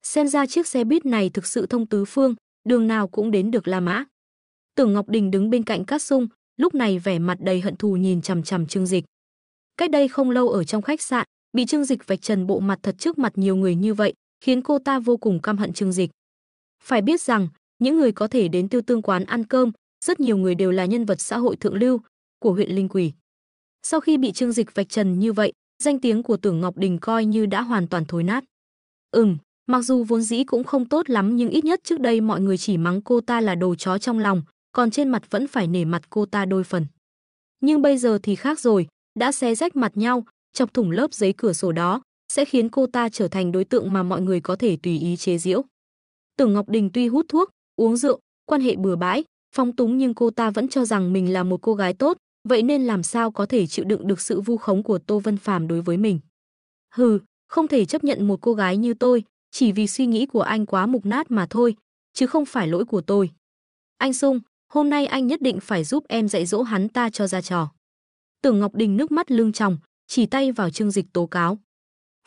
Xem ra chiếc xe buýt này thực sự thông tứ phương, đường nào cũng đến được La Mã. Tưởng Ngọc Đình đứng bên cạnh Cát Sung, lúc này vẻ mặt đầy hận thù nhìn chằm chằm Trương Dịch. Cách đây không lâu ở trong khách sạn, bị Trương Dịch vạch trần bộ mặt thật trước mặt nhiều người như vậy, khiến cô ta vô cùng căm hận Trương Dịch. Phải biết rằng, những người có thể đến Tiêu Tương quán ăn cơm, rất nhiều người đều là nhân vật xã hội thượng lưu của huyện Linh Quỳ. Sau khi bị Trương Dịch vạch trần như vậy, danh tiếng của Tưởng Ngọc Đình coi như đã hoàn toàn thối nát. Mặc dù vốn dĩ cũng không tốt lắm nhưng ít nhất trước đây mọi người chỉ mắng cô ta là đồ chó trong lòng, còn trên mặt vẫn phải nể mặt cô ta đôi phần. Nhưng bây giờ thì khác rồi, đã xé rách mặt nhau, chọc thủng lớp giấy cửa sổ đó, sẽ khiến cô ta trở thành đối tượng mà mọi người có thể tùy ý chế giễu. Tưởng Ngọc Đình tuy hút thuốc, uống rượu, quan hệ bừa bãi, phóng túng nhưng cô ta vẫn cho rằng mình là một cô gái tốt, vậy nên làm sao có thể chịu đựng được sự vu khống của Tô Vân Phàm đối với mình. Không thể chấp nhận một cô gái như tôi, chỉ vì suy nghĩ của anh quá mục nát mà thôi, chứ không phải lỗi của tôi. Anh Sung, hôm nay anh nhất định phải giúp em dạy dỗ hắn ta cho ra trò. Tưởng Ngọc Đình nước mắt lưng tròng, chỉ tay vào Trương Dịch tố cáo.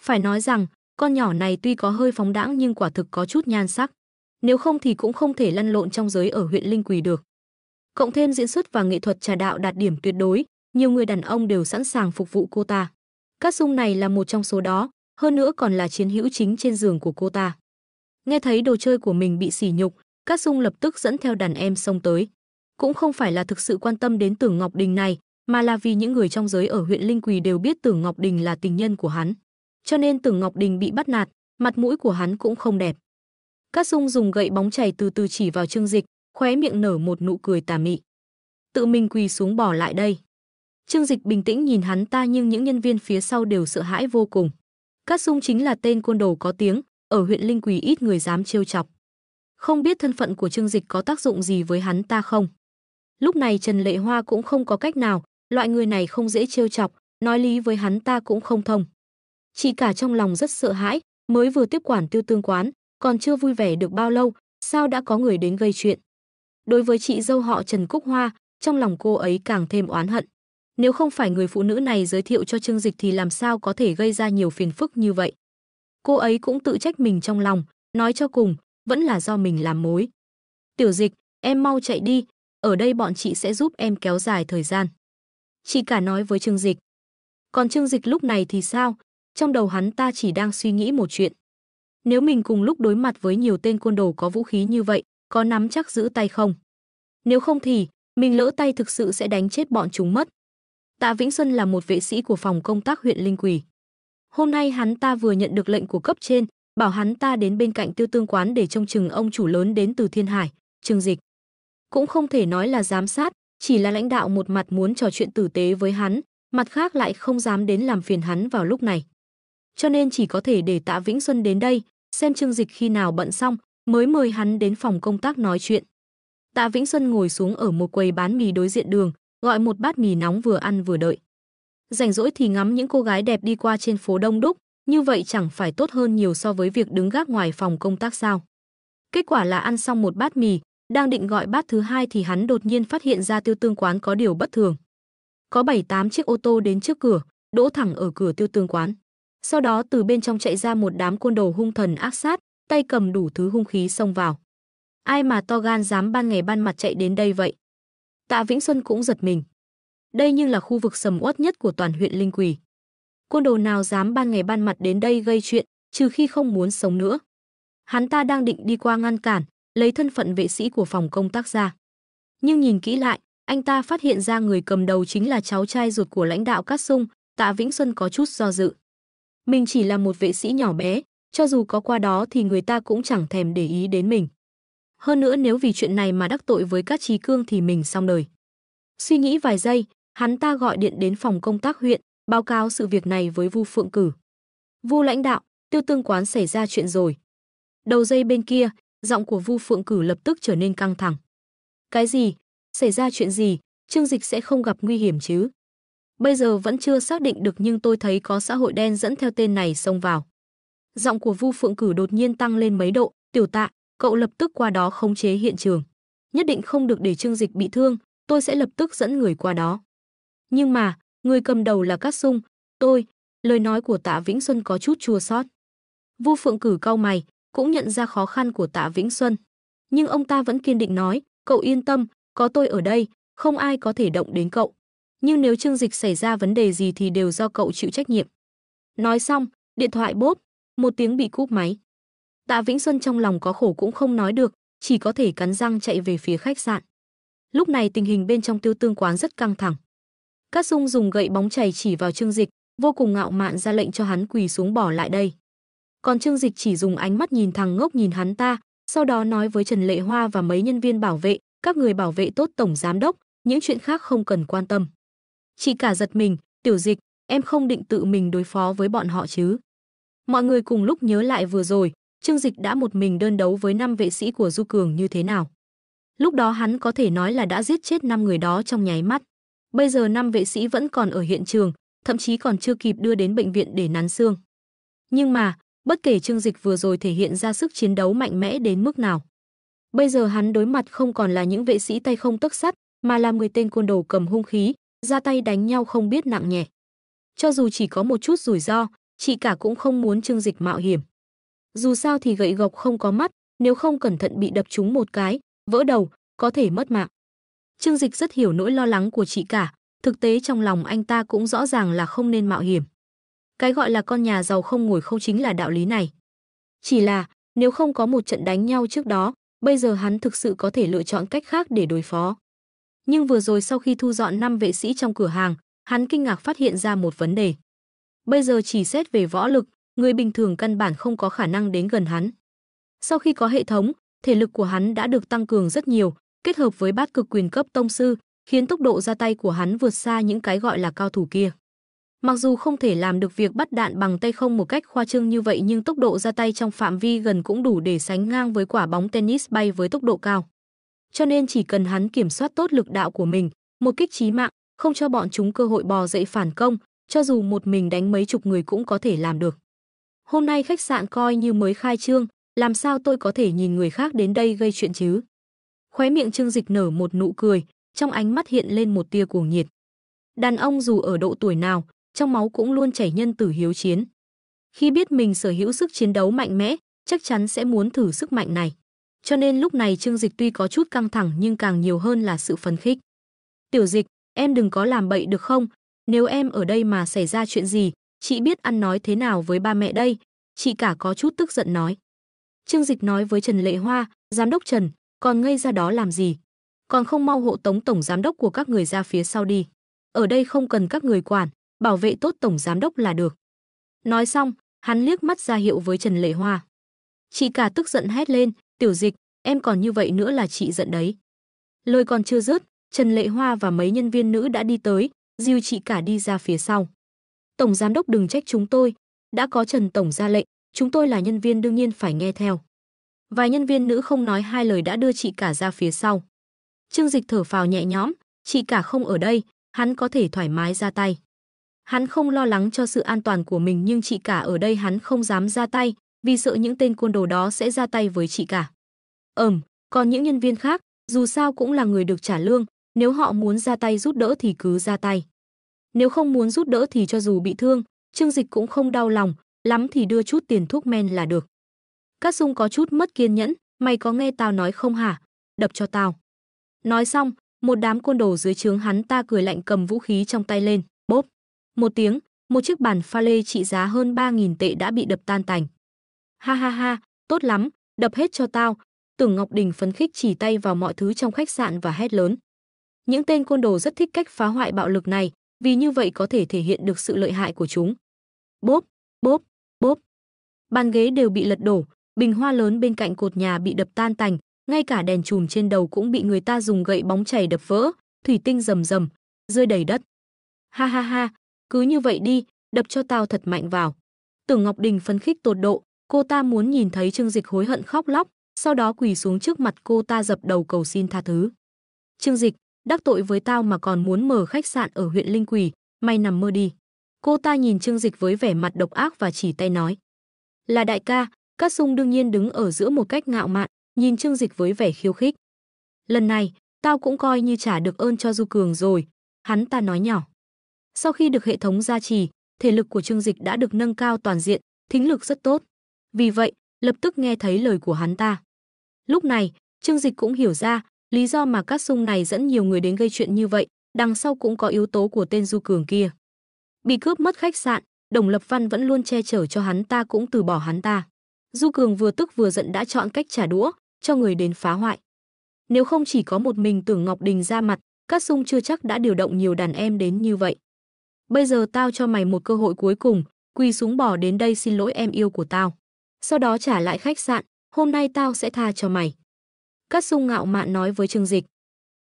Phải nói rằng, con nhỏ này tuy có hơi phóng đãng nhưng quả thực có chút nhan sắc. Nếu không thì cũng không thể lăn lộn trong giới ở huyện Linh Quỳ được. Cộng thêm diễn xuất và nghệ thuật trà đạo đạt điểm tuyệt đối, nhiều người đàn ông đều sẵn sàng phục vụ cô ta. Cát Sung này là một trong số đó, hơn nữa còn là chiến hữu chính trên giường của cô ta. Nghe thấy đồ chơi của mình bị sỉ nhục, Cát Sung lập tức dẫn theo đàn em xông tới. Cũng không phải là thực sự quan tâm đến Tưởng Ngọc Đình này, mà là vì những người trong giới ở huyện Linh Quỳ đều biết Tưởng Ngọc Đình là tình nhân của hắn. Cho nên Tưởng Ngọc Đình bị bắt nạt, mặt mũi của hắn cũng không đẹp. Cát Sung dùng gậy bóng chảy từ từ chỉ vào Trương Dịch, khóe miệng nở một nụ cười tà mị. Tự mình quỳ xuống bỏ lại đây. Trương Dịch bình tĩnh nhìn hắn ta, nhưng những nhân viên phía sau đều sợ hãi vô cùng. Cát Sung chính là tên côn đồ có tiếng, ở huyện Linh Quỳ ít người dám trêu chọc. Không biết thân phận của Trương Dịch có tác dụng gì với hắn ta không? Lúc này Trần Lệ Hoa cũng không có cách nào, loại người này không dễ trêu chọc, nói lý với hắn ta cũng không thông. Chị cả trong lòng rất sợ hãi, mới vừa tiếp quản Tiêu Tương quán, còn chưa vui vẻ được bao lâu, sao đã có người đến gây chuyện. Đối với chị dâu họ Trần Cúc Hoa, trong lòng cô ấy càng thêm oán hận. Nếu không phải người phụ nữ này giới thiệu cho Trương Dịch thì làm sao có thể gây ra nhiều phiền phức như vậy. Cô ấy cũng tự trách mình trong lòng, nói cho cùng, vẫn là do mình làm mối. Tiểu Dịch, em mau chạy đi, ở đây bọn chị sẽ giúp em kéo dài thời gian. Chị cả nói với Trương Dịch. Còn Trương Dịch lúc này thì sao? Trong đầu hắn ta chỉ đang suy nghĩ một chuyện. Nếu mình cùng lúc đối mặt với nhiều tên côn đồ có vũ khí như vậy, có nắm chắc giữ tay không? Nếu không thì, mình lỡ tay thực sự sẽ đánh chết bọn chúng mất. Tạ Vĩnh Xuân là một vệ sĩ của phòng công tác huyện Linh Quỳ. Hôm nay hắn ta vừa nhận được lệnh của cấp trên, bảo hắn ta đến bên cạnh Tiêu Tương quán để trông chừng ông chủ lớn đến từ Thiên Hải, Trương Dịch. Cũng không thể nói là giám sát, chỉ là lãnh đạo một mặt muốn trò chuyện tử tế với hắn, mặt khác lại không dám đến làm phiền hắn vào lúc này. Cho nên chỉ có thể để Tạ Vĩnh Xuân đến đây, xem Trương Dịch khi nào bận xong, mới mời hắn đến phòng công tác nói chuyện. Tạ Vĩnh Xuân ngồi xuống ở một quầy bán mì đối diện đường, gọi một bát mì nóng vừa ăn vừa đợi. Rảnh rỗi thì ngắm những cô gái đẹp đi qua trên phố đông đúc, như vậy chẳng phải tốt hơn nhiều so với việc đứng gác ngoài phòng công tác sao. Kết quả là ăn xong một bát mì, đang định gọi bát thứ hai thì hắn đột nhiên phát hiện ra Tiêu Tương quán có điều bất thường. Có 7-8 chiếc ô tô đến trước cửa, đỗ thẳng ở cửa Tiêu Tương quán. Sau đó từ bên trong chạy ra một đám côn đồ hung thần ác sát, tay cầm đủ thứ hung khí xông vào. Ai mà to gan dám ban ngày ban mặt chạy đến đây vậy? Tạ Vĩnh Xuân cũng giật mình. Đây nhưng là khu vực sầm uất nhất của toàn huyện Linh Quỳ. Côn đồ nào dám ban ngày ban mặt đến đây gây chuyện, trừ khi không muốn sống nữa. Hắn ta đang định đi qua ngăn cản, lấy thân phận vệ sĩ của phòng công tác ra. Nhưng nhìn kỹ lại, anh ta phát hiện ra người cầm đầu chính là cháu trai ruột của lãnh đạo Cát Sung. Tạ Vĩnh Xuân có chút do dự. Mình chỉ là một vệ sĩ nhỏ bé, cho dù có qua đó thì người ta cũng chẳng thèm để ý đến mình. Hơn nữa nếu vì chuyện này mà đắc tội với Cát Chí Cương thì mình xong đời. Suy nghĩ vài giây, hắn ta gọi điện đến phòng công tác huyện, báo cáo sự việc này với Vu Phượng Cử. Vu lãnh đạo, Tiêu Tương quán xảy ra chuyện rồi. Đầu dây bên kia, giọng của Vu Phượng Cử lập tức trở nên căng thẳng. Cái gì? Xảy ra chuyện gì? Trương Dịch sẽ không gặp nguy hiểm chứ? Bây giờ vẫn chưa xác định được, nhưng tôi thấy có xã hội đen dẫn theo tên này xông vào. Giọng của Vu Phượng Cử đột nhiên tăng lên mấy độ. Tiểu Tạ, cậu lập tức qua đó khống chế hiện trường. Nhất định không được để Trương Dịch bị thương, tôi sẽ lập tức dẫn người qua đó. Nhưng mà, người cầm đầu là Cát Sung, lời nói của Tạ Vĩnh Xuân có chút chua xót. Vu Phượng Cử cau mày, cũng nhận ra khó khăn của Tạ Vĩnh Xuân. Nhưng ông ta vẫn kiên định nói, cậu yên tâm, có tôi ở đây, không ai có thể động đến cậu. Nhưng nếu Trương Dịch xảy ra vấn đề gì thì đều do cậu chịu trách nhiệm. Nói xong, điện thoại bốp, một tiếng bị cúp máy. Tạ Vĩnh Xuân trong lòng có khổ cũng không nói được, chỉ có thể cắn răng chạy về phía khách sạn. Lúc này tình hình bên trong Tiêu Tương quán rất căng thẳng. Cát Sung dùng gậy bóng chảy chỉ vào Trương Dịch, vô cùng ngạo mạn ra lệnh cho hắn quỳ xuống bỏ lại đây. Còn Trương Dịch chỉ dùng ánh mắt nhìn thằng ngốc nhìn hắn ta, sau đó nói với Trần Lệ Hoa và mấy nhân viên bảo vệ, các người bảo vệ tốt tổng giám đốc, những chuyện khác không cần quan tâm. Chị cả giật mình, Tiểu Dịch, em không định tự mình đối phó với bọn họ chứ? Mọi người cùng lúc nhớ lại vừa rồi, Trương Dịch đã một mình đơn đấu với 5 vệ sĩ của Du Cường như thế nào. Lúc đó hắn có thể nói là đã giết chết 5 người đó trong nháy mắt. Bây giờ 5 vệ sĩ vẫn còn ở hiện trường, thậm chí còn chưa kịp đưa đến bệnh viện để nắn xương. Nhưng mà, bất kể Trương Dịch vừa rồi thể hiện ra sức chiến đấu mạnh mẽ đến mức nào, bây giờ hắn đối mặt không còn là những vệ sĩ tay không tấc sắt, mà là 10 tên côn đồ cầm hung khí, ra tay đánh nhau không biết nặng nhẹ. Cho dù chỉ có một chút rủi ro, chị cả cũng không muốn Trương Dịch mạo hiểm. Dù sao thì gậy gộc không có mắt, nếu không cẩn thận bị đập trúng một cái, vỡ đầu, có thể mất mạng. Trương Dịch rất hiểu nỗi lo lắng của chị cả, thực tế trong lòng anh ta cũng rõ ràng là không nên mạo hiểm. Cái gọi là con nhà giàu không ngồi không chính là đạo lý này. Chỉ là, nếu không có một trận đánh nhau trước đó, bây giờ hắn thực sự có thể lựa chọn cách khác để đối phó. Nhưng vừa rồi sau khi thu dọn 5 vệ sĩ trong cửa hàng, hắn kinh ngạc phát hiện ra một vấn đề. Bây giờ chỉ xét về võ lực, người bình thường căn bản không có khả năng đến gần hắn. Sau khi có hệ thống, thể lực của hắn đã được tăng cường rất nhiều, kết hợp với bát cực quyền cấp tông sư, khiến tốc độ ra tay của hắn vượt xa những cái gọi là cao thủ kia. Mặc dù không thể làm được việc bắt đạn bằng tay không một cách khoa trương như vậy, nhưng tốc độ ra tay trong phạm vi gần cũng đủ để sánh ngang với quả bóng tennis bay với tốc độ cao. Cho nên chỉ cần hắn kiểm soát tốt lực đạo của mình, một kích chí mạng, không cho bọn chúng cơ hội bò dậy phản công, cho dù một mình đánh mấy chục người cũng có thể làm được. Hôm nay khách sạn coi như mới khai trương, làm sao tôi có thể nhìn người khác đến đây gây chuyện chứ? Khóe miệng Trương Dịch nở một nụ cười, trong ánh mắt hiện lên một tia cuồng nhiệt. Đàn ông dù ở độ tuổi nào, trong máu cũng luôn chảy nhân tử hiếu chiến. Khi biết mình sở hữu sức chiến đấu mạnh mẽ, chắc chắn sẽ muốn thử sức mạnh này. Cho nên lúc này Trương Dịch tuy có chút căng thẳng nhưng càng nhiều hơn là sự phấn khích. Tiểu Dịch, em đừng có làm bậy được không? Nếu em ở đây mà xảy ra chuyện gì, chị biết ăn nói thế nào với ba mẹ đây? Chị cả có chút tức giận nói. Trương Dịch nói với Trần Lệ Hoa, giám đốc Trần, còn ngây ra đó làm gì? Còn không mau hộ tống tổng giám đốc của các người ra phía sau đi. Ở đây không cần các người quản, bảo vệ tốt tổng giám đốc là được. Nói xong, hắn liếc mắt ra hiệu với Trần Lệ Hoa. Chị cả tức giận hét lên, Tiểu Dịch, em còn như vậy nữa là chị giận đấy. Lời còn chưa dứt, Trần Lệ Hoa và mấy nhân viên nữ đã đi tới, dìu chị cả đi ra phía sau. Tổng giám đốc đừng trách chúng tôi, đã có Trần tổng ra lệnh, chúng tôi là nhân viên đương nhiên phải nghe theo. Vài nhân viên nữ không nói hai lời đã đưa chị cả ra phía sau. Trương Dịch thở phào nhẹ nhõm, chị cả không ở đây, hắn có thể thoải mái ra tay. Hắn không lo lắng cho sự an toàn của mình, nhưng chị cả ở đây hắn không dám ra tay, vì sợ những tên côn đồ đó sẽ ra tay với chị cả. Còn những nhân viên khác, dù sao cũng là người được trả lương, nếu họ muốn ra tay giúp đỡ thì cứ ra tay. Nếu không muốn giúp đỡ thì cho dù bị thương, Trương Dịch cũng không đau lòng, lắm thì đưa chút tiền thuốc men là được. Cát Sung có chút mất kiên nhẫn, mày có nghe tao nói không hả? Đập cho tao. Nói xong, một đám côn đồ dưới trướng hắn ta cười lạnh cầm vũ khí trong tay lên, bốp. Một tiếng, một chiếc bàn pha lê trị giá hơn 3.000 tệ đã bị đập tan tành. Ha ha ha, tốt lắm, đập hết cho tao. Tưởng Ngọc Đình phấn khích chỉ tay vào mọi thứ trong khách sạn và hét lớn. Những tên côn đồ rất thích cách phá hoại bạo lực này, vì như vậy có thể thể hiện được sự lợi hại của chúng. Bốp, bốp, bốp. Bàn ghế đều bị lật đổ, bình hoa lớn bên cạnh cột nhà bị đập tan tành, ngay cả đèn chùm trên đầu cũng bị người ta dùng gậy bóng chảy đập vỡ, thủy tinh rầm rầm, rơi đầy đất. Ha ha ha, cứ như vậy đi, đập cho tao thật mạnh vào. Tưởng Ngọc Đình phấn khích tột độ, cô ta muốn nhìn thấy Trương Dịch hối hận khóc lóc, sau đó quỳ xuống trước mặt cô ta dập đầu cầu xin tha thứ. Trương Dịch, đắc tội với tao mà còn muốn mở khách sạn ở huyện Linh Quỳ, mày nằm mơ đi. Cô ta nhìn Trương Dịch với vẻ mặt độc ác và chỉ tay nói. Là đại ca, Cát Sung đương nhiên đứng ở giữa một cách ngạo mạn, nhìn Trương Dịch với vẻ khiêu khích. Lần này, tao cũng coi như trả được ơn cho Du Cường rồi, hắn ta nói nhỏ. Sau khi được hệ thống gia trì, thể lực của Trương Dịch đã được nâng cao toàn diện, thính lực rất tốt. Vì vậy, lập tức nghe thấy lời của hắn ta. Lúc này, Trương Dịch cũng hiểu ra, lý do mà Cát Sung này dẫn nhiều người đến gây chuyện như vậy, đằng sau cũng có yếu tố của tên Du Cường kia. Bị cướp mất khách sạn, Đồng Lập Văn vẫn luôn che chở cho hắn ta cũng từ bỏ hắn ta. Du Cường vừa tức vừa giận đã chọn cách trả đũa, cho người đến phá hoại. Nếu không chỉ có một mình Tưởng Ngọc Đình ra mặt, Cát Sung chưa chắc đã điều động nhiều đàn em đến như vậy. Bây giờ tao cho mày một cơ hội cuối cùng, quỳ xuống bỏ đến đây xin lỗi em yêu của tao. Sau đó trả lại khách sạn, hôm nay tao sẽ tha cho mày. Cát Sung ngạo mạn nói với Trương Dịch.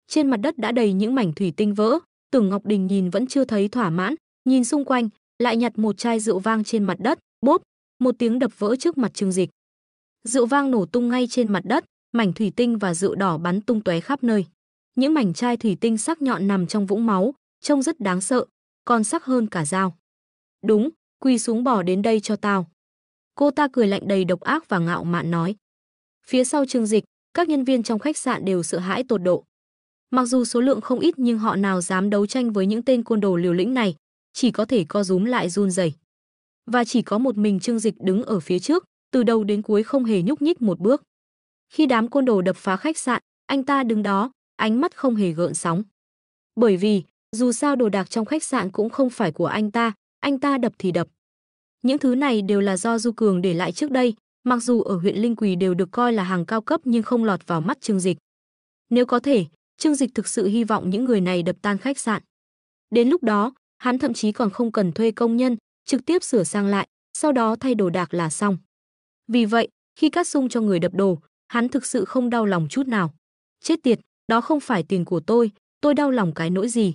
Trên mặt đất đã đầy những mảnh thủy tinh vỡ, Tưởng Ngọc Đình nhìn vẫn chưa thấy thỏa mãn, nhìn xung quanh, lại nhặt một chai rượu vang trên mặt đất, bốp, một tiếng đập vỡ trước mặt Trương Dịch. Rượu vang nổ tung ngay trên mặt đất, mảnh thủy tinh và rượu đỏ bắn tung tóe khắp nơi. Những mảnh chai thủy tinh sắc nhọn nằm trong vũng máu, trông rất đáng sợ, còn sắc hơn cả dao. Đúng, quỳ xuống bỏ đến đây cho tao. Cô ta cười lạnh đầy độc ác và ngạo mạn nói. Phía sau Trương Dịch, các nhân viên trong khách sạn đều sợ hãi tột độ. Mặc dù số lượng không ít nhưng họ nào dám đấu tranh với những tên côn đồ liều lĩnh này, chỉ có thể co rúm lại run rẩy. Và chỉ có một mình Trương Dịch đứng ở phía trước, từ đầu đến cuối không hề nhúc nhích một bước. Khi đám côn đồ đập phá khách sạn, anh ta đứng đó, ánh mắt không hề gợn sóng. Bởi vì, dù sao đồ đạc trong khách sạn cũng không phải của anh ta đập thì đập. Những thứ này đều là do Du Cường để lại trước đây, mặc dù ở huyện Linh Quỳ đều được coi là hàng cao cấp nhưng không lọt vào mắt Trương Dịch. Nếu có thể, Trương Dịch thực sự hy vọng những người này đập tan khách sạn. Đến lúc đó, hắn thậm chí còn không cần thuê công nhân, trực tiếp sửa sang lại, sau đó thay đồ đạc là xong. Vì vậy, khi Cát Sung cho người đập đồ, hắn thực sự không đau lòng chút nào. Chết tiệt, đó không phải tiền của tôi đau lòng cái nỗi gì.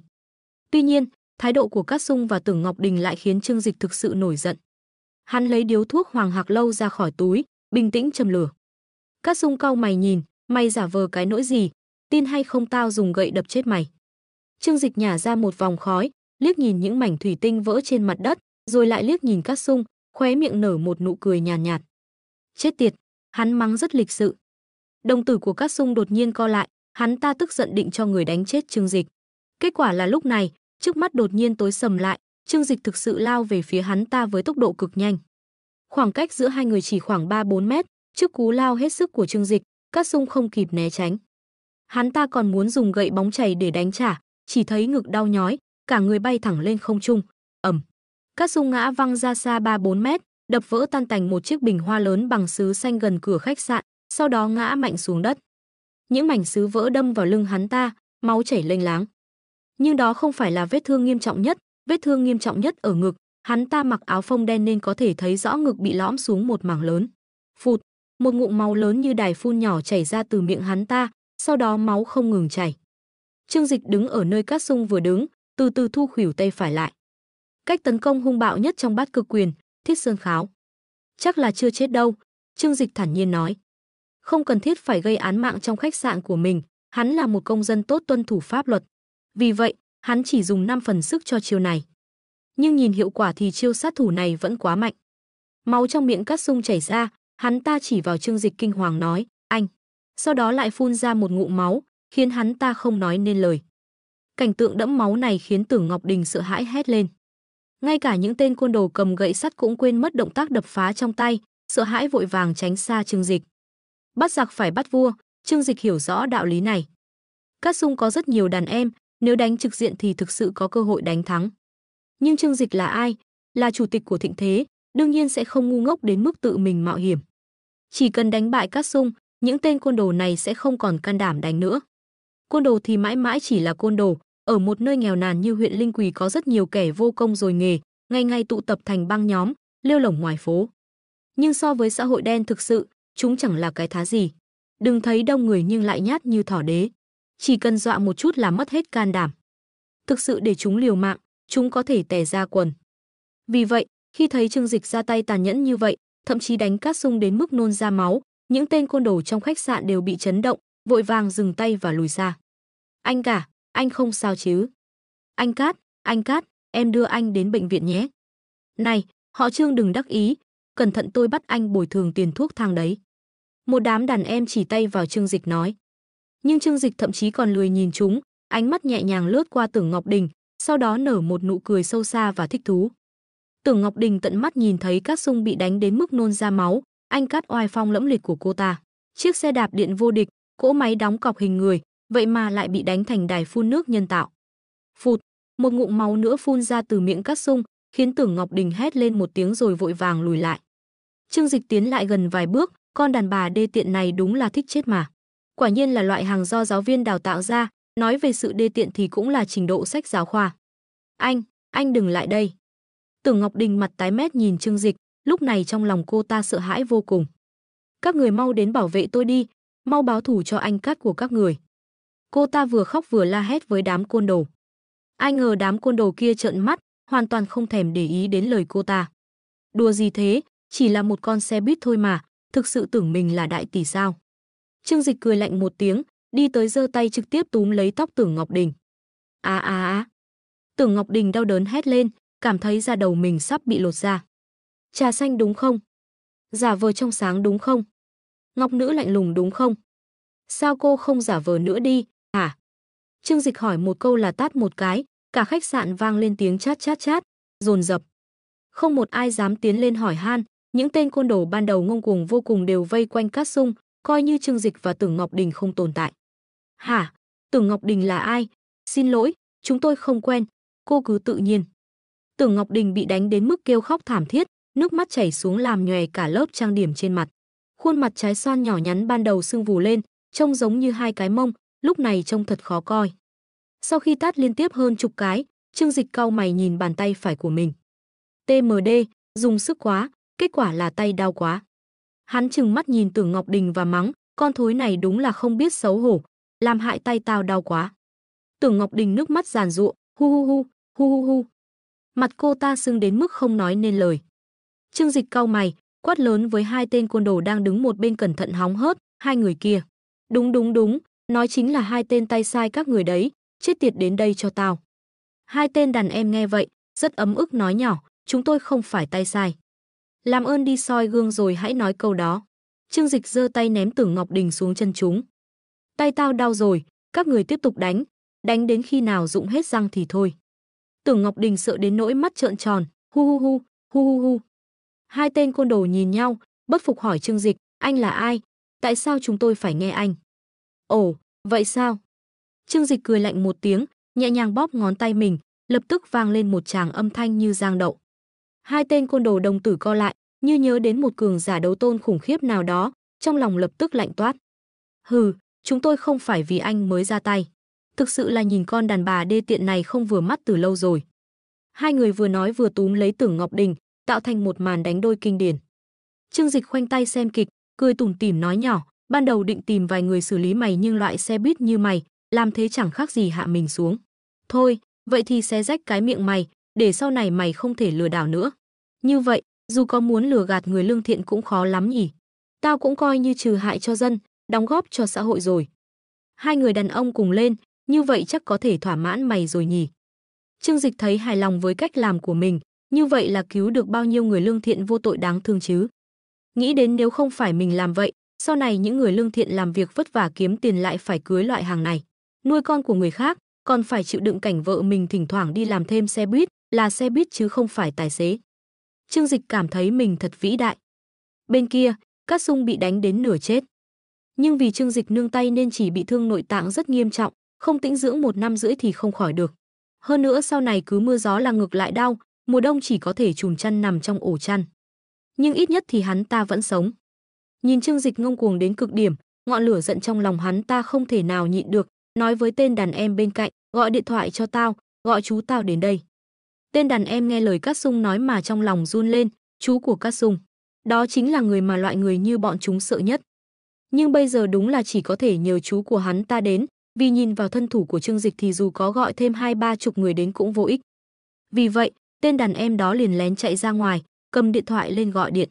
Tuy nhiên, thái độ của Cát Sung và Tưởng Ngọc Đình lại khiến Trương Dịch thực sự nổi giận. Hắn lấy điếu thuốc Hoàng Hạc Lâu ra khỏi túi, bình tĩnh châm lửa. Cát Sung cau mày nhìn, mày giả vờ cái nỗi gì, tin hay không tao dùng gậy đập chết mày. Trương Dịch nhả ra một vòng khói, liếc nhìn những mảnh thủy tinh vỡ trên mặt đất, rồi lại liếc nhìn Cát Sung, khóe miệng nở một nụ cười nhàn nhạt. Chết tiệt, hắn mắng rất lịch sự. Đồng tử của Cát Sung đột nhiên co lại, hắn ta tức giận định cho người đánh chết Trương Dịch. Kết quả là lúc này, trước mắt đột nhiên tối sầm lại, Trương Dịch thực sự lao về phía hắn ta với tốc độ cực nhanh. Khoảng cách giữa hai người chỉ khoảng 3-4 mét, trước cú lao hết sức của Trương Dịch, Cát Sung không kịp né tránh. Hắn ta còn muốn dùng gậy bóng chày để đánh trả, chỉ thấy ngực đau nhói, cả người bay thẳng lên không trung. Ầm. Cát Sung ngã văng ra xa 3-4 mét, đập vỡ tan tành một chiếc bình hoa lớn bằng sứ xanh gần cửa khách sạn, sau đó ngã mạnh xuống đất. Những mảnh sứ vỡ đâm vào lưng hắn ta, máu chảy lênh láng. Nhưng đó không phải là vết thương nghiêm trọng nhất, vết thương nghiêm trọng nhất ở ngực, hắn ta mặc áo phông đen nên có thể thấy rõ ngực bị lõm xuống một mảng lớn. Phụt, một ngụm máu lớn như đài phun nhỏ chảy ra từ miệng hắn ta, sau đó máu không ngừng chảy. Trương Dịch đứng ở nơi Cát Sung vừa đứng, từ từ thu khuỷu tay phải lại. Cách tấn công hung bạo nhất trong Bát Cực Quyền, Thiết Sơn Kháo. Chắc là chưa chết đâu, Trương Dịch thản nhiên nói. Không cần thiết phải gây án mạng trong khách sạn của mình, hắn là một công dân tốt tuân thủ pháp luật. Vì vậy, hắn chỉ dùng 5 phần sức cho chiêu này. Nhưng nhìn hiệu quả thì chiêu sát thủ này vẫn quá mạnh. Máu trong miệng Cát Sung chảy ra, hắn ta chỉ vào Trương Dịch kinh hoàng nói, anh. Sau đó lại phun ra một ngụm máu, khiến hắn ta không nói nên lời. Cảnh tượng đẫm máu này khiến Tưởng Ngọc Đình sợ hãi hét lên. Ngay cả những tên côn đồ cầm gậy sắt cũng quên mất động tác đập phá trong tay, sợ hãi vội vàng tránh xa Trương Dịch. Bắt giặc phải bắt vua, Trương Dịch hiểu rõ đạo lý này. Cát Sung có rất nhiều đàn em, nếu đánh trực diện thì thực sự có cơ hội đánh thắng. Nhưng Trương Dịch là ai? Là chủ tịch của Thịnh Thế, đương nhiên sẽ không ngu ngốc đến mức tự mình mạo hiểm. Chỉ cần đánh bại Cát Sung, những tên côn đồ này sẽ không còn can đảm đánh nữa. Côn đồ thì mãi mãi chỉ là côn đồ, ở một nơi nghèo nàn như huyện Linh Quỳ có rất nhiều kẻ vô công rồi nghề, ngày ngày tụ tập thành băng nhóm, lêu lổng ngoài phố. Nhưng so với xã hội đen thực sự, chúng chẳng là cái thá gì. Đừng thấy đông người nhưng lại nhát như thỏ đế. Chỉ cần dọa một chút là mất hết can đảm. Thực sự để chúng liều mạng, chúng có thể tè ra quần. Vì vậy, khi thấy Trương Dịch ra tay tàn nhẫn như vậy, thậm chí đánh Cát Sung đến mức nôn ra máu, những tên côn đồ trong khách sạn đều bị chấn động, vội vàng dừng tay và lùi xa. Anh cả, anh không sao chứ? Anh Cát, em đưa anh đến bệnh viện nhé. Này, họ Trương đừng đắc ý, cẩn thận tôi bắt anh bồi thường tiền thuốc thang đấy. Một đám đàn em chỉ tay vào Trương Dịch nói. Nhưng Trương Dịch thậm chí còn lười nhìn chúng, ánh mắt nhẹ nhàng lướt qua Tưởng Ngọc Đình, sau đó nở một nụ cười sâu xa và thích thú. Tưởng Ngọc Đình tận mắt nhìn thấy Cát Sung bị đánh đến mức nôn ra máu, anh Cát oai phong lẫm liệt của cô ta. Chiếc xe đạp điện vô địch, cỗ máy đóng cọc hình người, vậy mà lại bị đánh thành đài phun nước nhân tạo. Phụt, một ngụm máu nữa phun ra từ miệng Cát Sung, khiến Tưởng Ngọc Đình hét lên một tiếng rồi vội vàng lùi lại. Trương Dịch tiến lại gần vài bước, con đàn bà đê tiện này đúng là thích chết mà. Quả nhiên là loại hàng do giáo viên đào tạo ra, nói về sự đê tiện thì cũng là trình độ sách giáo khoa. Anh đừng lại đây. Tưởng Ngọc Đình mặt tái mét nhìn Trương Dịch, lúc này trong lòng cô ta sợ hãi vô cùng. Các người mau đến bảo vệ tôi đi, mau báo thù cho anh Cát của các người. Cô ta vừa khóc vừa la hét với đám côn đồ. Ai ngờ đám côn đồ kia trợn mắt, hoàn toàn không thèm để ý đến lời cô ta. Đùa gì thế, chỉ là một con xe buýt thôi mà, thực sự tưởng mình là đại tỷ sao? Trương Dịch cười lạnh một tiếng, đi tới giơ tay trực tiếp túm lấy tóc Tưởng Ngọc Đình. Tưởng Ngọc Đình đau đớn hét lên, cảm thấy da đầu mình sắp bị lột ra. Trà xanh đúng không? Giả vờ trong sáng đúng không? Ngọc nữ lạnh lùng đúng không? Sao cô không giả vờ nữa đi, hả? Trương Dịch hỏi một câu là tát một cái, cả khách sạn vang lên tiếng chát chát chát, dồn dập. Không một ai dám tiến lên hỏi han, những tên côn đồ ban đầu ngông cuồng vô cùng đều vây quanh Cát Sung, coi như Trương Dịch và Tưởng Ngọc Đình không tồn tại. Hả? Tưởng Ngọc Đình là ai? Xin lỗi, chúng tôi không quen, cô cứ tự nhiên. Tưởng Ngọc Đình bị đánh đến mức kêu khóc thảm thiết, nước mắt chảy xuống làm nhòe cả lớp trang điểm trên mặt. Khuôn mặt trái xoan nhỏ nhắn ban đầu sưng vù lên, trông giống như hai cái mông, lúc này trông thật khó coi. Sau khi tát liên tiếp hơn chục cái, Trương Dịch cau mày nhìn bàn tay phải của mình. TMD, dùng sức quá, kết quả là tay đau quá. Hắn trừng mắt nhìn Tưởng Ngọc Đình và mắng, con thối này đúng là không biết xấu hổ, làm hại tay tao đau quá. Tưởng Ngọc Đình nước mắt giàn giụa, hu hu hu, hu hu hu. Mặt cô ta sưng đến mức không nói nên lời. Trương Dịch cau mày, quát lớn với hai tên côn đồ đang đứng một bên cẩn thận hóng hớt, hai người kia. Đúng đúng đúng, nói chính là hai tên tay sai các người đấy, chết tiệt đến đây cho tao. Hai tên đàn em nghe vậy, rất ấm ức nói nhỏ, chúng tôi không phải tay sai. Làm ơn đi soi gương rồi hãy nói câu đó. Trương Dịch giơ tay ném Tưởng Ngọc Đình xuống chân chúng. Tay tao đau rồi, các người tiếp tục đánh, đánh đến khi nào rụng hết răng thì thôi. Tưởng Ngọc Đình sợ đến nỗi mắt trợn tròn, hu hu hu, hu hu hu. Hai tên côn đồ nhìn nhau, bất phục hỏi Trương Dịch, anh là ai? Tại sao chúng tôi phải nghe anh? Ồ, vậy sao? Trương Dịch cười lạnh một tiếng, nhẹ nhàng bóp ngón tay mình, lập tức vang lên một tràng âm thanh như giang đậu. Hai tên côn đồ đồng tử co lại, như nhớ đến một cường giả đấu tôn khủng khiếp nào đó, trong lòng lập tức lạnh toát. Hừ, chúng tôi không phải vì anh mới ra tay. Thực sự là nhìn con đàn bà đê tiện này không vừa mắt từ lâu rồi. Hai người vừa nói vừa túm lấy Tưởng Ngọc Đình, tạo thành một màn đánh đôi kinh điển. Trương Dịch khoanh tay xem kịch, cười tủm tỉm nói nhỏ, ban đầu định tìm vài người xử lý mày nhưng loại xe buýt như mày, làm thế chẳng khác gì hạ mình xuống. Thôi, vậy thì xé rách cái miệng mày, để sau này mày không thể lừa đảo nữa. Như vậy, dù có muốn lừa gạt người lương thiện cũng khó lắm nhỉ. Tao cũng coi như trừ hại cho dân, đóng góp cho xã hội rồi. Hai người đàn ông cùng lên, như vậy chắc có thể thỏa mãn mày rồi nhỉ. Trương Dịch thấy hài lòng với cách làm của mình, như vậy là cứu được bao nhiêu người lương thiện vô tội đáng thương chứ. Nghĩ đến nếu không phải mình làm vậy, sau này những người lương thiện làm việc vất vả kiếm tiền lại phải cưới loại hàng này, nuôi con của người khác, còn phải chịu đựng cảnh vợ mình thỉnh thoảng đi làm thêm xe buýt, là xe buýt chứ không phải tài xế. Trương Dịch cảm thấy mình thật vĩ đại. Bên kia, Cát Sung bị đánh đến nửa chết. Nhưng vì Trương Dịch nương tay nên chỉ bị thương nội tạng rất nghiêm trọng, không tĩnh dưỡng 1 năm rưỡi thì không khỏi được. Hơn nữa sau này cứ mưa gió là ngược lại đau, mùa đông chỉ có thể chùm chăn nằm trong ổ chăn. Nhưng ít nhất thì hắn ta vẫn sống. Nhìn Trương Dịch ngông cuồng đến cực điểm, ngọn lửa giận trong lòng hắn ta không thể nào nhịn được, nói với tên đàn em bên cạnh, gọi điện thoại cho tao, gọi chú tao đến đây. Tên đàn em nghe lời Cát Sung nói mà trong lòng run lên, chú của Cát Sung. Đó chính là người mà loại người như bọn chúng sợ nhất. Nhưng bây giờ đúng là chỉ có thể nhờ chú của hắn ta đến, vì nhìn vào thân thủ của Trương Dịch thì dù có gọi thêm 20-30 người đến cũng vô ích. Vì vậy, tên đàn em đó liền lén chạy ra ngoài, cầm điện thoại lên gọi điện.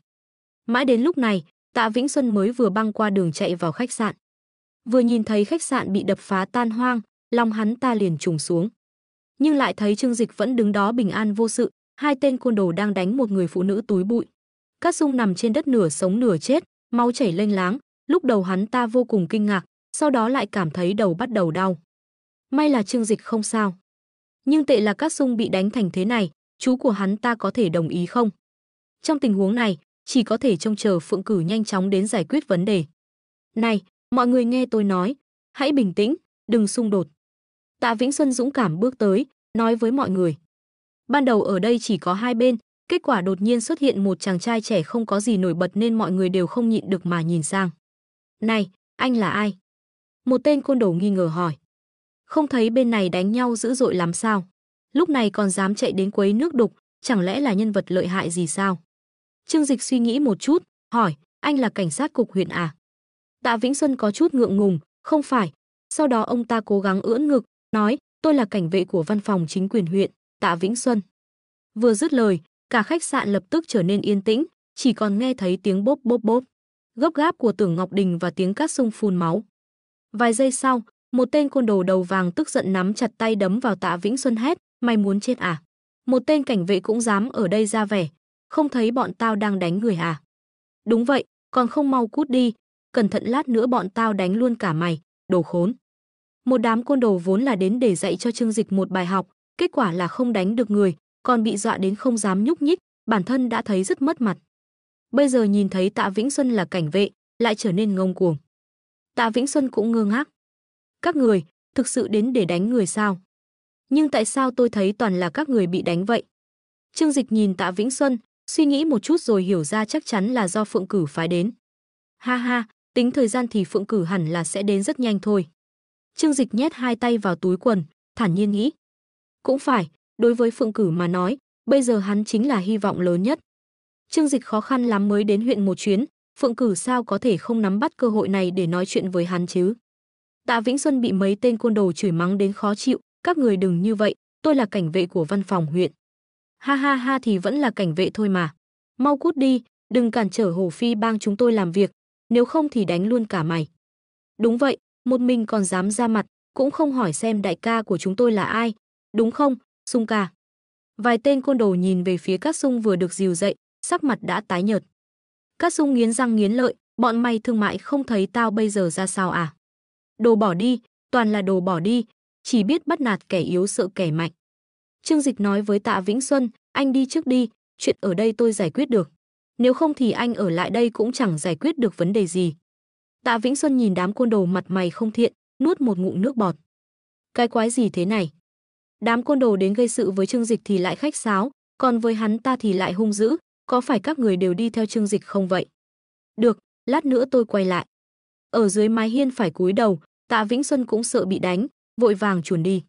Mãi đến lúc này, Tạ Vĩnh Xuân mới vừa băng qua đường chạy vào khách sạn. Vừa nhìn thấy khách sạn bị đập phá tan hoang, lòng hắn ta liền trùng xuống. Nhưng lại thấy Trương Dịch vẫn đứng đó bình an vô sự, hai tên côn đồ đang đánh một người phụ nữ túi bụi. Cát Sung nằm trên đất nửa sống nửa chết, máu chảy lênh láng, lúc đầu hắn ta vô cùng kinh ngạc, sau đó lại cảm thấy đầu bắt đầu đau. May là Trương Dịch không sao. Nhưng tệ là Cát Sung bị đánh thành thế này, chú của hắn ta có thể đồng ý không? Trong tình huống này, chỉ có thể trông chờ Phượng Cử nhanh chóng đến giải quyết vấn đề. Này, mọi người nghe tôi nói, hãy bình tĩnh, đừng xung đột. Tạ Vĩnh Xuân dũng cảm bước tới, nói với mọi người. Ban đầu ở đây chỉ có hai bên, kết quả đột nhiên xuất hiện một chàng trai trẻ không có gì nổi bật nên mọi người đều không nhịn được mà nhìn sang. Này, anh là ai? Một tên côn đồ nghi ngờ hỏi. Không thấy bên này đánh nhau dữ dội lắm sao? Lúc này còn dám chạy đến quấy nước đục, chẳng lẽ là nhân vật lợi hại gì sao? Trương Dịch suy nghĩ một chút, hỏi, anh là cảnh sát cục huyện à? Tạ Vĩnh Xuân có chút ngượng ngùng, không phải. Sau đó ông ta cố gắng ưỡn ngực, nói, tôi là cảnh vệ của văn phòng chính quyền huyện, Tạ Vĩnh Xuân. Vừa dứt lời, cả khách sạn lập tức trở nên yên tĩnh, chỉ còn nghe thấy tiếng bốp bốp bốp gấp gáp của Tưởng Ngọc Đình và tiếng Cát Sung phun máu. Vài giây sau, một tên côn đồ đầu vàng tức giận nắm chặt tay đấm vào Tạ Vĩnh Xuân hét, mày muốn chết à? Một tên cảnh vệ cũng dám ở đây ra vẻ, không thấy bọn tao đang đánh người à? Đúng vậy, còn không mau cút đi, cẩn thận lát nữa bọn tao đánh luôn cả mày, đồ khốn. Một đám côn đồ vốn là đến để dạy cho Trương Dịch một bài học, kết quả là không đánh được người, còn bị dọa đến không dám nhúc nhích, bản thân đã thấy rất mất mặt. Bây giờ nhìn thấy Tạ Vĩnh Xuân là cảnh vệ, lại trở nên ngông cuồng. Tạ Vĩnh Xuân cũng ngơ ngác. Các người, thực sự đến để đánh người sao? Nhưng tại sao tôi thấy toàn là các người bị đánh vậy? Trương Dịch nhìn Tạ Vĩnh Xuân, suy nghĩ một chút rồi hiểu ra chắc chắn là do Phượng Cử phái đến. Ha ha, tính thời gian thì Phượng Cử hẳn là sẽ đến rất nhanh thôi. Trương Dịch nhét hai tay vào túi quần, thản nhiên nghĩ. Cũng phải, đối với Phượng Cử mà nói, bây giờ hắn chính là hy vọng lớn nhất. Trương Dịch khó khăn lắm mới đến huyện một chuyến, Phượng Cử sao có thể không nắm bắt cơ hội này để nói chuyện với hắn chứ. Tạ Vĩnh Xuân bị mấy tên côn đồ chửi mắng đến khó chịu, các người đừng như vậy, tôi là cảnh vệ của văn phòng huyện. Ha ha ha, thì vẫn là cảnh vệ thôi mà. Mau cút đi, đừng cản trở Hồ Phi bang chúng tôi làm việc, nếu không thì đánh luôn cả mày. Đúng vậy, một mình còn dám ra mặt, cũng không hỏi xem đại ca của chúng tôi là ai, đúng không, Sung ca? Vài tên côn đồ nhìn về phía Cát Sung vừa được dìu dậy, sắc mặt đã tái nhợt. Cát Sung nghiến răng nghiến lợi, bọn mày thương mại không thấy tao bây giờ ra sao à? Đồ bỏ đi, toàn là đồ bỏ đi, chỉ biết bắt nạt kẻ yếu sợ kẻ mạnh. Trương Dịch nói với Tạ Vĩnh Xuân, anh đi trước đi, chuyện ở đây tôi giải quyết được. Nếu không thì anh ở lại đây cũng chẳng giải quyết được vấn đề gì. Tạ Vĩnh Xuân nhìn đám côn đồ mặt mày không thiện, nuốt một ngụm nước bọt. Cái quái gì thế này? Đám côn đồ đến gây sự với Trương Dịch thì lại khách sáo, còn với hắn ta thì lại hung dữ, có phải các người đều đi theo Trương Dịch không vậy? Được, lát nữa tôi quay lại. Ở dưới mái hiên phải cúi đầu, Tạ Vĩnh Xuân cũng sợ bị đánh, vội vàng chuồn đi.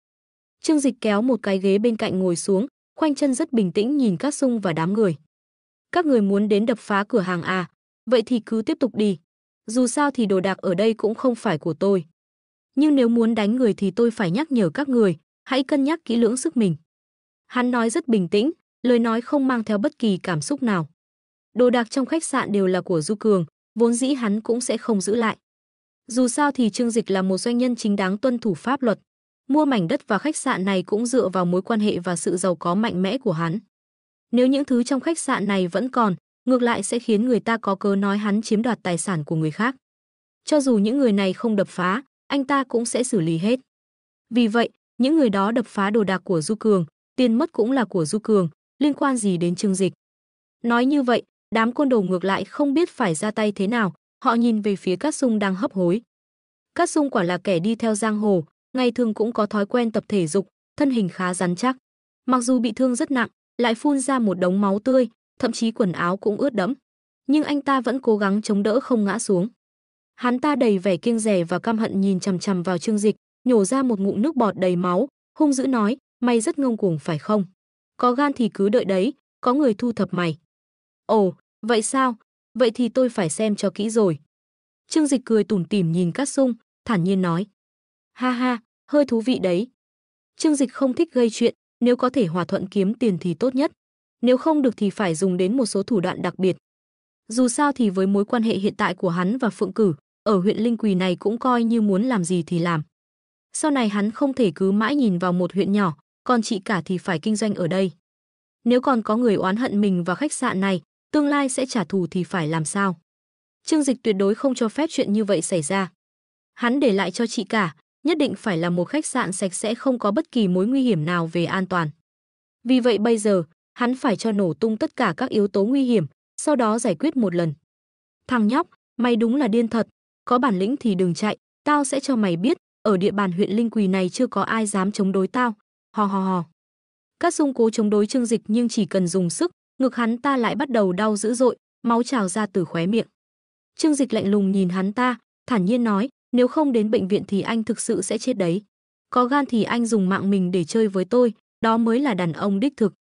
Trương Dịch kéo một cái ghế bên cạnh ngồi xuống, khoanh chân rất bình tĩnh nhìn Cát Sung và đám người. Các người muốn đến đập phá cửa hàng à? Vậy thì cứ tiếp tục đi. Dù sao thì đồ đạc ở đây cũng không phải của tôi. Nhưng nếu muốn đánh người thì tôi phải nhắc nhở các người, hãy cân nhắc kỹ lưỡng sức mình. Hắn nói rất bình tĩnh, lời nói không mang theo bất kỳ cảm xúc nào. Đồ đạc trong khách sạn đều là của Du Cường, vốn dĩ hắn cũng sẽ không giữ lại. Dù sao thì Trương Dịch là một doanh nhân chính đáng tuân thủ pháp luật. Mua mảnh đất và khách sạn này cũng dựa vào mối quan hệ và sự giàu có mạnh mẽ của hắn. Nếu những thứ trong khách sạn này vẫn còn, ngược lại sẽ khiến người ta có cớ nói hắn chiếm đoạt tài sản của người khác. Cho dù những người này không đập phá, anh ta cũng sẽ xử lý hết. Vì vậy, những người đó đập phá đồ đạc của Du Cường, tiền mất cũng là của Du Cường, liên quan gì đến Trương Dịch. Nói như vậy, đám côn đồ ngược lại không biết phải ra tay thế nào, họ nhìn về phía Cát Sung đang hấp hối. Cát Sung quả là kẻ đi theo giang hồ, ngày thường cũng có thói quen tập thể dục, thân hình khá rắn chắc. Mặc dù bị thương rất nặng, lại phun ra một đống máu tươi, thậm chí quần áo cũng ướt đẫm, nhưng anh ta vẫn cố gắng chống đỡ không ngã xuống. Hắn ta đầy vẻ kiêng dè và căm hận nhìn chằm chằm vào Trương Dịch, nhổ ra một ngụm nước bọt đầy máu, hung dữ nói, mày rất ngông cuồng phải không? Có gan thì cứ đợi đấy, có người thu thập mày. Ồ, vậy sao? Vậy thì tôi phải xem cho kỹ rồi. Trương Dịch cười tủm tỉm nhìn Cát Sung, thản nhiên nói. Ha ha, hơi thú vị đấy. Trương Dịch không thích gây chuyện, nếu có thể hòa thuận kiếm tiền thì tốt nhất. Nếu không được thì phải dùng đến một số thủ đoạn đặc biệt. Dù sao thì với mối quan hệ hiện tại của hắn và Phượng Cử, ở huyện Linh Quỳ này cũng coi như muốn làm gì thì làm. Sau này hắn không thể cứ mãi nhìn vào một huyện nhỏ, còn chị cả thì phải kinh doanh ở đây. Nếu còn có người oán hận mình và khách sạn này, tương lai sẽ trả thù thì phải làm sao? Trương Dịch tuyệt đối không cho phép chuyện như vậy xảy ra. Hắn để lại cho chị cả, nhất định phải là một khách sạn sạch sẽ không có bất kỳ mối nguy hiểm nào về an toàn. Vì vậy bây giờ, hắn phải cho nổ tung tất cả các yếu tố nguy hiểm, sau đó giải quyết một lần. Thằng nhóc, mày đúng là điên thật, có bản lĩnh thì đừng chạy, tao sẽ cho mày biết, ở địa bàn huyện Linh Quỳ này chưa có ai dám chống đối tao. Hò hò hò. Cát Sung cố chống đối Trương Dịch nhưng chỉ cần dùng sức, ngực hắn ta lại bắt đầu đau dữ dội, máu trào ra từ khóe miệng. Trương Dịch lạnh lùng nhìn hắn ta, thản nhiên nói, nếu không đến bệnh viện thì anh thực sự sẽ chết đấy. Có gan thì anh dùng mạng mình để chơi với tôi, đó mới là đàn ông đích thực.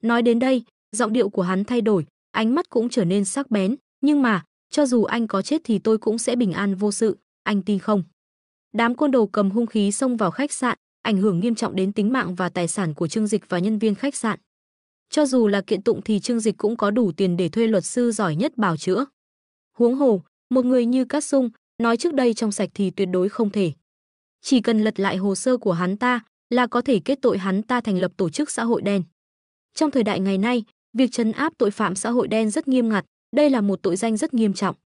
Nói đến đây, giọng điệu của hắn thay đổi, ánh mắt cũng trở nên sắc bén, nhưng mà, cho dù anh có chết thì tôi cũng sẽ bình an vô sự, anh tin không? Đám côn đồ cầm hung khí xông vào khách sạn, ảnh hưởng nghiêm trọng đến tính mạng và tài sản của Trương Dịch và nhân viên khách sạn. Cho dù là kiện tụng thì Trương Dịch cũng có đủ tiền để thuê luật sư giỏi nhất bào chữa. Huống hồ, một người như Cát Sung, nói trước đây trong sạch thì tuyệt đối không thể. Chỉ cần lật lại hồ sơ của hắn ta là có thể kết tội hắn ta thành lập tổ chức xã hội đen. Trong thời đại ngày nay, việc trấn áp tội phạm xã hội đen rất nghiêm ngặt, đây là một tội danh rất nghiêm trọng.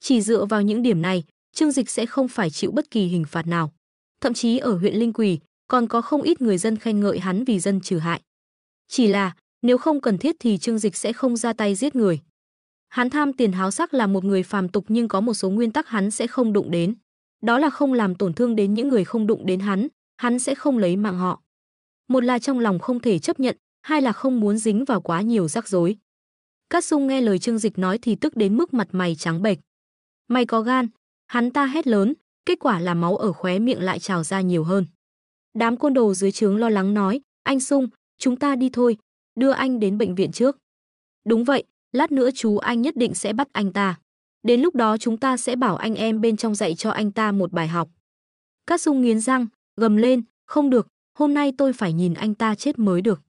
Chỉ dựa vào những điểm này, Trương Dịch sẽ không phải chịu bất kỳ hình phạt nào. Thậm chí ở huyện Linh Quỳ, còn có không ít người dân khen ngợi hắn vì dân trừ hại. Chỉ là, nếu không cần thiết thì Trương Dịch sẽ không ra tay giết người. Hắn tham tiền háo sắc là một người phàm tục nhưng có một số nguyên tắc hắn sẽ không đụng đến. Đó là không làm tổn thương đến những người không đụng đến hắn sẽ không lấy mạng họ. Một là trong lòng không thể chấp nhận, hai là không muốn dính vào quá nhiều rắc rối. Cát Sung nghe lời Trương Dịch nói thì tức đến mức mặt mày trắng bệch. Mày có gan, hắn ta hét lớn, Kết quả là máu ở khóe miệng lại trào ra nhiều hơn. Đám côn đồ dưới trướng lo lắng nói, anh Sung, chúng ta đi thôi, đưa anh đến bệnh viện trước. Đúng vậy, lát nữa chú anh nhất định sẽ bắt anh ta. Đến lúc đó chúng ta sẽ bảo anh em bên trong dạy cho anh ta một bài học. Cát Sung nghiến răng, gầm lên, không được, hôm nay tôi phải nhìn anh ta chết mới được.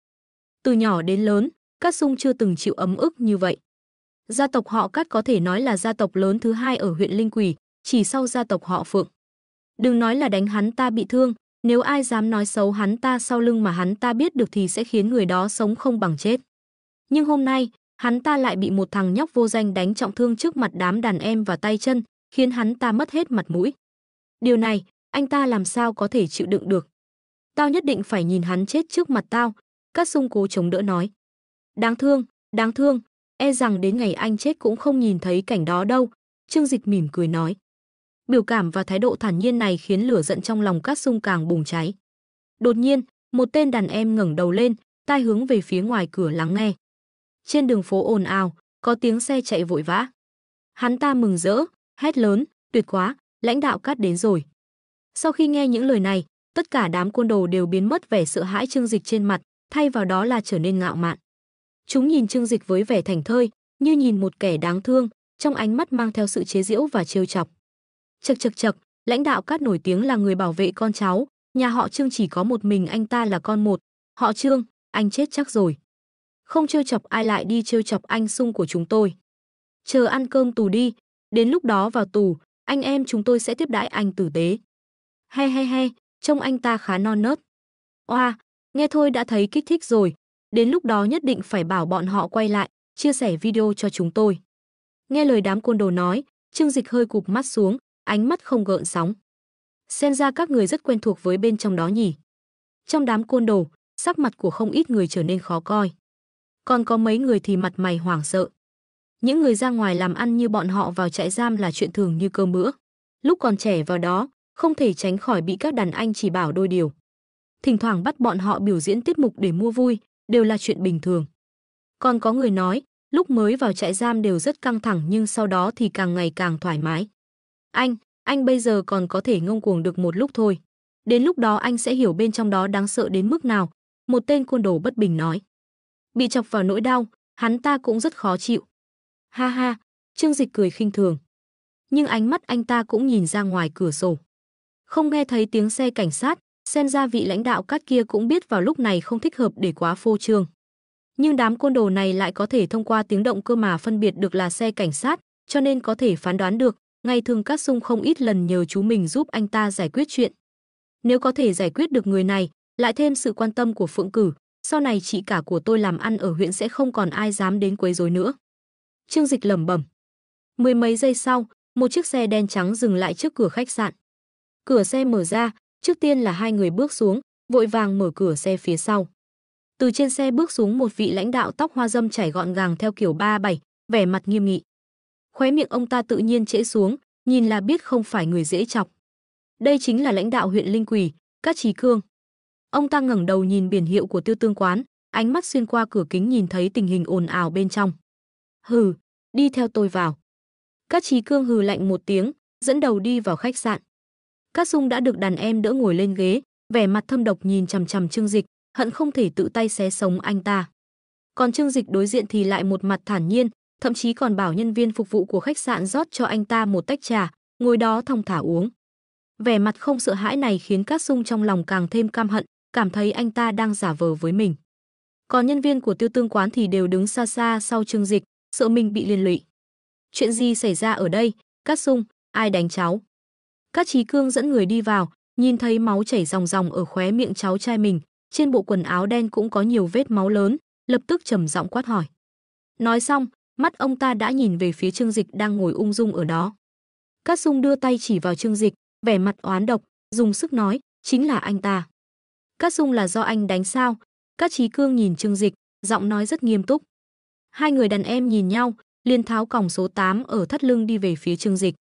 Từ nhỏ đến lớn, Cát Sung chưa từng chịu ấm ức như vậy. Gia tộc họ Cát có thể nói là gia tộc lớn thứ hai ở huyện Linh Quỷ, chỉ sau gia tộc họ Phượng. Đừng nói là đánh hắn ta bị thương, nếu ai dám nói xấu hắn ta sau lưng mà hắn ta biết được thì sẽ khiến người đó sống không bằng chết. Nhưng hôm nay, hắn ta lại bị một thằng nhóc vô danh đánh trọng thương trước mặt đám đàn em và tay chân, khiến hắn ta mất hết mặt mũi. Điều này, anh ta làm sao có thể chịu đựng được. Tao nhất định phải nhìn hắn chết trước mặt tao, Cát Sung cố chống đỡ nói. Đáng thương, e rằng đến ngày anh chết cũng không nhìn thấy cảnh đó đâu, Trương Dịch mỉm cười nói. Biểu cảm và thái độ thản nhiên này khiến lửa giận trong lòng Cát Sung càng bùng cháy. Đột nhiên, một tên đàn em ngẩng đầu lên, tai hướng về phía ngoài cửa lắng nghe. Trên đường phố ồn ào, có tiếng xe chạy vội vã. Hắn ta mừng rỡ, hét lớn, tuyệt quá, lãnh đạo Cát đến rồi. Sau khi nghe những lời này, tất cả đám côn đồ đều biến mất vẻ sợ hãi Trương Dịch trên mặt, thay vào đó là trở nên ngạo mạn. Chúng nhìn Trương Dịch với vẻ thảnh thơi, như nhìn một kẻ đáng thương, trong ánh mắt mang theo sự chế giễu và trêu chọc. Chậc, lãnh đạo Cát nổi tiếng là người bảo vệ con cháu, nhà họ Trương chỉ có một mình anh ta là con một, họ Trương, anh chết chắc rồi. Không trêu chọc ai lại đi trêu chọc anh Sung của chúng tôi. Chờ ăn cơm tù đi, đến lúc đó vào tù, anh em chúng tôi sẽ tiếp đãi anh tử tế. He, trông anh ta khá non nớt. Oa, nghe thôi đã thấy kích thích rồi, đến lúc đó nhất định phải bảo bọn họ quay lại, chia sẻ video cho chúng tôi. Nghe lời đám côn đồ nói, Trương Dịch hơi cụp mắt xuống, ánh mắt không gợn sóng. Xem ra các người rất quen thuộc với bên trong đó nhỉ. Trong đám côn đồ, sắc mặt của không ít người trở nên khó coi. Còn có mấy người thì mặt mày hoảng sợ. Những người ra ngoài làm ăn như bọn họ vào trại giam là chuyện thường như cơm bữa. Lúc còn trẻ vào đó, không thể tránh khỏi bị các đàn anh chỉ bảo đôi điều. Thỉnh thoảng bắt bọn họ biểu diễn tiết mục để mua vui, đều là chuyện bình thường. Còn có người nói, lúc mới vào trại giam đều rất căng thẳng nhưng sau đó thì càng ngày càng thoải mái. Anh bây giờ còn có thể ngông cuồng được một lúc thôi. Đến lúc đó anh sẽ hiểu bên trong đó đáng sợ đến mức nào, một tên côn đồ bất bình nói. Bị chọc vào nỗi đau, hắn ta cũng rất khó chịu. Ha, Trương Dịch cười khinh thường. Nhưng ánh mắt anh ta cũng nhìn ra ngoài cửa sổ. Không nghe thấy tiếng xe cảnh sát, xem ra vị lãnh đạo Cát kia cũng biết vào lúc này không thích hợp để quá phô trương. Nhưng đám côn đồ này lại có thể thông qua tiếng động cơ mà phân biệt được là xe cảnh sát, cho nên có thể phán đoán được, ngày thường Cát Sung không ít lần nhờ chú mình giúp anh ta giải quyết chuyện. Nếu có thể giải quyết được người này, lại thêm sự quan tâm của Phượng Cử, sau này chị cả của tôi làm ăn ở huyện sẽ không còn ai dám đến quấy rối nữa. Trương Dịch lẩm bẩm. Mười mấy giây sau, một chiếc xe đen trắng dừng lại trước cửa khách sạn. Cửa xe mở ra, trước tiên là hai người bước xuống, vội vàng mở cửa xe phía sau. Từ trên xe bước xuống một vị lãnh đạo tóc hoa râm chải gọn gàng theo kiểu 37, vẻ mặt nghiêm nghị. Khóe miệng ông ta tự nhiên trễ xuống, nhìn là biết không phải người dễ chọc. Đây chính là lãnh đạo huyện Linh Quỷ, Cát Chí Cương. Ông ta ngẩng đầu nhìn biển hiệu của Tiêu Tương quán, ánh mắt xuyên qua cửa kính nhìn thấy tình hình ồn ào bên trong. Hừ, đi theo tôi vào. Cát Chí Cương hừ lạnh một tiếng, dẫn đầu đi vào khách sạn. Cát Sung đã được đàn em đỡ ngồi lên ghế, vẻ mặt thâm độc nhìn chằm chằm Trương Dịch, hận không thể tự tay xé sống anh ta. Còn Trương Dịch đối diện thì lại một mặt thản nhiên, thậm chí còn bảo nhân viên phục vụ của khách sạn rót cho anh ta một tách trà, ngồi đó thong thả uống. Vẻ mặt không sợ hãi này khiến Cát Sung trong lòng càng thêm căm hận, cảm thấy anh ta đang giả vờ với mình. Còn nhân viên của Tiêu Tương quán thì đều đứng xa xa sau Trương Dịch, sợ mình bị liên lụy. Chuyện gì xảy ra ở đây? Cát Sung, ai đánh cháu? Cát Chí Cương dẫn người đi vào, nhìn thấy máu chảy ròng ròng ở khóe miệng cháu trai mình, trên bộ quần áo đen cũng có nhiều vết máu lớn, lập tức trầm giọng quát hỏi. Nói xong, mắt ông ta đã nhìn về phía Trương Dịch đang ngồi ung dung ở đó. Cát Sung đưa tay chỉ vào Trương Dịch, vẻ mặt oán độc, dùng sức nói, chính là anh ta. Cát Sung là do anh đánh sao? Cát Chí Cương nhìn Trương Dịch, giọng nói rất nghiêm túc. Hai người đàn em nhìn nhau, liền tháo còng số 8 ở thắt lưng đi về phía Trương Dịch.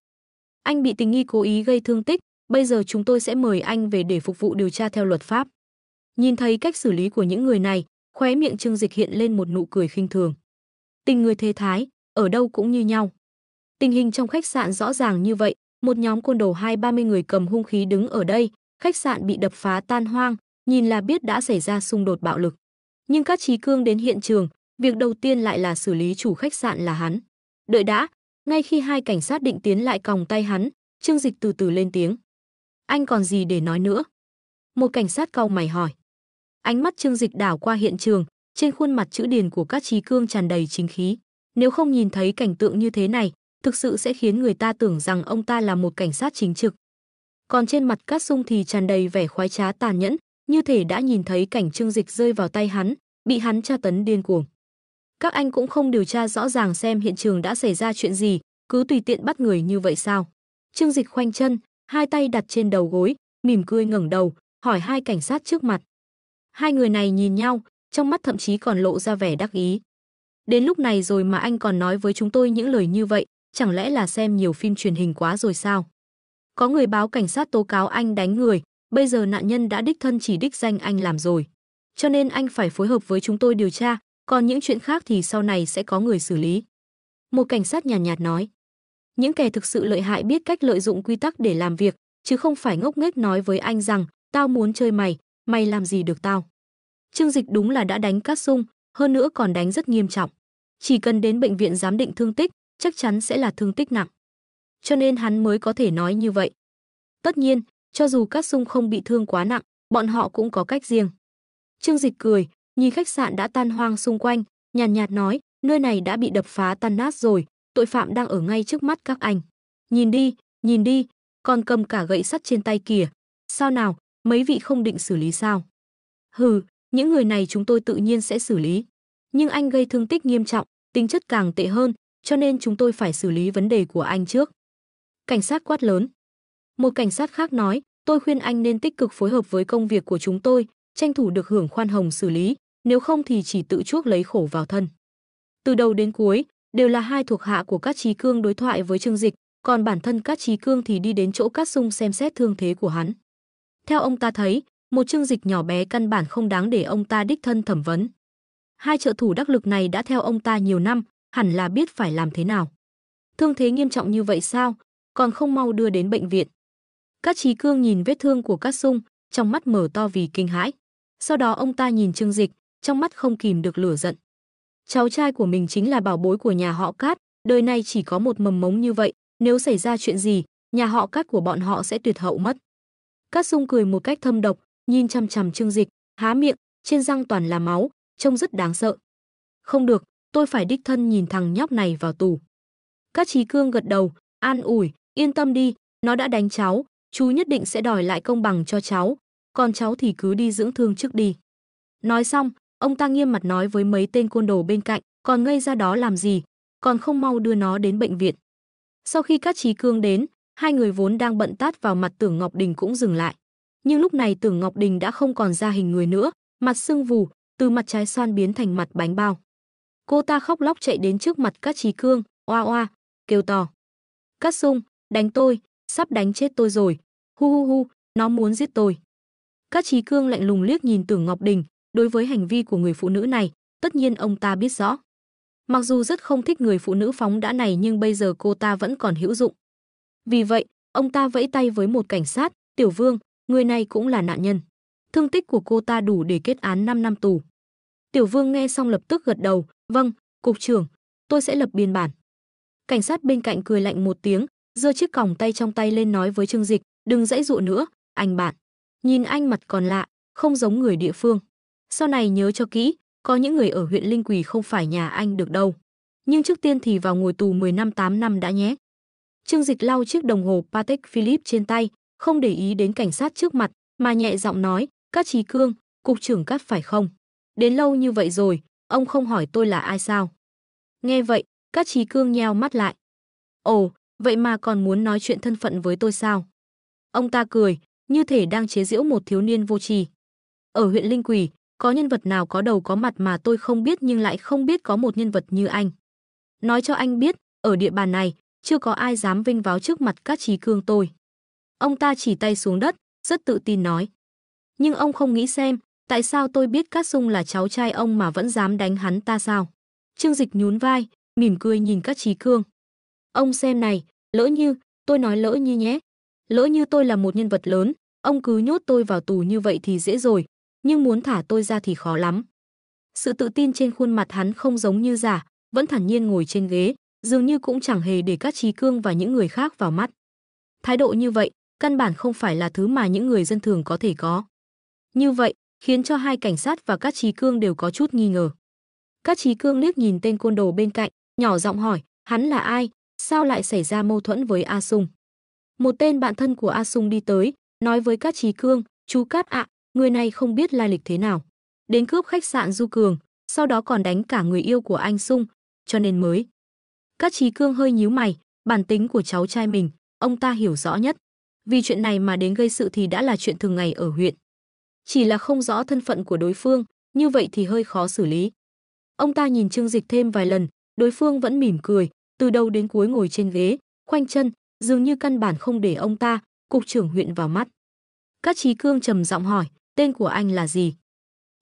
Anh bị tình nghi cố ý gây thương tích, bây giờ chúng tôi sẽ mời anh về để phục vụ điều tra theo luật pháp. Nhìn thấy cách xử lý của những người này, khóe miệng Trương Dịch hiện lên một nụ cười khinh thường. Tình người thế thái, ở đâu cũng như nhau. Tình hình trong khách sạn rõ ràng như vậy, Một nhóm côn đồ 20-30 người cầm hung khí đứng ở đây, khách sạn bị đập phá tan hoang, nhìn là biết đã xảy ra xung đột bạo lực. Nhưng Cát Chí Cương đến hiện trường, việc đầu tiên lại là xử lý chủ khách sạn là hắn. Đợi đã, ngay khi hai cảnh sát định tiến lại còng tay hắn, Trương Dịch từ từ lên tiếng. Anh còn gì để nói nữa? Một cảnh sát cau mày hỏi. Ánh mắt Trương Dịch đảo qua hiện trường, trên khuôn mặt chữ điền của Cát Chí Cương tràn đầy chính khí. Nếu không nhìn thấy cảnh tượng như thế này, thực sự sẽ khiến người ta tưởng rằng ông ta là một cảnh sát chính trực. Còn trên mặt Cát Sung thì tràn đầy vẻ khoái trá tàn nhẫn, như thể đã nhìn thấy cảnh Trương Dịch rơi vào tay hắn, bị hắn tra tấn điên cuồng. Các anh cũng không điều tra rõ ràng xem hiện trường đã xảy ra chuyện gì, cứ tùy tiện bắt người như vậy sao? Trương Dịch khoanh chân, hai tay đặt trên đầu gối, mỉm cười ngẩng đầu, hỏi hai cảnh sát trước mặt. Hai người này nhìn nhau, trong mắt thậm chí còn lộ ra vẻ đắc ý. Đến lúc này rồi mà anh còn nói với chúng tôi những lời như vậy, chẳng lẽ là xem nhiều phim truyền hình quá rồi sao? Có người báo cảnh sát tố cáo anh đánh người, bây giờ nạn nhân đã đích thân chỉ đích danh anh làm rồi. Cho nên anh phải phối hợp với chúng tôi điều tra, còn những chuyện khác thì sau này sẽ có người xử lý. Một cảnh sát nhàn nhạt nói. Những kẻ thực sự lợi hại biết cách lợi dụng quy tắc để làm việc, chứ không phải ngốc nghếch nói với anh rằng, tao muốn chơi mày, mày làm gì được tao. Trương Dịch đúng là đã đánh Cát Sung, hơn nữa còn đánh rất nghiêm trọng. Chỉ cần đến bệnh viện giám định thương tích, chắc chắn sẽ là thương tích nặng. Cho nên hắn mới có thể nói như vậy. Tất nhiên, cho dù Cát Sung không bị thương quá nặng, bọn họ cũng có cách riêng. Trương Dịch cười, nhìn khách sạn đã tan hoang xung quanh, nhàn nhạt nói, nơi này đã bị đập phá tan nát rồi, tội phạm đang ở ngay trước mắt các anh. Nhìn đi, còn cầm cả gậy sắt trên tay kìa. Sao nào, mấy vị không định xử lý sao? Hừ, những người này chúng tôi tự nhiên sẽ xử lý. Nhưng anh gây thương tích nghiêm trọng, tính chất càng tệ hơn, cho nên chúng tôi phải xử lý vấn đề của anh trước. Cảnh sát quát lớn. Một cảnh sát khác nói, tôi khuyên anh nên tích cực phối hợp với công việc của chúng tôi, tranh thủ được hưởng khoan hồng xử lý, nếu không thì chỉ tự chuốc lấy khổ vào thân. Từ đầu đến cuối, đều là hai thuộc hạ của Cát Chí Cương đối thoại với Trương Dịch, còn bản thân Cát Chí Cương thì đi đến chỗ Cát Sung xem xét thương thế của hắn. Theo ông ta thấy, một Trương Dịch nhỏ bé căn bản không đáng để ông ta đích thân thẩm vấn. Hai trợ thủ đắc lực này đã theo ông ta nhiều năm, hẳn là biết phải làm thế nào. Thương thế nghiêm trọng như vậy sao, còn không mau đưa đến bệnh viện. Cát Chí Cương nhìn vết thương của Cát Sung, trong mắt mở to vì kinh hãi. Sau đó ông ta nhìn Trương Dịch, trong mắt không kìm được lửa giận. Cháu trai của mình chính là bảo bối của nhà họ Cát, đời này chỉ có một mầm mống như vậy, nếu xảy ra chuyện gì, nhà họ Cát của bọn họ sẽ tuyệt hậu mất. Cát Sung cười một cách thâm độc, nhìn chằm chằm Trương Dịch, há miệng, trên răng toàn là máu, trông rất đáng sợ. Không được, tôi phải đích thân nhìn thằng nhóc này vào tù. Cát Chí Cương gật đầu, an ủi, yên tâm đi, nó đã đánh cháu, chú nhất định sẽ đòi lại công bằng cho cháu, còn cháu thì cứ đi dưỡng thương trước đi. Nói xong, ông ta nghiêm mặt nói với mấy tên côn đồ bên cạnh, còn ngây ra đó làm gì, còn không mau đưa nó đến bệnh viện. Sau khi Cát Chí Cương đến, hai người vốn đang bận tát vào mặt Tưởng Ngọc Đình cũng dừng lại. Nhưng lúc này Tưởng Ngọc Đình đã không còn ra hình người nữa, mặt sưng vù, từ mặt trái xoan biến thành mặt bánh bao. Cô ta khóc lóc chạy đến trước mặt Cát Chí Cương, oa oa, kêu to. Cát Sung, đánh tôi, sắp đánh chết tôi rồi, hu hu hu, nó muốn giết tôi. Cát Chí Cương lạnh lùng liếc nhìn Tưởng Ngọc Đình, đối với hành vi của người phụ nữ này, tất nhiên ông ta biết rõ. Mặc dù rất không thích người phụ nữ phóng đãng này nhưng bây giờ cô ta vẫn còn hữu dụng. Vì vậy, ông ta vẫy tay với một cảnh sát, Tiểu Vương, người này cũng là nạn nhân. Thương tích của cô ta đủ để kết án 5 năm tù. Tiểu Vương nghe xong lập tức gật đầu, vâng, cục trưởng, tôi sẽ lập biên bản. Cảnh sát bên cạnh cười lạnh một tiếng, giơ chiếc còng tay trong tay lên nói với Trương Dịch, đừng dãy dụa nữa, anh bạn. Nhìn anh mặt còn lạ, không giống người địa phương. Sau này nhớ cho kỹ, có những người ở huyện Linh Quỳ không phải nhà anh được đâu. Nhưng trước tiên thì vào ngồi tù 10 năm 8 năm đã nhé. Trương Dịch lau chiếc đồng hồ Patek Philippe trên tay, không để ý đến cảnh sát trước mặt, mà nhẹ giọng nói, Cát Chí Cương, cục trưởng Cát phải không? Đến lâu như vậy rồi, ông không hỏi tôi là ai sao? Nghe vậy, Cát Chí Cương nheo mắt lại. Ồ, vậy mà còn muốn nói chuyện thân phận với tôi sao? Ông ta cười, như thể đang chế giễu một thiếu niên vô tri. Ở huyện Linh Quỳ, có nhân vật nào có đầu có mặt mà tôi không biết nhưng lại không biết có một nhân vật như anh. Nói cho anh biết, ở địa bàn này, chưa có ai dám vinh váo trước mặt Cát Chí Cương tôi. Ông ta chỉ tay xuống đất, rất tự tin nói. Nhưng ông không nghĩ xem, tại sao tôi biết Cát Sung là cháu trai ông mà vẫn dám đánh hắn ta sao? Trương Dịch nhún vai, mỉm cười nhìn Cát Chí Cương. Ông xem này, lỡ như Tôi nói lỡ như nhé. Lỡ như tôi là một nhân vật lớn, ông cứ nhốt tôi vào tù như vậy thì dễ rồi, nhưng muốn thả tôi ra thì khó lắm. Sự tự tin trên khuôn mặt hắn không giống như giả, vẫn thản nhiên ngồi trên ghế, dường như cũng chẳng hề để Cát Chí Cương và những người khác vào mắt. Thái độ như vậy, căn bản không phải là thứ mà những người dân thường có thể có. Như vậy, khiến cho hai cảnh sát và Cát Chí Cương đều có chút nghi ngờ. Cát Chí Cương liếc nhìn tên côn đồ bên cạnh, nhỏ giọng hỏi, hắn là ai, sao lại xảy ra mâu thuẫn với A Sung? Một tên bạn thân của A Sung đi tới, nói với Cát Chí Cương, chú Cát ạ, người này không biết lai lịch thế nào. Đến cướp khách sạn Du Cường, sau đó còn đánh cả người yêu của anh Sung, cho nên mới. Cát Chí Cương hơi nhíu mày, bản tính của cháu trai mình, ông ta hiểu rõ nhất. Vì chuyện này mà đến gây sự thì đã là chuyện thường ngày ở huyện. Chỉ là không rõ thân phận của đối phương, như vậy thì hơi khó xử lý. Ông ta nhìn Trương Dịch thêm vài lần, đối phương vẫn mỉm cười, từ đầu đến cuối ngồi trên ghế, khoanh chân, dường như căn bản không để ông ta, cục trưởng huyện vào mắt. Cát Chí Cương trầm giọng hỏi, tên của anh là gì?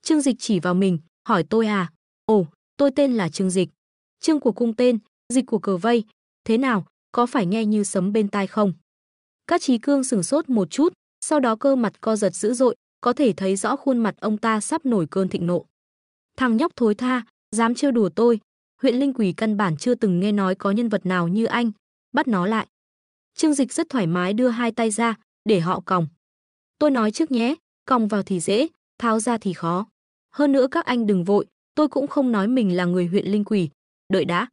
Trương Dịch chỉ vào mình, hỏi tôi à? Ồ, tôi tên là Trương Dịch. Trương của cung tên, Dịch của cờ vây. Thế nào, có phải nghe như sấm bên tai không? Cát Chí Cương sửng sốt một chút, sau đó cơ mặt co giật dữ dội, có thể thấy rõ khuôn mặt ông ta sắp nổi cơn thịnh nộ. Thằng nhóc thối tha, dám trêu đùa tôi, huyện Linh Quỷ căn bản chưa từng nghe nói có nhân vật nào như anh, bắt nó lại. Trương Dịch rất thoải mái đưa hai tay ra, để họ còng. Tôi nói trước nhé, còng vào thì dễ, tháo ra thì khó. Hơn nữa các anh đừng vội, tôi cũng không nói mình là người huyện Linh Quỷ. Đợi đã.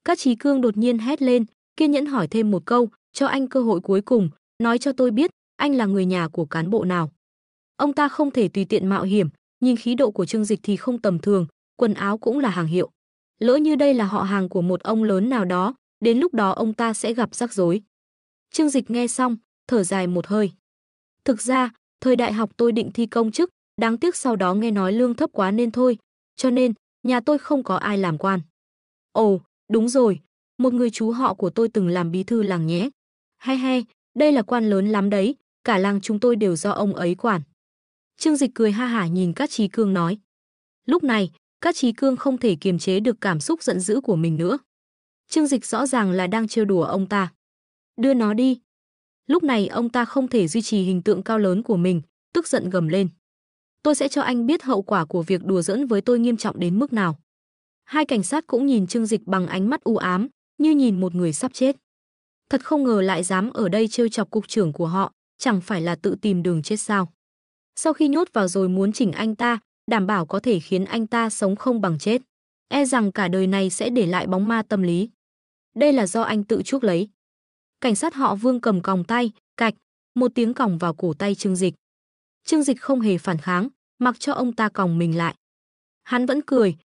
Cát Chí Cương đột nhiên hét lên, kiên nhẫn hỏi thêm một câu, cho anh cơ hội cuối cùng, nói cho tôi biết, anh là người nhà của cán bộ nào. Ông ta không thể tùy tiện mạo hiểm, nhìn khí độ của Trương Dịch thì không tầm thường, quần áo cũng là hàng hiệu. Lỡ như đây là họ hàng của một ông lớn nào đó, đến lúc đó ông ta sẽ gặp rắc rối. Trương Dịch nghe xong, thở dài một hơi. Thực ra, thời đại học tôi định thi công chức, đáng tiếc sau đó nghe nói lương thấp quá nên thôi, cho nên, nhà tôi không có ai làm quan. Ồ, đúng rồi, một người chú họ của tôi từng làm bí thư làng nhé. Hay hay, đây là quan lớn lắm đấy, cả làng chúng tôi đều do ông ấy quản. Trương Dịch cười ha hả nhìn Cát Chí Cương nói. Lúc này, Cát Chí Cương không thể kiềm chế được cảm xúc giận dữ của mình nữa. Trương Dịch rõ ràng là đang trêu đùa ông ta. Đưa nó đi. Lúc này ông ta không thể duy trì hình tượng cao lớn của mình, tức giận gầm lên. Tôi sẽ cho anh biết hậu quả của việc đùa giỡn với tôi nghiêm trọng đến mức nào. Hai cảnh sát cũng nhìn Trương Dịch bằng ánh mắt u ám, như nhìn một người sắp chết. Thật không ngờ lại dám ở đây trêu chọc cục trưởng của họ, chẳng phải là tự tìm đường chết sao. Sau khi nhốt vào rồi muốn chỉnh anh ta, đảm bảo có thể khiến anh ta sống không bằng chết. E rằng cả đời này sẽ để lại bóng ma tâm lý. Đây là do anh tự chuốc lấy. Cảnh sát họ Vương cầm còng tay, cạch, một tiếng còng vào cổ tay Trương Dịch. Trương Dịch không hề phản kháng, mặc cho ông ta còng mình lại. Hắn vẫn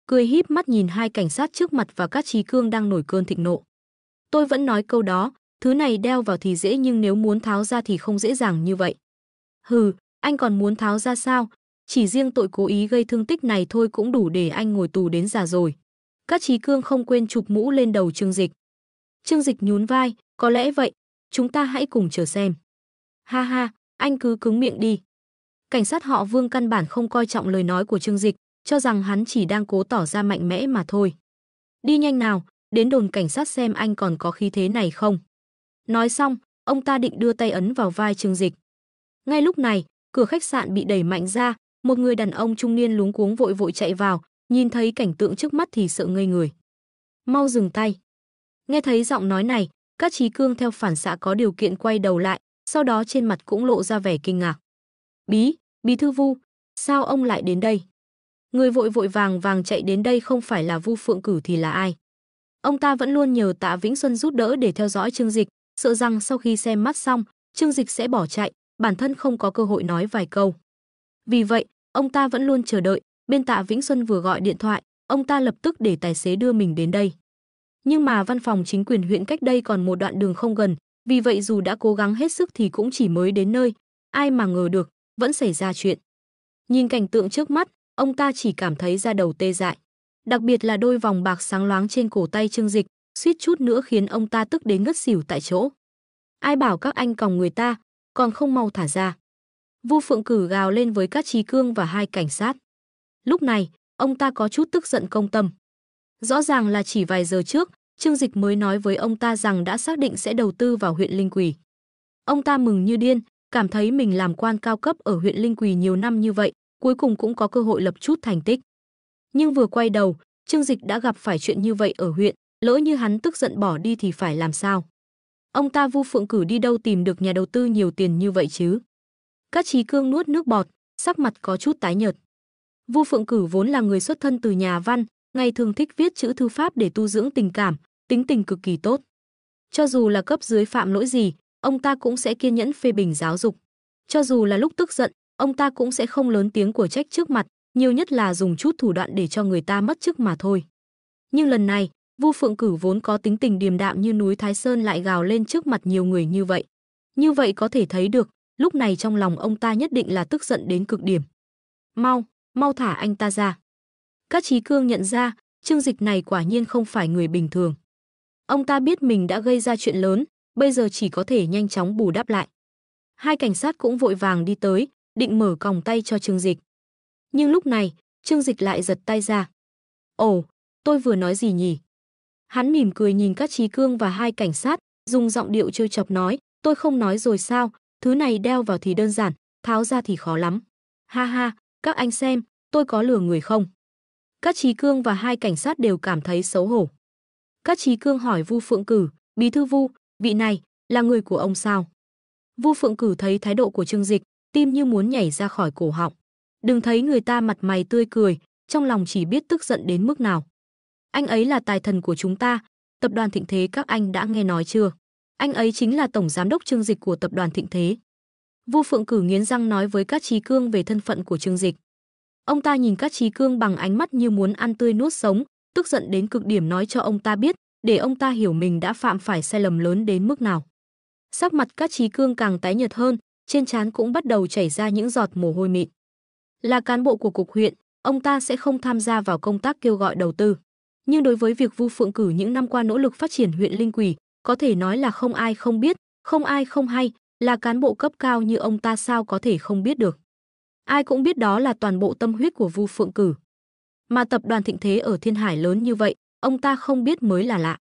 cười híp mắt nhìn hai cảnh sát trước mặt và Cát Chí Cương đang nổi cơn thịnh nộ. Tôi vẫn nói câu đó, thứ này đeo vào thì dễ nhưng nếu muốn tháo ra thì không dễ dàng như vậy. Hừ, anh còn muốn tháo ra sao? Chỉ riêng tội cố ý gây thương tích này thôi cũng đủ để anh ngồi tù đến già rồi. Cát Chí Cương không quên chụp mũ lên đầu Trương Dịch. Trương Dịch nhún vai, có lẽ vậy, chúng ta hãy cùng chờ xem. Ha ha, anh cứ cứng miệng đi. Cảnh sát họ Vương căn bản không coi trọng lời nói của Trương Dịch, cho rằng hắn chỉ đang cố tỏ ra mạnh mẽ mà thôi. Đi nhanh nào, đến đồn cảnh sát xem anh còn có khí thế này không. Nói xong, ông ta định đưa tay ấn vào vai Trương Dịch. Ngay lúc này, cửa khách sạn bị đẩy mạnh ra, một người đàn ông trung niên luống cuống vội vội chạy vào, nhìn thấy cảnh tượng trước mắt thì sợ ngây người. Mau dừng tay. Nghe thấy giọng nói này, Cát Chí Cương theo phản xạ có điều kiện quay đầu lại, sau đó trên mặt cũng lộ ra vẻ kinh ngạc. Bí thư Vu, sao ông lại đến đây? Người vội vội vàng vàng chạy đến đây không phải là Vu Phượng Cử thì là ai? Ông ta vẫn luôn nhờ Tạ Vĩnh Xuân giúp đỡ để theo dõi Trương Dịch, sợ rằng sau khi xem mắt xong, Trương Dịch sẽ bỏ chạy, bản thân không có cơ hội nói vài câu. Vì vậy, ông ta vẫn luôn chờ đợi, bên Tạ Vĩnh Xuân vừa gọi điện thoại, ông ta lập tức để tài xế đưa mình đến đây. Nhưng mà văn phòng chính quyền huyện cách đây còn một đoạn đường không gần, vì vậy dù đã cố gắng hết sức thì cũng chỉ mới đến nơi, ai mà ngờ được, vẫn xảy ra chuyện. Nhìn cảnh tượng trước mắt, ông ta chỉ cảm thấy da đầu tê dại. Đặc biệt là đôi vòng bạc sáng loáng trên cổ tay Trương Dịch, suýt chút nữa khiến ông ta tức đến ngất xỉu tại chỗ. Ai bảo các anh còng người ta, còn không mau thả ra. Vu Phượng Cử gào lên với Cát Chí Cương và hai cảnh sát. Lúc này, ông ta có chút tức giận công tâm. Rõ ràng là chỉ vài giờ trước, Trương Dịch mới nói với ông ta rằng đã xác định sẽ đầu tư vào huyện Linh Quỳ. Ông ta mừng như điên, cảm thấy mình làm quan cao cấp ở huyện Linh Quỳ nhiều năm như vậy, cuối cùng cũng có cơ hội lập chút thành tích. Nhưng vừa quay đầu, Trương Dịch đã gặp phải chuyện như vậy ở huyện, lỡ như hắn tức giận bỏ đi thì phải làm sao? Ông ta Vu Phượng Cử đi đâu tìm được nhà đầu tư nhiều tiền như vậy chứ? Cát Chí Cương nuốt nước bọt, sắc mặt có chút tái nhợt. Vu Phượng Cử vốn là người xuất thân từ nhà văn, ngày thường thích viết chữ thư pháp để tu dưỡng tình cảm, tính tình cực kỳ tốt. Cho dù là cấp dưới phạm lỗi gì, ông ta cũng sẽ kiên nhẫn phê bình giáo dục. Cho dù là lúc tức giận, ông ta cũng sẽ không lớn tiếng của trách trước mặt, nhiều nhất là dùng chút thủ đoạn để cho người ta mất chức mà thôi. Nhưng lần này, Vu Phượng Cử vốn có tính tình điềm đạm như núi Thái Sơn lại gào lên trước mặt nhiều người như vậy. Như vậy có thể thấy được, lúc này trong lòng ông ta nhất định là tức giận đến cực điểm. Mau thả anh ta ra. Cát Chí Cương nhận ra, Trương Dịch này quả nhiên không phải người bình thường. Ông ta biết mình đã gây ra chuyện lớn, bây giờ chỉ có thể nhanh chóng bù đắp lại. Hai cảnh sát cũng vội vàng đi tới, định mở còng tay cho Trương Dịch. Nhưng lúc này, Trương Dịch lại giật tay ra. Ồ, tôi vừa nói gì nhỉ? Hắn mỉm cười nhìn Cát Chí Cương và hai cảnh sát, dùng giọng điệu trêu chọc nói, tôi không nói rồi sao, thứ này đeo vào thì đơn giản, tháo ra thì khó lắm. Ha ha, các anh xem, tôi có lừa người không? Cát Chí Cương và hai cảnh sát đều cảm thấy xấu hổ. Cát Chí Cương hỏi Vu Phượng Cử, bí thư Vu, vị này là người của ông sao? Vu Phượng Cử thấy thái độ của Trương Dịch, tim như muốn nhảy ra khỏi cổ họng. Đừng thấy người ta mặt mày tươi cười, trong lòng chỉ biết tức giận đến mức nào. Anh ấy là tài thần của chúng ta, tập đoàn Thịnh Thế các anh đã nghe nói chưa? Anh ấy chính là tổng giám đốc Trương Dịch của tập đoàn Thịnh Thế. Vu Phượng Cử nghiến răng nói với Cát Chí Cương về thân phận của Trương Dịch. Ông ta nhìn Cát Chí Cương bằng ánh mắt như muốn ăn tươi nuốt sống, tức giận đến cực điểm nói cho ông ta biết, để ông ta hiểu mình đã phạm phải sai lầm lớn đến mức nào. Sắc mặt Cát Chí Cương càng tái nhợt hơn, trên trán cũng bắt đầu chảy ra những giọt mồ hôi mịn. Là cán bộ của cục huyện, ông ta sẽ không tham gia vào công tác kêu gọi đầu tư. Nhưng đối với việc Vu Phượng Cử những năm qua nỗ lực phát triển huyện Linh Quỳ, có thể nói là không ai không biết, không ai không hay, là cán bộ cấp cao như ông ta sao có thể không biết được. Ai cũng biết đó là toàn bộ tâm huyết của Vu Phượng Cử. Mà tập đoàn Thịnh Thế ở Thiên Hải lớn như vậy, ông ta không biết mới là lạ.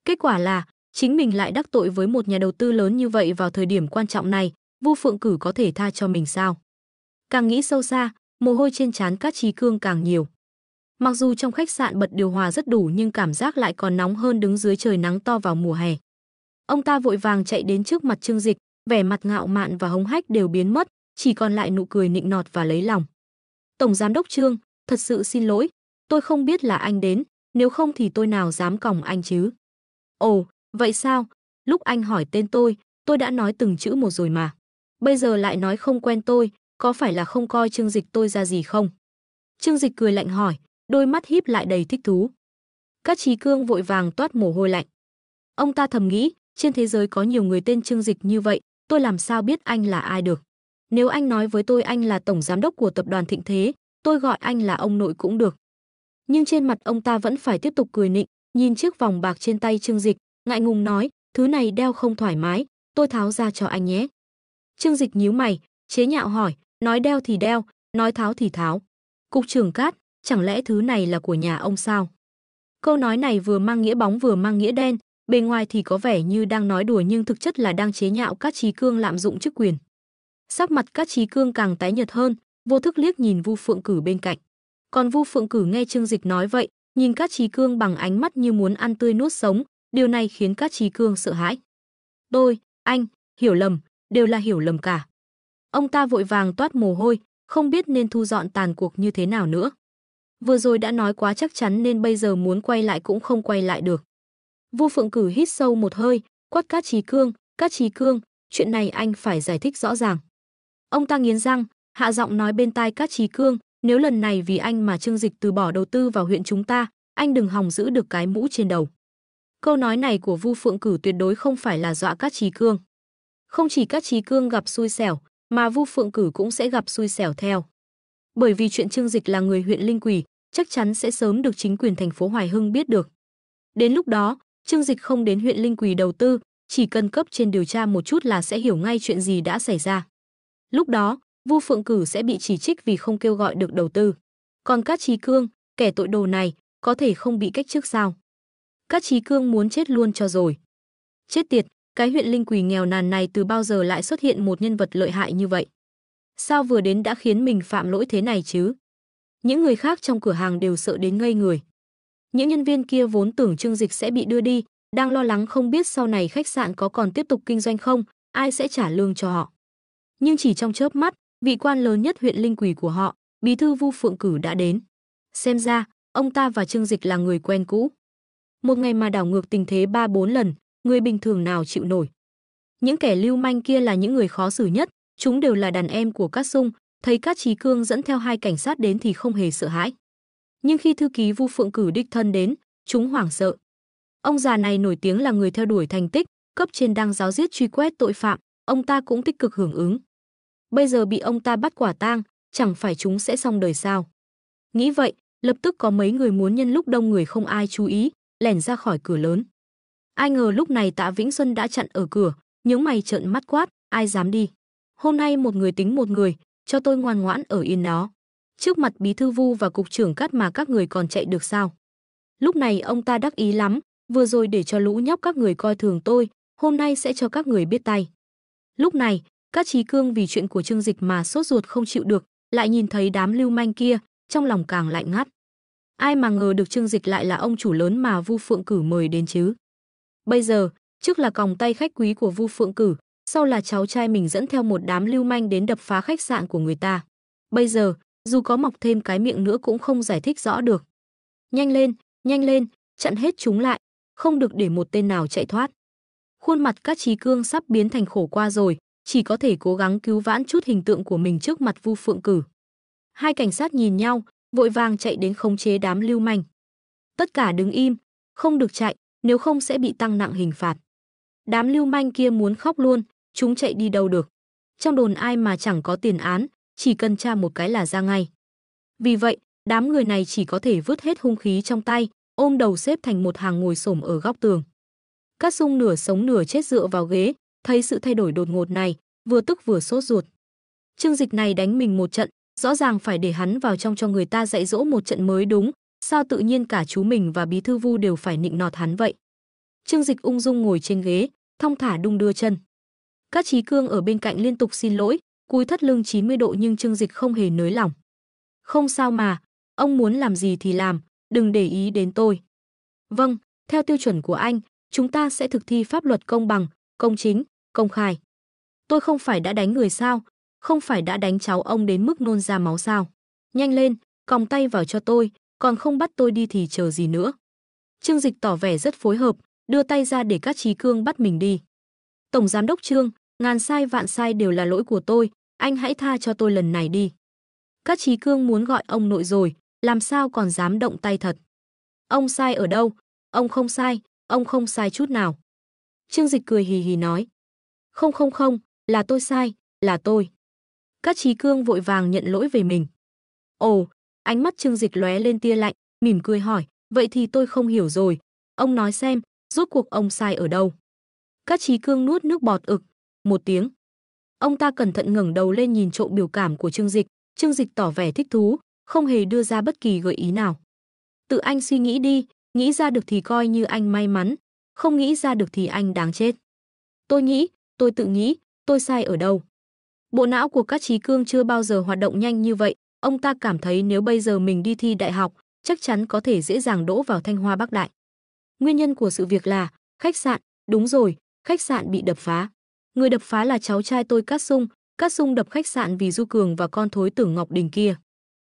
Kết quả là, chính mình lại đắc tội với một nhà đầu tư lớn như vậy vào thời điểm quan trọng này, Vu Phượng Cử có thể tha cho mình sao? Càng nghĩ sâu xa, mồ hôi trên trán Cát Chí Cương càng nhiều. Mặc dù trong khách sạn bật điều hòa rất đủ nhưng cảm giác lại còn nóng hơn đứng dưới trời nắng to vào mùa hè. Ông ta vội vàng chạy đến trước mặt Trương Dịch, vẻ mặt ngạo mạn và hống hách đều biến mất, chỉ còn lại nụ cười nịnh nọt và lấy lòng. Tổng giám đốc Trương, thật sự xin lỗi, tôi không biết là anh đến, nếu không thì tôi nào dám còng anh chứ. Ồ, vậy sao? Lúc anh hỏi tên tôi đã nói từng chữ một rồi mà. Bây giờ lại nói không quen tôi, có phải là không coi Trương Dịch tôi ra gì không? Trương Dịch cười lạnh hỏi, đôi mắt híp lại đầy thích thú. Cát Chí Cương vội vàng toát mồ hôi lạnh. Ông ta thầm nghĩ, trên thế giới có nhiều người tên Trương Dịch như vậy, tôi làm sao biết anh là ai được. Nếu anh nói với tôi anh là tổng giám đốc của tập đoàn Thịnh Thế, tôi gọi anh là ông nội cũng được. Nhưng trên mặt ông ta vẫn phải tiếp tục cười nịnh, nhìn chiếc vòng bạc trên tay Trương Dịch, ngại ngùng nói, thứ này đeo không thoải mái, tôi tháo ra cho anh nhé. Trương Dịch nhíu mày, chế nhạo hỏi, nói đeo thì đeo, nói tháo thì tháo. Cục trưởng Cát, chẳng lẽ thứ này là của nhà ông sao? Câu nói này vừa mang nghĩa bóng vừa mang nghĩa đen, bề ngoài thì có vẻ như đang nói đùa nhưng thực chất là đang chế nhạo Cát Chí Cương lạm dụng chức quyền. Sắc mặt Cát Chí Cương càng tái nhợt hơn, vô thức liếc nhìn Vu Phượng Cử bên cạnh. Còn Vu Phượng Cử nghe Trương Dịch nói vậy, nhìn Cát Chí Cương bằng ánh mắt như muốn ăn tươi nuốt sống, điều này khiến Cát Chí Cương sợ hãi. Anh, hiểu lầm, đều là hiểu lầm cả. Ông ta vội vàng toát mồ hôi, không biết nên thu dọn tàn cuộc như thế nào nữa. Vừa rồi đã nói quá chắc chắn nên bây giờ muốn quay lại cũng không quay lại được. Vu Phượng Cử hít sâu một hơi, quát Cát Chí Cương, chuyện này anh phải giải thích rõ ràng. Ông ta nghiến răng, hạ giọng nói bên tai Cát Chí Cương, nếu lần này vì anh mà Trương Dịch từ bỏ đầu tư vào huyện chúng ta, anh đừng hòng giữ được cái mũ trên đầu. Câu nói này của Vu Phượng Cử tuyệt đối không phải là dọa Cát Chí Cương. Không chỉ Cát Chí Cương gặp xui xẻo, mà Vu Phượng Cử cũng sẽ gặp xui xẻo theo. Bởi vì chuyện Trương Dịch là người huyện Linh Quỳ, chắc chắn sẽ sớm được chính quyền thành phố Hoài Hưng biết được. Đến lúc đó, Trương Dịch không đến huyện Linh Quỳ đầu tư, chỉ cần cấp trên điều tra một chút là sẽ hiểu ngay chuyện gì đã xảy ra. Lúc đó, Vu Phượng Cử sẽ bị chỉ trích vì không kêu gọi được đầu tư. Còn Cát Chí Cương, kẻ tội đồ này, có thể không bị cách chức sao? Cát Chí Cương muốn chết luôn cho rồi. Chết tiệt, cái huyện Linh Quỳ nghèo nàn này từ bao giờ lại xuất hiện một nhân vật lợi hại như vậy? Sao vừa đến đã khiến mình phạm lỗi thế này chứ? Những người khác trong cửa hàng đều sợ đến ngây người. Những nhân viên kia vốn tưởng Trương Dịch sẽ bị đưa đi, đang lo lắng không biết sau này khách sạn có còn tiếp tục kinh doanh không, ai sẽ trả lương cho họ. Nhưng chỉ trong chớp mắt, vị quan lớn nhất huyện Linh Quỳ của họ, bí thư Vu Phượng Cử đã đến. Xem ra, ông ta và Trương Dịch là người quen cũ. Một ngày mà đảo ngược tình thế 3-4 lần, người bình thường nào chịu nổi. Những kẻ lưu manh kia là những người khó xử nhất, chúng đều là đàn em của Cát Sung, thấy Cát Chí Cương dẫn theo 2 cảnh sát đến thì không hề sợ hãi. Nhưng khi thư ký Vu Phượng Cử đích thân đến, chúng hoảng sợ. Ông già này nổi tiếng là người theo đuổi thành tích, cấp trên đang giáo diết truy quét tội phạm, ông ta cũng tích cực hưởng ứng. Bây giờ bị ông ta bắt quả tang, chẳng phải chúng sẽ xong đời sao? Nghĩ vậy, lập tức có mấy người muốn nhân lúc đông người không ai chú ý, lẻn ra khỏi cửa lớn. Ai ngờ lúc này Tạ Vĩnh Xuân đã chặn ở cửa, nhướng mày trợn mắt quát, ai dám đi? Hôm nay một người tính một người, cho tôi ngoan ngoãn ở yên đó. Trước mặt bí thư Vu và cục trưởng Cát mà các người còn chạy được sao? Lúc này ông ta đắc ý lắm, vừa rồi để cho lũ nhóc các người coi thường tôi, hôm nay sẽ cho các người biết tay. Lúc này, Cát Chí Cương vì chuyện của Trương Dịch mà sốt ruột không chịu được, lại nhìn thấy đám lưu manh kia, trong lòng càng lạnh ngắt. Ai mà ngờ được Trương Dịch lại là ông chủ lớn mà Vu Phượng Cử mời đến chứ. Bây giờ, trước là còng tay khách quý của Vu Phượng Cử, sau là cháu trai mình dẫn theo một đám lưu manh đến đập phá khách sạn của người ta. Bây giờ, dù có mọc thêm cái miệng nữa cũng không giải thích rõ được. Nhanh lên, chặn hết chúng lại, không được để một tên nào chạy thoát. Khuôn mặt Cát Chí Cương sắp biến thành khổ qua rồi, chỉ có thể cố gắng cứu vãn chút hình tượng của mình trước mặt Vu Phượng Cử. 2 cảnh sát nhìn nhau, vội vàng chạy đến khống chế đám lưu manh. Tất cả đứng im, không được chạy, nếu không sẽ bị tăng nặng hình phạt. Đám lưu manh kia muốn khóc luôn, chúng chạy đi đâu được. Trong đồn ai mà chẳng có tiền án, chỉ cần tra một cái là ra ngay. Vì vậy, đám người này chỉ có thể vứt hết hung khí trong tay, ôm đầu xếp thành một hàng ngồi xổm ở góc tường. Cát Sung nửa sống nửa chết dựa vào ghế, thấy sự thay đổi đột ngột này, vừa tức vừa sốt ruột. Trương Dịch này đánh mình một trận, rõ ràng phải để hắn vào trong cho người ta dạy dỗ một trận mới đúng, sao tự nhiên cả chú mình và bí thư Vu đều phải nịnh nọt hắn vậy. Trương Dịch ung dung ngồi trên ghế, thong thả đung đưa chân. Cát Chí Cương ở bên cạnh liên tục xin lỗi, cúi thắt lưng 90 độ nhưng Trương Dịch không hề nới lỏng. Không sao mà, ông muốn làm gì thì làm, đừng để ý đến tôi. Vâng, theo tiêu chuẩn của anh, chúng ta sẽ thực thi pháp luật công bằng, công chính, công khai. Tôi không phải đã đánh người sao, không phải đã đánh cháu ông đến mức nôn ra máu sao. Nhanh lên, còng tay vào cho tôi, còn không bắt tôi đi thì chờ gì nữa. Trương Dịch tỏ vẻ rất phối hợp, đưa tay ra để Cát Chí Cương bắt mình đi. Tổng giám đốc Trương, ngàn sai vạn sai đều là lỗi của tôi, anh hãy tha cho tôi lần này đi. Cát Chí Cương muốn gọi ông nội rồi, làm sao còn dám động tay thật. Ông sai ở đâu? Ông không sai chút nào. Trương Dịch cười hì hì nói. Không, là tôi sai, là tôi. Cát Chí Cương vội vàng nhận lỗi về mình. Ồ, ánh mắt Trương Dịch lóe lên tia lạnh, mỉm cười hỏi, vậy thì tôi không hiểu rồi, ông nói xem, rốt cuộc ông sai ở đâu? Cát Chí Cương nuốt nước bọt ực, một tiếng. Ông ta cẩn thận ngẩng đầu lên nhìn trộm biểu cảm của Trương Dịch tỏ vẻ thích thú, không hề đưa ra bất kỳ gợi ý nào. Tự anh suy nghĩ đi, nghĩ ra được thì coi như anh may mắn, không nghĩ ra được thì anh đáng chết. Tôi tự nghĩ, tôi sai ở đâu? Bộ não của Cát Chí Cương chưa bao giờ hoạt động nhanh như vậy, ông ta cảm thấy nếu bây giờ mình đi thi đại học, chắc chắn có thể dễ dàng đỗ vào Thanh Hoa Bắc Đại. Nguyên nhân của sự việc là khách sạn, đúng rồi, khách sạn bị đập phá. Người đập phá là cháu trai tôi Cát Sung đập khách sạn vì Du Cường và con thối Tưởng Ngọc Đình kia.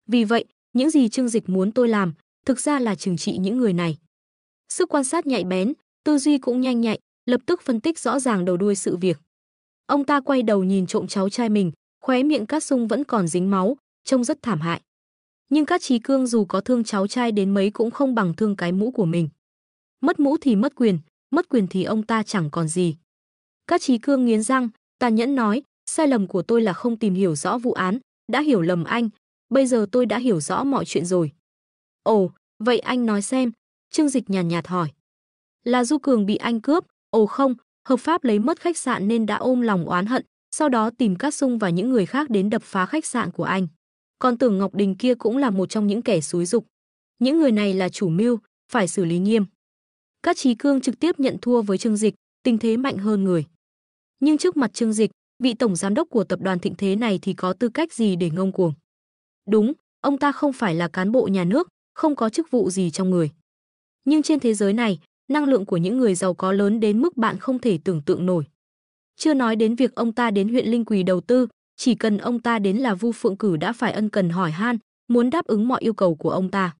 Vì vậy, những gì Trương Dịch muốn tôi làm, thực ra là trừng trị những người này. Sức quan sát nhạy bén, tư duy cũng nhanh nhạy, lập tức phân tích rõ ràng đầu đuôi sự việc. Ông ta quay đầu nhìn trộm cháu trai mình, khóe miệng Cát Sung vẫn còn dính máu, trông rất thảm hại. Nhưng Cát Chí Cương dù có thương cháu trai đến mấy cũng không bằng thương cái mũ của mình. Mất mũ thì mất quyền thì ông ta chẳng còn gì. Cát Chí Cương nghiến răng, tàn nhẫn nói, sai lầm của tôi là không tìm hiểu rõ vụ án, đã hiểu lầm anh, bây giờ tôi đã hiểu rõ mọi chuyện rồi. Ồ, vậy anh nói xem, Trương Dịch nhàn nhạt hỏi. Là Du Cường bị anh cướp, ồ không, hợp pháp lấy mất khách sạn nên đã ôm lòng oán hận, sau đó tìm Cát Sung và những người khác đến đập phá khách sạn của anh. Còn Tưởng Ngọc Đình kia cũng là một trong những kẻ xúi giục. Những người này là chủ mưu, phải xử lý nghiêm. Cát Chí Cương trực tiếp nhận thua với Trương Dịch, tình thế mạnh hơn người. Nhưng trước mặt Trương Dịch, vị tổng giám đốc của tập đoàn Thịnh Thế này thì có tư cách gì để ngông cuồng? Đúng, ông ta không phải là cán bộ nhà nước, không có chức vụ gì trong người. Nhưng trên thế giới này, năng lượng của những người giàu có lớn đến mức bạn không thể tưởng tượng nổi. Chưa nói đến việc ông ta đến huyện Linh Quỳ đầu tư, chỉ cần ông ta đến là Vu Phượng Cử đã phải ân cần hỏi han, muốn đáp ứng mọi yêu cầu của ông ta.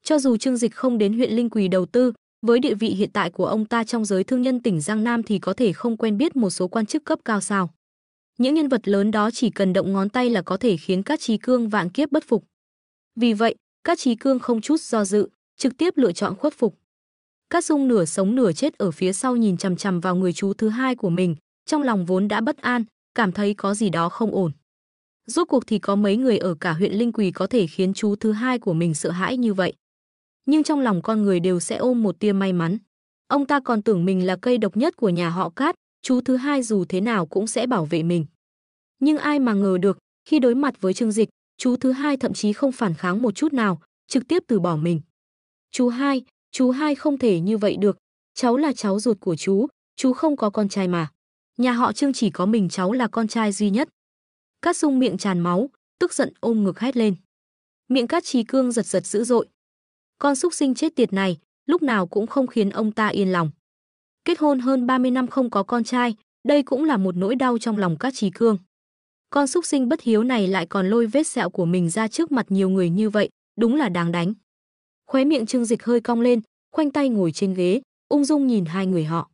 Cho dù Trương Dịch không đến huyện Linh Quỳ đầu tư, với địa vị hiện tại của ông ta trong giới thương nhân tỉnh Giang Nam thì có thể không quen biết một số quan chức cấp cao sao. Những nhân vật lớn đó chỉ cần động ngón tay là có thể khiến Cát Chí Cương vạn kiếp bất phục. Vì vậy, Cát Chí Cương không chút do dự, trực tiếp lựa chọn khuất phục. Cát Dung nửa sống nửa chết ở phía sau nhìn chằm chằm vào người chú thứ hai của mình, trong lòng vốn đã bất an, cảm thấy có gì đó không ổn. Rốt cuộc thì có mấy người ở cả huyện Linh Quỳ có thể khiến chú thứ hai của mình sợ hãi như vậy. Nhưng trong lòng con người đều sẽ ôm một tia may mắn. Ông ta còn tưởng mình là cây độc nhất của nhà họ Cát, chú thứ hai dù thế nào cũng sẽ bảo vệ mình. Nhưng ai mà ngờ được, khi đối mặt với Trương Dịch, chú thứ hai thậm chí không phản kháng một chút nào, trực tiếp từ bỏ mình. Chú hai không thể như vậy được, cháu là cháu ruột của chú không có con trai mà. Nhà họ Trương chỉ có mình cháu là con trai duy nhất. Cát Dung miệng tràn máu, tức giận ôm ngực hét lên. Miệng Cát Chí Cương giật giật dữ dội. Con súc sinh chết tiệt này, lúc nào cũng không khiến ông ta yên lòng. Kết hôn hơn 30 năm không có con trai, đây cũng là một nỗi đau trong lòng Cát Chí Cương. Con súc sinh bất hiếu này lại còn lôi vết sẹo của mình ra trước mặt nhiều người như vậy, đúng là đáng đánh. Khóe miệng Trương Dịch hơi cong lên, khoanh tay ngồi trên ghế, ung dung nhìn hai người họ.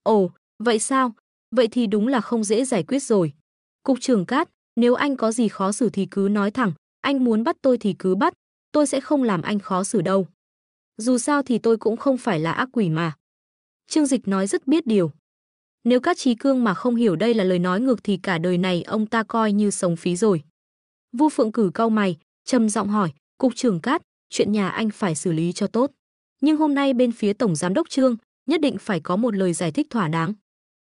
Ồ, vậy sao? Vậy thì đúng là không dễ giải quyết rồi. Cục trưởng Cát, nếu anh có gì khó xử thì cứ nói thẳng, anh muốn bắt tôi thì cứ bắt, tôi sẽ không làm anh khó xử đâu. Dù sao thì tôi cũng không phải là ác quỷ mà. Trương Dịch nói rất biết điều. Nếu Cát Chí Cương mà không hiểu đây là lời nói ngược thì cả đời này ông ta coi như sống phí rồi. Vu Phượng Cử cau mày, trầm giọng hỏi, Cục trưởng Cát, chuyện nhà anh phải xử lý cho tốt. Nhưng hôm nay bên phía Tổng Giám đốc Trương, nhất định phải có một lời giải thích thỏa đáng.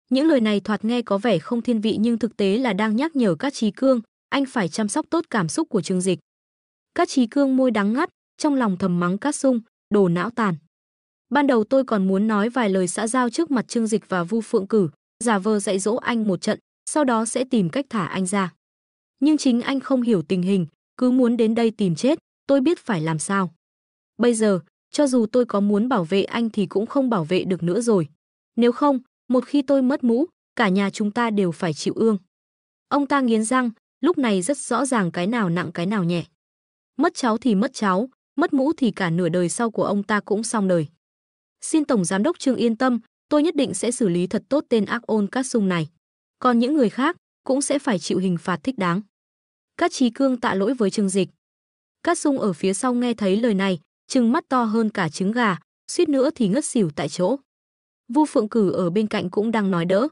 Những lời này thoạt nghe có vẻ không thiên vị nhưng thực tế là đang nhắc nhở Cát Chí Cương, anh phải chăm sóc tốt cảm xúc của Trương Dịch. Cát Chí Cương môi đắng ngắt, trong lòng thầm mắng Cát Dung, đồ não tàn. Ban đầu tôi còn muốn nói vài lời xã giao trước mặt Trương Dịch và Vu Phượng Cử, giả vờ dạy dỗ anh một trận, sau đó sẽ tìm cách thả anh ra. Nhưng chính anh không hiểu tình hình, cứ muốn đến đây tìm chết, tôi biết phải làm sao. Bây giờ, cho dù tôi có muốn bảo vệ anh thì cũng không bảo vệ được nữa rồi. Nếu không, một khi tôi mất mũ, cả nhà chúng ta đều phải chịu ương. Ông ta nghiến răng, lúc này rất rõ ràng cái nào nặng cái nào nhẹ. Mất cháu thì mất cháu, mất mũ thì cả nửa đời sau của ông ta cũng xong đời. Xin Tổng Giám đốc Trương yên tâm, tôi nhất định sẽ xử lý thật tốt tên ác ôn Cát Dung này. Còn những người khác cũng sẽ phải chịu hình phạt thích đáng. Cát Chí Cương tạ lỗi với Trương Dịch. Cát Dung ở phía sau nghe thấy lời này, trừng mắt to hơn cả trứng gà, suýt nữa thì ngất xỉu tại chỗ. Vu Phượng Cử ở bên cạnh cũng đang nói đỡ.